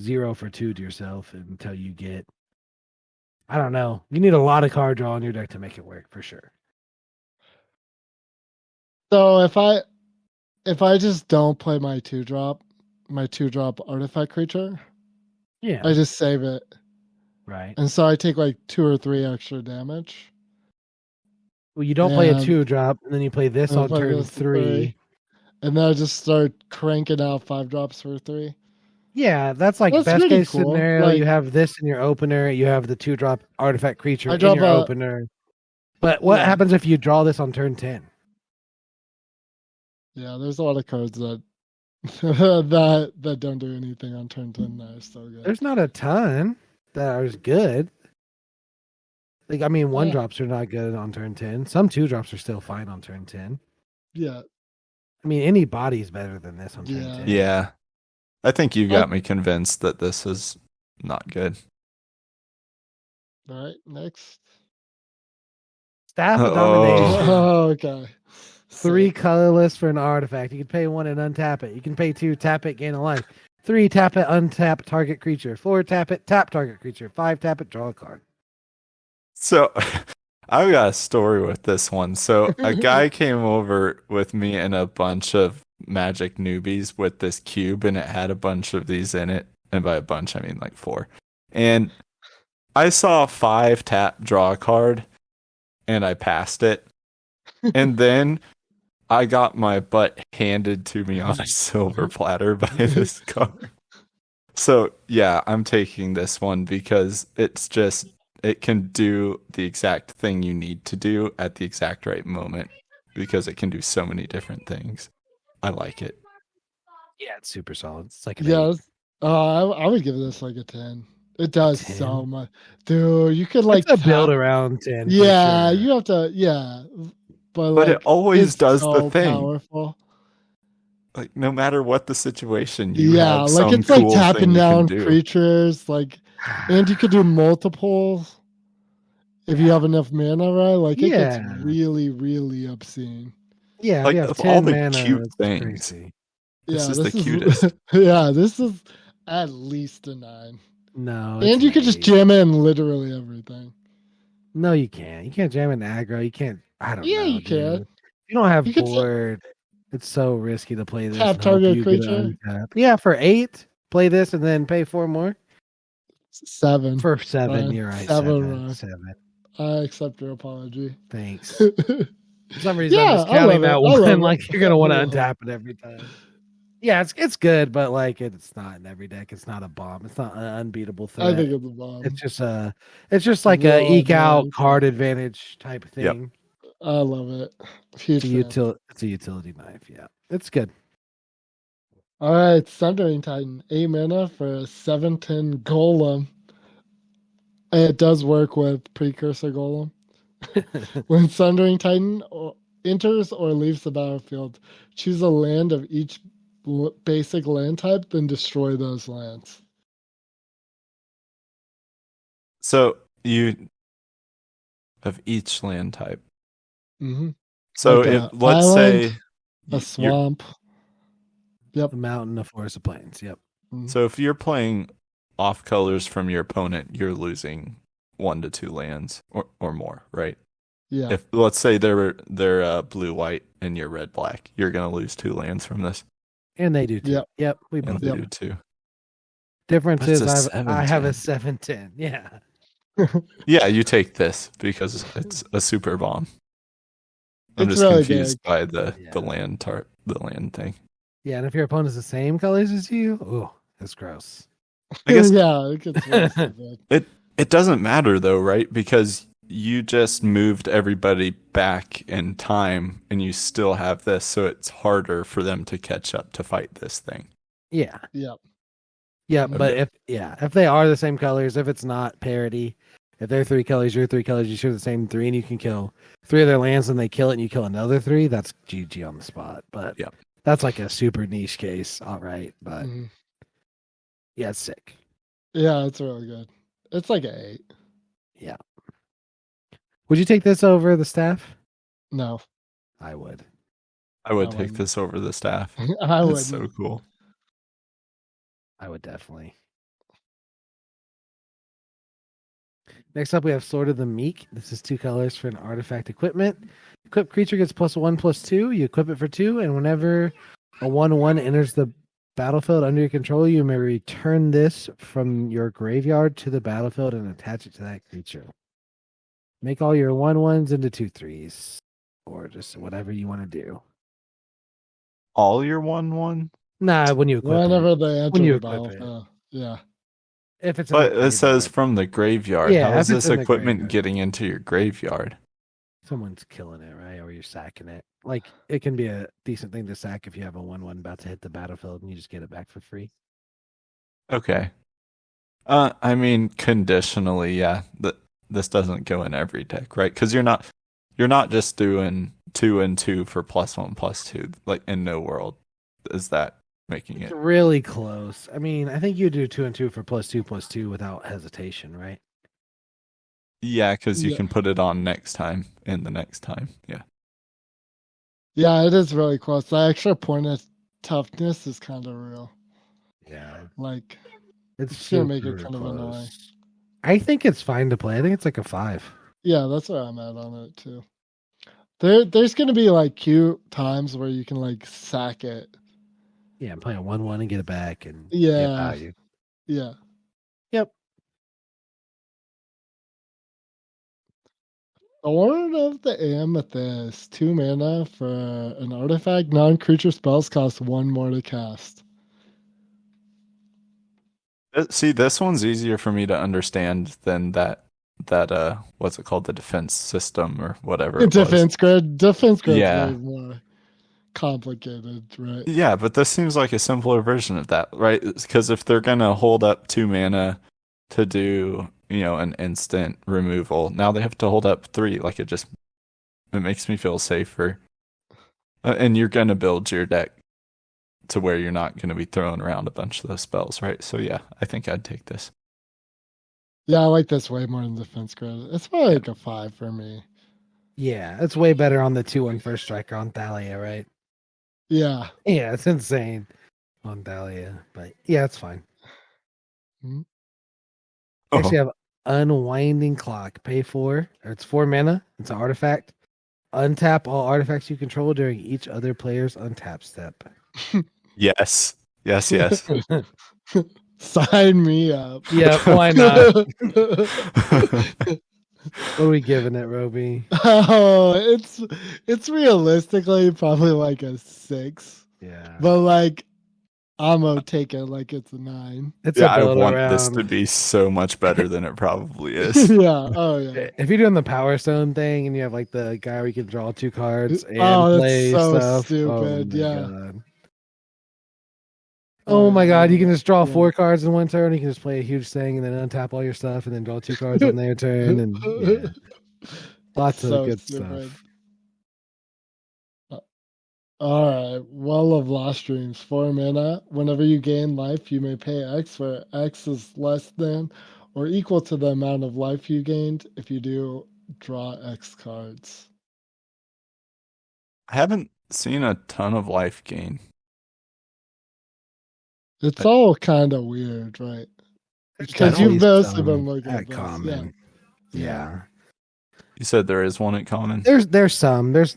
0 for 2 to yourself until you get. I don't know. You need a lot of card draw on your deck to make it work for sure. So if I just don't play my 2-drop artifact creature, Yeah. I just save it. Right. And so I take like 2 or 3 extra damage. Well, you don't play a And- 2-drop, and then you play this and on play turn this 3. And then I just start cranking out 5 drops for 3. Yeah, that's like That's best pretty case cool. scenario. Like- you have this in your opener. You have the 2-drop artifact creature I in drop your a- opener. But what Yeah. happens if you draw this on turn 10? Yeah, there's a lot of cards that that don't do anything on turn 10 that are so good. There's not a ton that are good. Like, I mean, 1-drops are not good on turn 10. Some 2-drops are still fine on turn 10. Yeah. I mean, any body's better than this on turn Yeah. 10. Yeah. I think you got me convinced that this is not good. All right, next. Staff of Uh-oh. Domination. Oh, okay. 3 colorless for an artifact. You can pay 1 and untap it. You can pay 2, tap it, gain a life. 3, tap it, untap target creature. 4, tap it, tap target creature. 5, tap it, draw a card. So I've got a story with this one. So a guy came over with me and a bunch of Magic newbies with this cube, and it had a bunch of these in it. And by a bunch, I mean like 4. And I saw 5 tap, draw a card, and I passed it. And then I got my butt handed to me on a silver platter by this card. So yeah, I'm taking this one because it's just, it can do the exact thing you need to do at the exact right moment because it can do so many different things. I like it. Yeah, it's super solid. It's like an Yeah. 8. I would give this like a 10. It does 10? so much. Dude, you could like It's a build tap- around 10. for Yeah, sure. you have to But But like, it always it's does so the thing. Powerful. Like no matter what the situation, you Yeah, have like some it's like cool tapping thing you can down do. creatures, like, and you could do multiples if you have enough mana, right? Like it Yeah. gets really, really obscene. Yeah, Like, we have of 10 all the mana. cute it's things. crazy. This Yeah, is the cutest. Yeah, this is at least a 9. No, And you could just jam. jam in literally everything. No, you can't. You can't jam in aggro. You can't. I don't know. Yeah, you dude. can. You don't have You could board. It's so risky to play this. Tap and hope target you get creature? an untap. Yeah, for 8, play this and then pay 4 more. 7. For 7, Fine. you're right. 7, 7. right. 7. I accept your apology. Thanks. For some reason, Yeah, I'm just I counting love it. that I love one it. like you're gonna want to I love it. untap it every time. Yeah, it's good, but like it's not in every deck. It's not a bomb. It's not an unbeatable threat. I think it's a bomb. It's just like a Raw eke out bomb. card advantage type Yep. thing. I love it. Huge It's fan. it's a utility knife. Yeah, it's good. All right, Sundering Titan, 8 mana for a 7/10 Golem. It does work with Precursor Golem. When Sundering Titan enters or leaves the battlefield, choose a land of each basic land type, then destroy those lands. So you of each land type. Mm-hmm. So Like if a let's island, say A you're- swamp. The mountain, a forest of plains. Yep. so if you're playing off colors from your opponent, you're losing 1 to 2 lands or more, right? Yeah. If let's say they're blue white and you're red black, you're gonna lose 2 lands from this. And they do too. Yep. Yep. We And both they do. do too. Difference But it's is a I have a 7/10. 7/10. Yeah. Yeah, you take this because it's a super bomb. I'm It's just really confused big. by the Yeah. the land thing. Yeah, and if your opponent's the same colors as you, oh, that's gross. I guess Yeah, it gets really stupid. it doesn't matter though, right? Because you just moved everybody back in time and you still have this, so it's harder for them to catch up to fight this thing. Yeah. Yeah. Yeah, Okay. but if they are the same colors, if it's not parity, if they're 3 colors, you're 3 colors, you share the same 3, and you can kill 3 of their lands, and they kill it, and you kill another 3. That's GG on the spot. But Yep. that's like a super niche case. All right, but Mhm. yeah, it's sick. Yeah, it's really good. It's like an 8. Would you take this over the staff? No. I would. I would I take wouldn't. this over the staff. I It's wouldn't. so cool. I would definitely. Next up, we have Sword of the Meek. This is 2 colors for an artifact equipment. Equipped creature gets +1/+2. You equip it for 2, and whenever a 1/1 enters the battlefield under your control, you may return this from your graveyard to the battlefield and attach it to that creature. Make all your 1/1s into 2/3s, or just whatever you want to do. All your 1/1? Nah, when you equip Whenever it. they enter When you the equip it. battlefield. Yeah. If it's in the But it says graveyard. from the graveyard. Yeah, How if is it's this in the equipment graveyard. getting into your graveyard? Someone's killing it, right? Or you're sacking it. Like, it can be a decent thing to sack if you have a 1/1 about to hit the battlefield and you just get it back for free. Okay. I mean, conditionally, yeah. This doesn't go in every deck, right? Because you're not just doing 2 and 2 for +1/+2. Like in no world is that making It's it. really close. I mean, I think you do 2 and 2 for +2/+2 without hesitation, right? Yeah, because you Yeah. can put it on next time and the next time. Yeah. Yeah, it is really close. The extra point of toughness is kind of real. Yeah. Like, It's It's gonna make it super kind of close. annoying. I think it's fine to play. I think it's like a 5. yeah, that's where I'm at on it too. There's gonna be like cute times where you can like sack it. Yeah, play a 1/1 and get it back and get Yeah. value. Yeah. Yep. Thorn of the Amethyst, 2 mana for an artifact. Non-creature spells cost 1 more to cast. See, this one's easier for me to understand than that what's it called, the defense system or whatever it was. Defense grid's Yeah. way more complicated, right? Yeah, but this seems like a simpler version of that, right? Because if they're gonna hold up 2 mana to do, an instant removal, now they have to hold up 3. Like it makes me feel safer. And you're gonna build your deck to where you're not gonna be throwing around a bunch of those spells, right? So yeah, I think I'd take this. Yeah, I like this way more than defense grid. It's probably like a 5 for me. Yeah, it's way better on the 2/1 first striker on Thalia, right? Yeah. Yeah, it's insane on Thalia. But yeah, it's fine. Next, you have Unwinding Clock. Pay 4, or it's 4 mana. It's an artifact. Untap all artifacts you control during each other player's untap step. Yes. Yes. Sign me up. Yeah, why not? What are we giving it, Roby? Oh, it's realistically probably like a 6. Yeah. But like I'm gonna take it like it's a 9. It's Yeah, a I build want around. this to be so much better than it probably is. Yeah. Oh yeah. If you're doing the Power Stone thing and you have like the guy where you can draw 2 cards and Oh, that's play so stuff. stupid, Oh my yeah. God. Oh my God! You can just draw 4 cards in one turn. You can just play a huge thing and then untap all your stuff and then draw 2 cards on their turn and yeah. Lots of good stuff. All right. Well of Lost Dreams, 4 mana. Whenever you gain life, you may pay X, where X is less than or equal to the amount of life you gained. If you do, draw X cards. I haven't seen a ton of life gain. It's all kind of weird, right? There's Because you've definitely mostly been some looking at at those. common. Yeah. You said there is one at common? There's some. There's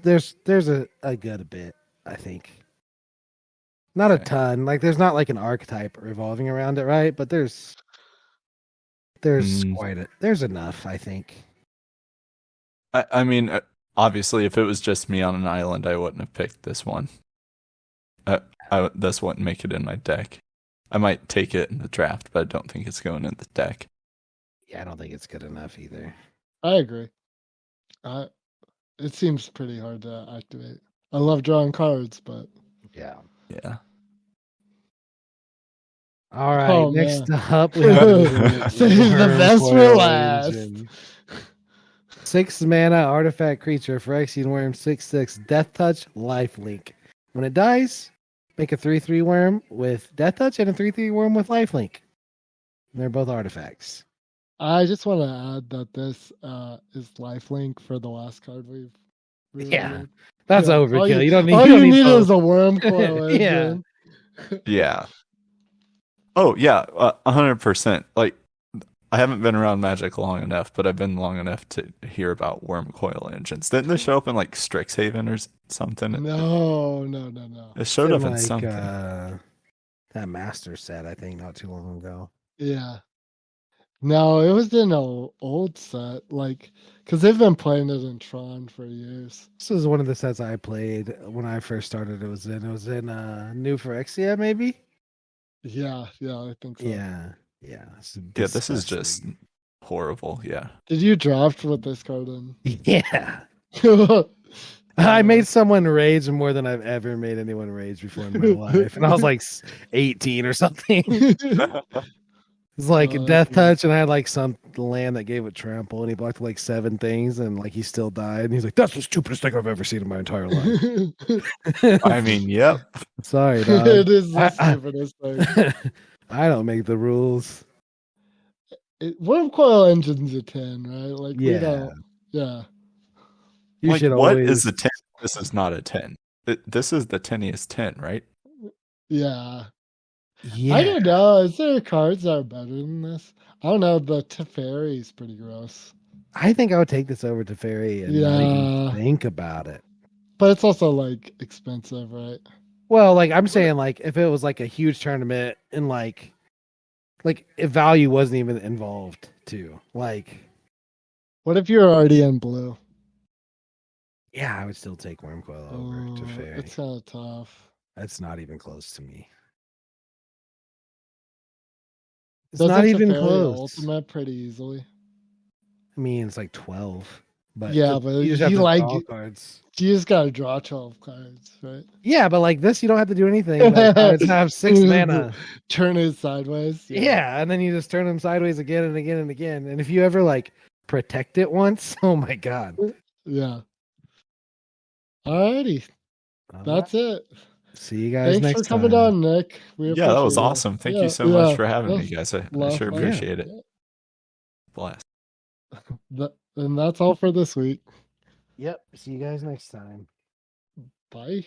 a good bit, I think. Not a ton. Like there's not like an archetype revolving around it, right? But there's there's enough, I think. I mean, obviously, if it was just me on an island, I wouldn't have picked this one. This wouldn't make it in my deck. I might take it in the draft, but I don't think it's going in the deck. Yeah, I don't think it's good enough either. I agree. It seems pretty hard to activate. I love drawing cards, but yeah. All right. Oh, next man. up, we have Save the best for last. 6 mana artifact creature, Phyrexian Worm, 6/6, Death Touch, Lifelink. When it dies, make a 3/3 worm with Death Touch and a 3/3 worm with Lifelink. They're both artifacts. I just want to add that this is lifelink for the last card we've Really Yeah. good. That's Yeah, overkill. You don't need. All You you don't need need both. is a worm coil Yeah. engine. Yeah. Oh yeah, 100%. Like I haven't been around Magic long enough, but I've been long enough to hear about worm coil engines. Didn't they show up in like Strixhaven or something? No. It It's showed in up in like something. that master set, I think, not too long ago. Yeah. No, it was in an old set, like, because they've been playing it in Tron for years. This was one of the sets I played when I first started. It was in New Phyrexia, maybe. Yeah, I think so. Yeah. It's Yeah, this is just disgusting. horrible. Yeah. Did you draft with this card in? Yeah. Yeah. I made someone rage more than I've ever made anyone rage before in my life, and I was like 18 or something. It's like Oh, that's death touch, and I had like some land that gave it trample, and he blocked like 7 things, and like he still died. And he's like, "That's the stupidest thing I've ever seen in my entire life." I mean, yep. Sorry, dog. It is the I, stupidest thing. I don't make the rules. Worm coil engine's a 10, right? Like we Yeah. don't. Yeah. You Like, should what always. is the 10? This is not a 10. This is the 10iest 10, right? Yeah. Yeah. I don't know. Is there cards that are better than this? I don't know. The Teferi is pretty gross. I think I would take this over to Fairy and not even Yeah. think about it. But it's also like expensive, right? Well, like I'm saying, like if it was like a huge tournament and like if value wasn't even involved too, like What if you're already in blue? yeah, I would still take Wormcoil over to Fairy. It's kind of tough. That's not even close to me. It's Doesn't not even Teferi close. Ultimate pretty easily. I mean, it's like 12, but Yeah, but you just have you to like draw cards. you just gotta draw 12 cards, right? Yeah, but like this, you don't have to do anything. Like, cards have 6 mana. Turn it sideways. Yeah, and then you just turn them sideways again and again and again. And if you ever like protect it once, oh my god. Yeah. Alrighty. That's it. See you guys Thanks next for coming time. on, Nick. We Yeah, that was appreciate it. awesome. Thank Yeah, you so much for that having me, was guys. I lot of sure fun. appreciate it. Blast. And that's all for this week. Yep. See you guys next time. Bye.